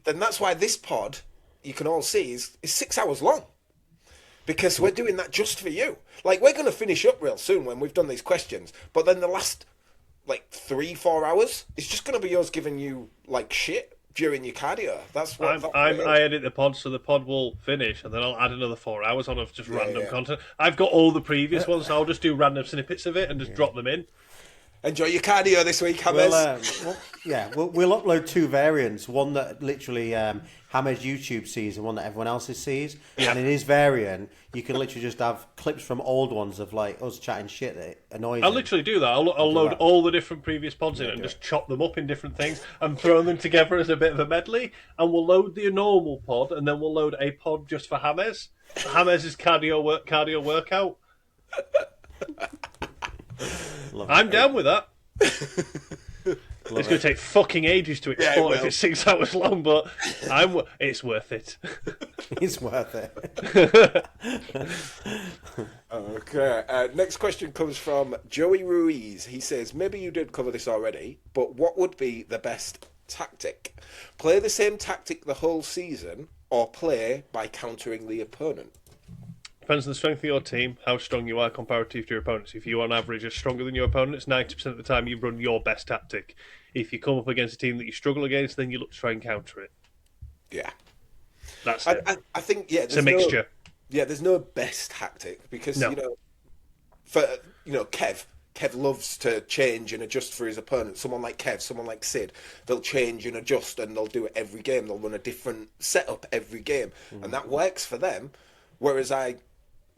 then that's why this pod, you can all see, is 6 hours long. Because we're doing that just for you. Like, we're going to finish up real soon when we've done these questions, but then the last, 3-4 hours, it's just going to be us giving you, shit during your cardio. That's what I edit the pod, so the pod will finish, and then I'll add another 4 hours on of just random content. I've got all the previous ones, so I'll just do random snippets of it and just drop them in. Enjoy your cardio this week, James. We'll upload 2 variants. One that literally James YouTube sees and one that everyone else sees. Yeah. And in his variant, you can literally just have clips from old ones of us chatting shit that annoys I'll him. literally do that. I'll load all the different previous pods in and just chop them up in different things and throw them together as a bit of a medley. And we'll load the normal pod, and then we'll load a pod just for James. James' cardio workout. I'm down with that. It's going to take fucking ages to export if it's 6 hours long, but it's worth it. It's worth it. Okay. Next question comes from Joey Ruiz. He says, maybe you did cover this already, but what would be the best tactic? Play the same tactic the whole season, or play by countering the opponent? Depends on the strength of your team, how strong you are comparative to your opponents. If you, on average, are stronger than your opponents, 90% of the time you run your best tactic. If you come up against a team that you struggle against, then you look to try and counter it. Yeah. That's it. I think, it's a mixture. There's no best tactic because, Kev loves to change and adjust for his opponent. Someone like Kev, someone like Sid, they'll change and adjust and they'll do it every game. They'll run a different setup every game. And that works for them. Whereas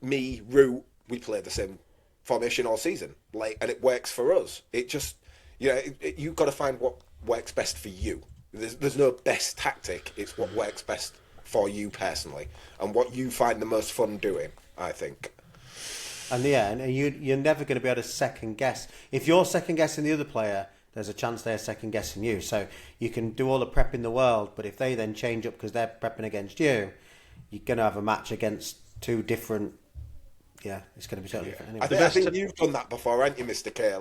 Root, we play the same formation all season, and it works for us. It just, you've got to find what works best for you. There's no best tactic. It's what works best for you personally, and what you find the most fun doing, I think. And you're never going to be able to second guess. If you're second guessing the other player, there's a chance they're second guessing you. So you can do all the prep in the world, but if they then change up because they're prepping against you, you're going to have a match against 2 different. Yeah, it's going to be totally different. Anyway. I think you've done that before, haven't you, Mr. K?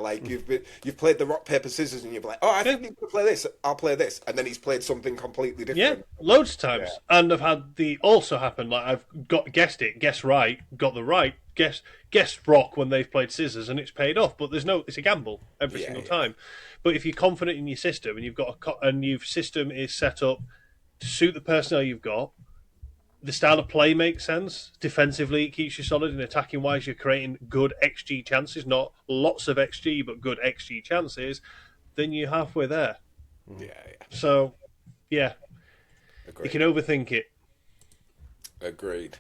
You've played the rock paper scissors, and you're like, I think you could play this. I'll play this, and then he's played something completely different. Yeah, loads of times, and I've had the also happen. I've guessed right, got the right, guessed rock when they've played scissors, and it's paid off. But it's a gamble every single time. But if you're confident in your system and you've got your system is set up to suit the personnel you've got. The style of play makes sense. Defensively, it keeps you solid. And attacking wise, you're creating good XG chances. Not lots of XG, but good XG chances. Then you're halfway there. Yeah. So, yeah. You can overthink it. Agreed.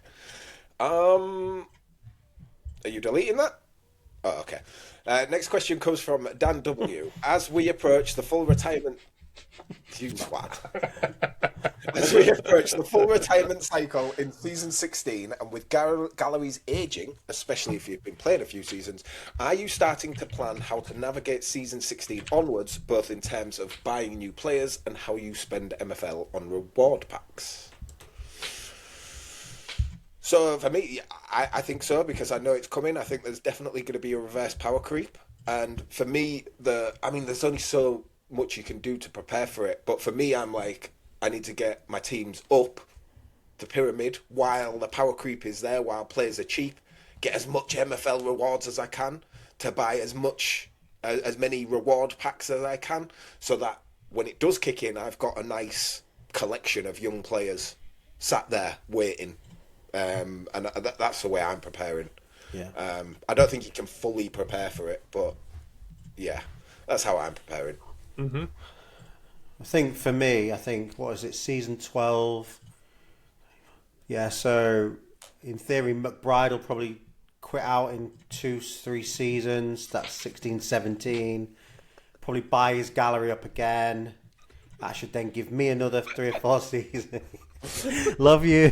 Are you deleting that? Oh, okay. Next question comes from Dan W. As we approach the full retirement... You twat. As we approach the full retirement cycle in season 16, and with galleries aging, especially if you've been playing a few seasons, are you starting to plan how to navigate season 16 onwards, both in terms of buying new players and how you spend MFL on reward packs? So for me, I think so, because I know it's coming. I think there's definitely going to be a reverse power creep. And for me, there's only so much you can do to prepare for it. But for me, I'm like, I need to get my teams up the pyramid while the power creep is there, while players are cheap. Get as much MFL rewards as I can to buy as many reward packs as I can, so that when it does kick in, I've got a nice collection of young players sat there waiting. And that's the way I'm preparing. Yeah. I don't think you can fully prepare for it, but yeah, that's how I'm preparing. Mm-hmm. I think for me, what is it, season 12? Yeah, so in theory, McBride will probably quit out in 2-3 seasons. That's 16, 17. Probably buy his gallery up again. That should then give me another 3 or 4 seasons. love you,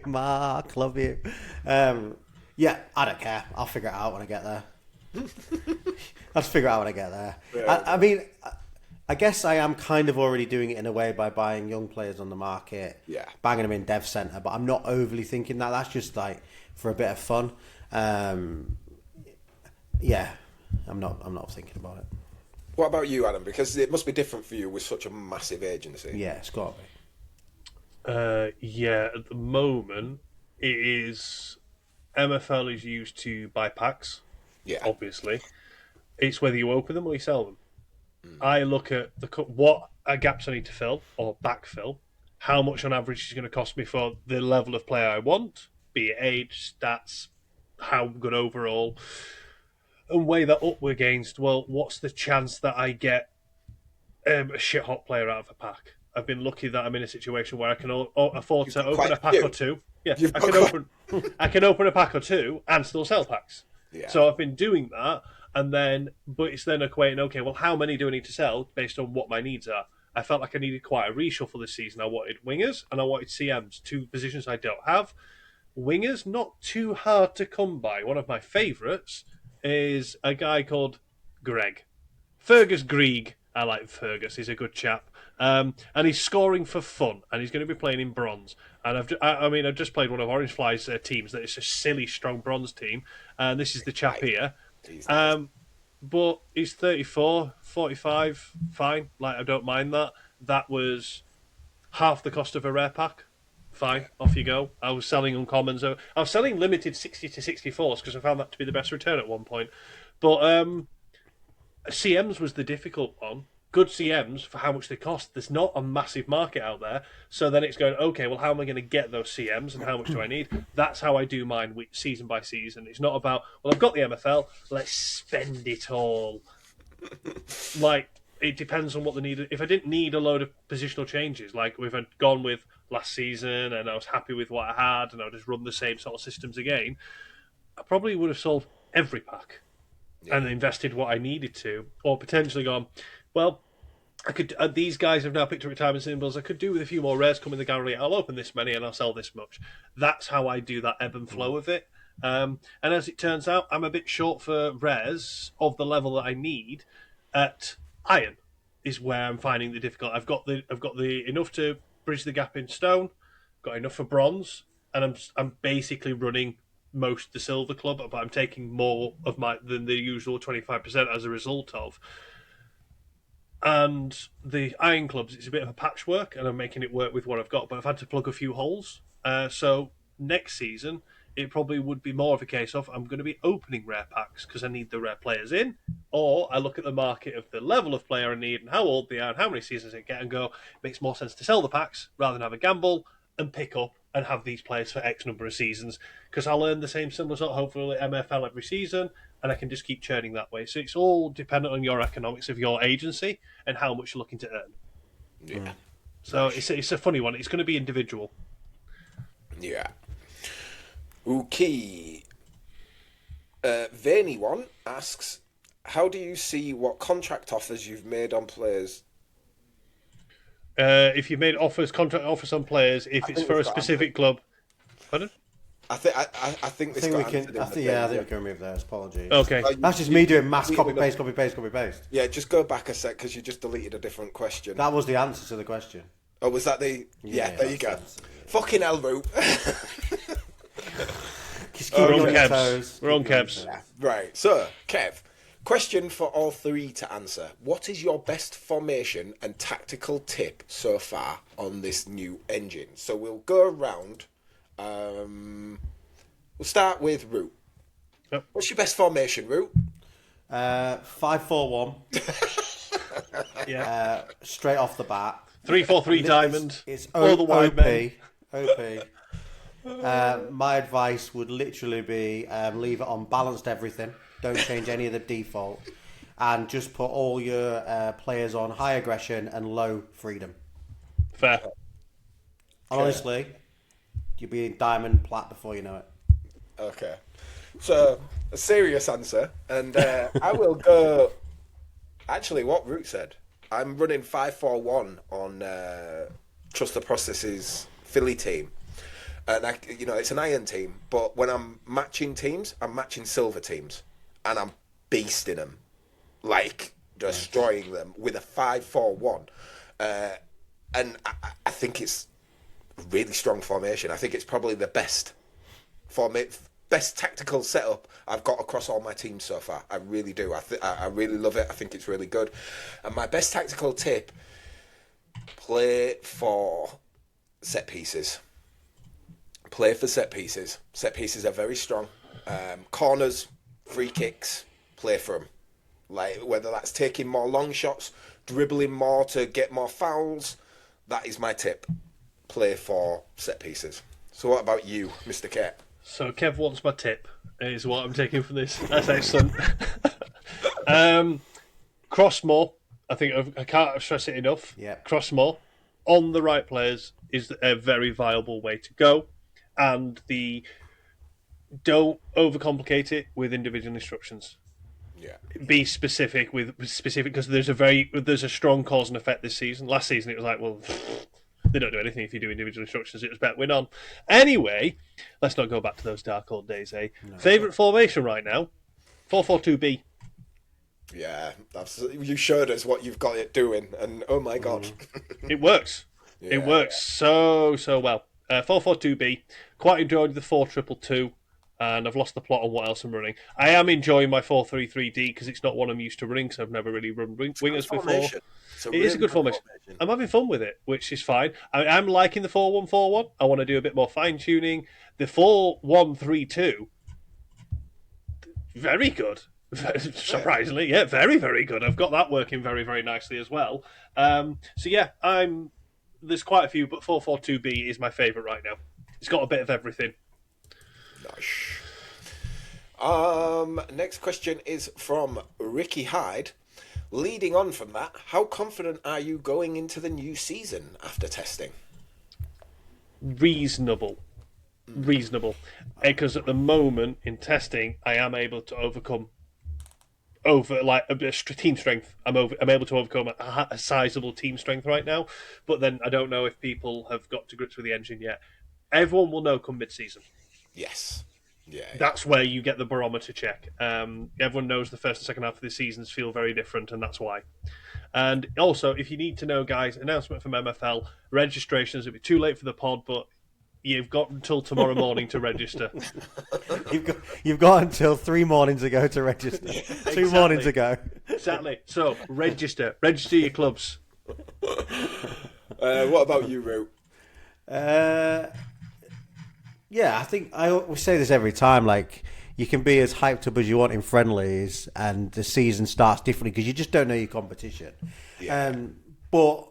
Mark, love you. Yeah, I don't care. I'll figure it out when I get there. I'll just figure it out when I get there. Yeah. I mean, I guess I am kind of already doing it in a way by buying young players on the market, banging them in dev center, but I'm not overly thinking that. That's just like for a bit of fun. Yeah, I'm not thinking about it. What about you, Adam? Because it must be different for you with such a massive agency. Yeah, it's got to be. Yeah, at the moment, it is... MFL is used to buy packs, obviously. It's whether you open them or you sell them. I look at what gaps I need to fill or backfill, how much on average is going to cost me for the level of player I want, be it age, stats, how good overall, and weigh that up against, well, what's the chance that I get a shit-hot player out of a pack? I've been lucky that I'm in a situation where I can afford to open a pack or two. Yeah, I can open a pack or two and still sell packs. Yeah. So I've been doing that, but it's then equating, okay, well, how many do I need to sell based on what my needs are? I felt like I needed quite a reshuffle this season. I wanted wingers and I wanted CMs, 2 positions I don't have. Wingers, not too hard to come by. One of my favourites is a guy called Greg. Fergus Grieg. I like Fergus. He's a good chap. And he's scoring for fun, and he's going to be playing in bronze. And I've just played one of Orange Fly's teams that is a silly, strong bronze team, and this is the chap here. But he's 34, 45, fine. Like, I don't mind that. That was half the cost of a rare pack. Fine, off you go. I was selling uncommons. I was selling limited 60 to 64s because I found that to be the best return at one point. But CMs was the difficult one. Good CMs for how much they cost. There's not a massive market out there. So then it's going, okay, well, how am I going to get those CMs and how much do I need? That's how I do mine season by season. It's not about, well, I've got the MFL, let's spend it all. Like, it depends on what the need. If I didn't need a load of positional changes, like if I'd gone with last season and I was happy with what I had and I would just run the same sort of systems again, I probably would have sold every pack and invested what I needed to, or potentially gone, well, I could. These guys have now picked up retirement symbols. I could do with a few more rares come in the gallery. I'll open this many and I'll sell this much. That's how I do that ebb and flow of it. And as it turns out, I'm a bit short for rares of the level that I need. At iron is where I'm finding the difficult. I've got the enough to bridge the gap in stone. Got enough for bronze, and I'm basically running most the silver club, but I'm taking more of than the usual 25% as a result of. And the iron clubs, it's a bit of a patchwork, and I'm making it work with what I've got, but I've had to plug a few holes. So next season, it probably would be more of a case of I'm going to be opening rare packs because I need the rare players in, or I look at the market of the level of player I need and how old they are and how many seasons they get and go, it makes more sense to sell the packs rather than have a gamble and pick up and have these players for X number of seasons, because I'll earn the same similar sort, hopefully, MFL every season, and I can just keep churning that way. So it's all dependent on your economics of your agency and how much you're looking to earn. Yeah. So it's a funny one. It's going to be individual. Yeah. Okay. Veiny one asks, how do you see what contract offers you've made on players? If you've made contract offers on players, if it's for a specific club. Pardon? I think this got answered. I think we can remove those. Apologies. Okay. That's just me doing mass copy paste. Yeah, just go back a sec because you just deleted a different question. That was the answer to the question. Oh, was that the? Yeah, there you go. Fucking hell, Root. We're on Kevs. Yeah. Right. So, Kev, question for all three to answer. What is your best formation and tactical tip so far on this new engine? So we'll go around. We'll start with Root. Yep. What's your best formation, Root? 5-4-1. Yeah. Straight off the bat. 3-4-3 diamond. It's all the wide men. OP. My advice would literally be leave it on balanced everything. Don't change any of the default. And just put all your players on high aggression and low freedom. Fair. Honestly, you'll be in diamond plat before you know it. Okay. So, a serious answer. And I will go... Actually, what Root said. I'm running 5-4-1 on Trust the Process's Philly team. And, it's an iron team. But when I'm matching teams, I'm matching silver teams. And I'm beasting them. Like, destroying them with a 5-4-1. And I think it's a really strong formation. I think it's probably the best tactical setup I've got across all my teams so far. I really do. I really love it. I think it's really good. And my best tactical tip: play for set pieces. Play for set pieces. Set pieces are very strong. Corners, free kicks, play for them. Like whether that's taking more long shots, dribbling more to get more fouls. That is my tip. Play for set pieces. So what about you, Mr. Ket? So Kev wants my tip, is what I'm taking from this. That's excellent. Cross more. I think I can't stress it enough. Yeah. Cross more on the right players is a very viable way to go. And don't overcomplicate it with individual instructions. Yeah. Be specific because there's a strong cause and effect this season. Last season it was like, well, they don't do anything if you do individual instructions. It was bet win on. Anyway, let's not go back to those dark old days, eh? No. Favourite formation right now? 4-4-2-B. Yeah, you showed us what you've got it doing, and oh my god. It works. Yeah. It works so well. 4-4-2-B. Quite enjoyed the 4-2-2. And I've lost the plot on what else I'm running. I am enjoying my 4-3-3-D because it's not one I'm used to running, so I've never really run wingers before. It is a good formation. I'm having fun with it, which is fine. I'm liking the 4-1-4-1. I want to do a bit more fine-tuning. The 4-1-3-2, very good. Surprisingly, yeah, very, very good. I've got that working very, very nicely as well. So yeah, there's quite a few, but 4-4-2-B is my favourite right now. It's got a bit of everything. Nice. Next question is from Ricky Hyde. Leading on from that, how confident are you going into the new season after testing? Reasonable. Because at the moment in testing, I am able to overcome team strength. I'm able to overcome a sizable team strength right now. But then I don't know if people have got to grips with the engine yet. Everyone will know come mid-season. Yes. Yeah. That's where you get the barometer check. Everyone knows the first and second half of the seasons feel very different, and that's why. And also, if you need to know, guys, announcement from MFL, registrations, it'll be too late for the pod, but you've got until tomorrow morning to register. You've got until 3 mornings ago to register. Exactly. 2 mornings ago. Exactly. So, register your clubs. What about you, Root? Yeah, I think we say this every time. Like, you can be as hyped up as you want in friendlies, and the season starts differently because you just don't know your competition. Yeah. But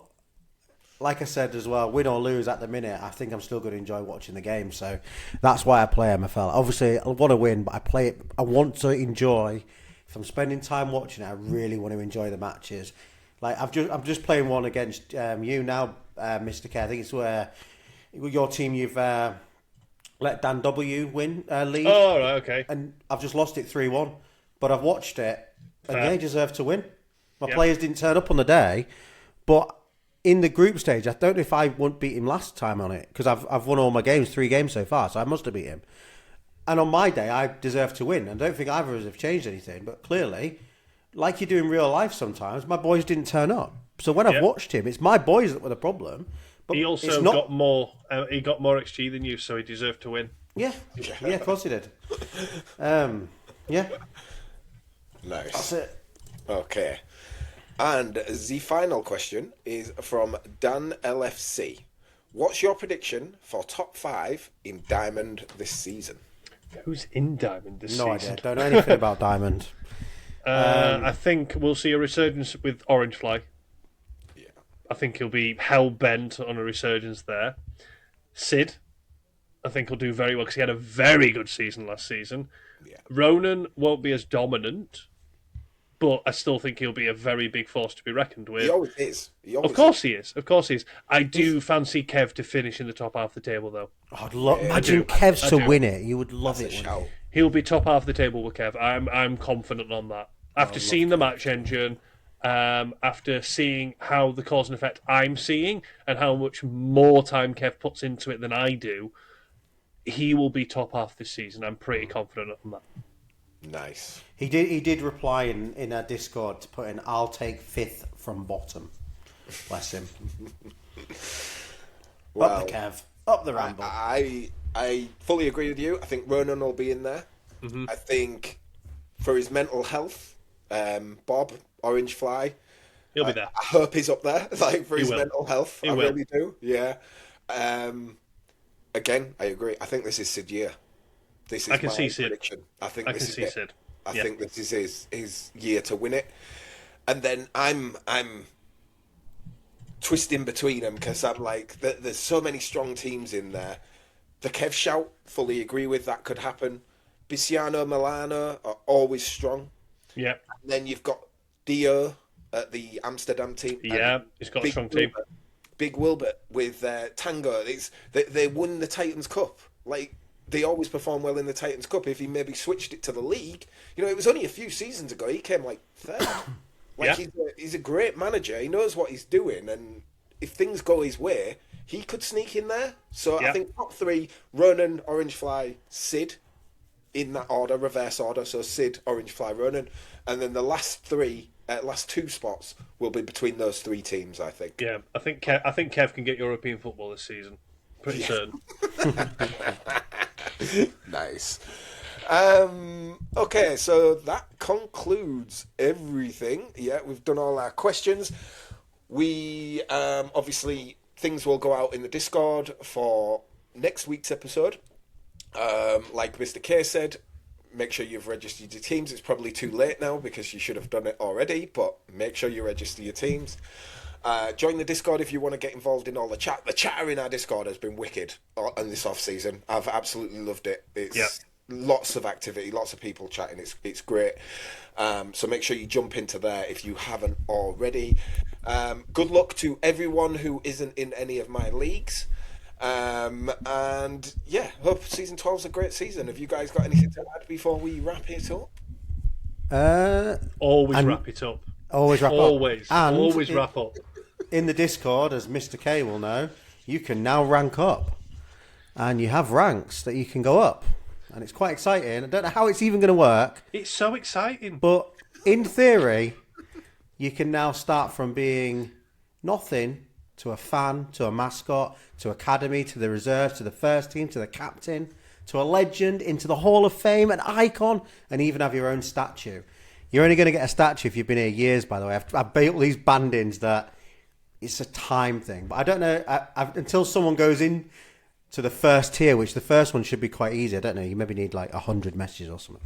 like I said as well, win or lose at the minute, I think I'm still going to enjoy watching the game. So that's why I play MFL. Obviously, I want to win, but I play it. I want to enjoy. If I'm spending time watching it, I really want to enjoy the matches. Like I'm just playing one against you now, Mr. K. I think it's where your team, you've let Dan W win lead. Oh, right, okay. And I've just lost it 3-1. But I've watched it, and they deserve to win. My players didn't turn up on the day, but in the group stage, I don't know if I won't beat him last time on it, because I've won all my games, 3 games so far, so I must have beat him. And on my day, I deserve to win. I don't think either of us have changed anything, but clearly, like you do in real life sometimes, my boys didn't turn up. So when I've watched him, it's my boys that were the problem. But he also got more. He got more XG than you, so he deserved to win. Yeah, of course he did. Yeah. Nice. That's it. Okay. And the final question is from Dan LFC. What's your prediction for top 5 in Diamond this season? Who's in Diamond this season? No idea. Don't know anything about Diamond. I think we'll see a resurgence with Orange Fly. Yeah. I think he'll be hell-bent on a resurgence there. Sid, I think he'll do very well because he had a very good season last season. Yeah. Ronan won't be as dominant, but I still think he'll be a very big force to be reckoned with. He always is. Of course he is. Of course he is. I do fancy Kev to finish in the top half of the table, though. Imagine Kev's to win it. You would love it. He'll be top half of the table with Kev. I'm confident on that. After seeing the match engine, after seeing how the cause and effect I'm seeing, and how much more time Kev puts into it than I do, he will be top half this season. I'm pretty confident on that. Nice. He did reply in our Discord to put in, "I'll take 5th from bottom." Bless him. Well, up the Kev. Up the ramble. I fully agree with you. I think Ronan will be in there. Mm-hmm. I think for his mental health, Bob, Orange Fly, he'll be there. I hope he's up there, like for his mental health. I really do. Yeah. Again, I agree. I think this is Sid year. This is my prediction. I think this is it. I think this is his year to win it. And then I'm twisting between them because I'm like, there's so many strong teams in there. The Kev shout, fully agree with, that could happen. Biciano, Milano are always strong. Yeah. And then you've got Dio at the Amsterdam team. Yeah, he's got a strong team. Big Wilbert with Tango. They won the Titans Cup. Like, they always perform well in the Titans Cup. If he maybe switched it to the league, it was only a few seasons ago. He came like 3rd. He's a great manager. He knows what he's doing, and if things go his way, he could sneak in there. So I think top 3: Ronan, Orange Fly, Sid, in that order, reverse order. So Sid, Orange Fly, Ronan, and then the last 2 spots will be between those 3 teams. I think. Yeah, I think Kev can get European football this season. Pretty certain. Nice. Okay, so that concludes everything. Yeah, we've done all our questions. We obviously, things will go out in the Discord for next week's episode. Like Mr. K said, make sure you've registered your teams. It's probably too late now because you should have done it already, but make sure you register your teams. Join the Discord if you want to get involved in all the chat. The chatter in our Discord has been wicked in this off-season. I've absolutely loved it. It's lots of activity, lots of people chatting. It's great. So make sure you jump into there if you haven't already. Good luck to everyone who isn't in any of my leagues. And yeah, hope season 12 is a great season. Have you guys got anything to add before we wrap it up? Always wrap it up. Always wrap up. Always wrap up. In the Discord, as Mr. K will know, you can now rank up. And you have ranks that you can go up. And it's quite exciting. I don't know how it's even going to work. It's so exciting. But in theory, you can now start from being nothing to a fan, to a mascot, to academy, to the reserve, to the first team, to the captain, to a legend, into the Hall of Fame, an icon, and even have your own statue. You're only going to get a statue if you've been here years, by the way. I've built these bandings that it's a time thing. But I don't know, until someone goes in to the first tier, which the first one should be quite easy. I don't know, you maybe need like 100 messages or something.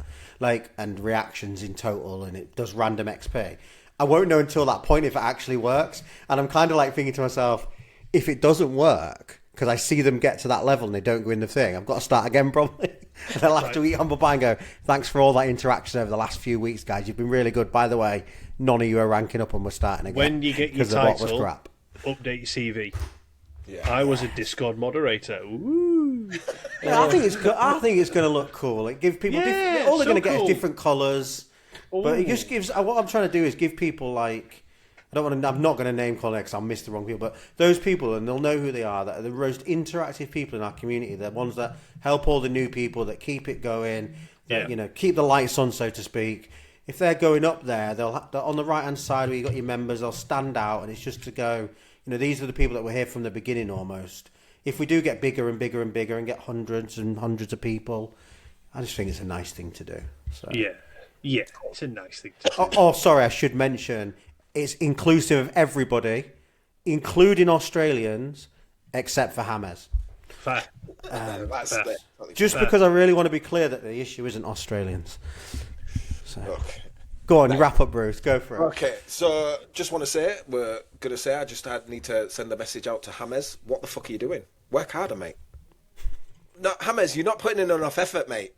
And reactions in total, and it does random XP. I won't know until that point if it actually works. And I'm kind of like thinking to myself, if it doesn't work, because I see them get to that level and they don't go in the thing, I've got to start again probably. And I'll have to eat humble pie and go, thanks for all that interaction over the last few weeks, guys. You've been really good. By the way, none of you are ranking up and we're starting again. When you get your title, update your CV. Yeah. I was a Discord moderator. Ooh. Yeah, I think it's I think it's going to look cool. It gives people all they're going to get is different colours, but it just gives. What I'm trying to do is give people like. I'm not going to name call it because I'll miss the wrong people, but those people, and they'll know who they are, that are the most interactive people in our community, the ones that help all the new people, that keep it going, that, keep the lights on, so to speak. If they're going up there, they're on the right-hand side where you've got your members, they'll stand out, and it's just to go, these are the people that were here from the beginning almost. If we do get bigger and bigger and bigger and get hundreds and hundreds of people, I just think it's a nice thing to do. So. Yeah, it's a nice thing to do. Oh, sorry, I should mention... It's inclusive of everybody, including Australians, except for James. Fair. Just because I really want to be clear that the issue isn't Australians. So, Okay. Go on, wrap up, Bruce. Go for it. Okay, so just want to say, I just need to send a message out to James. What the fuck are you doing? Work harder, mate. No, James, you're not putting in enough effort, mate.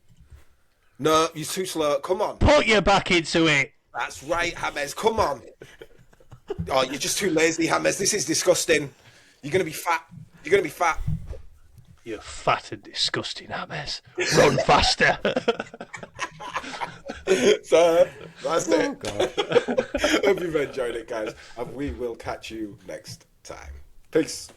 No, you're too slow. Come on. Put your back into it. That's right, James. Come on. Oh, you're just too lazy, James. This is disgusting. You're going to be fat. You're going to be fat. You're fat and disgusting, James. Run faster. So, that's it. Hope you've enjoyed it, guys. And we will catch you next time. Peace.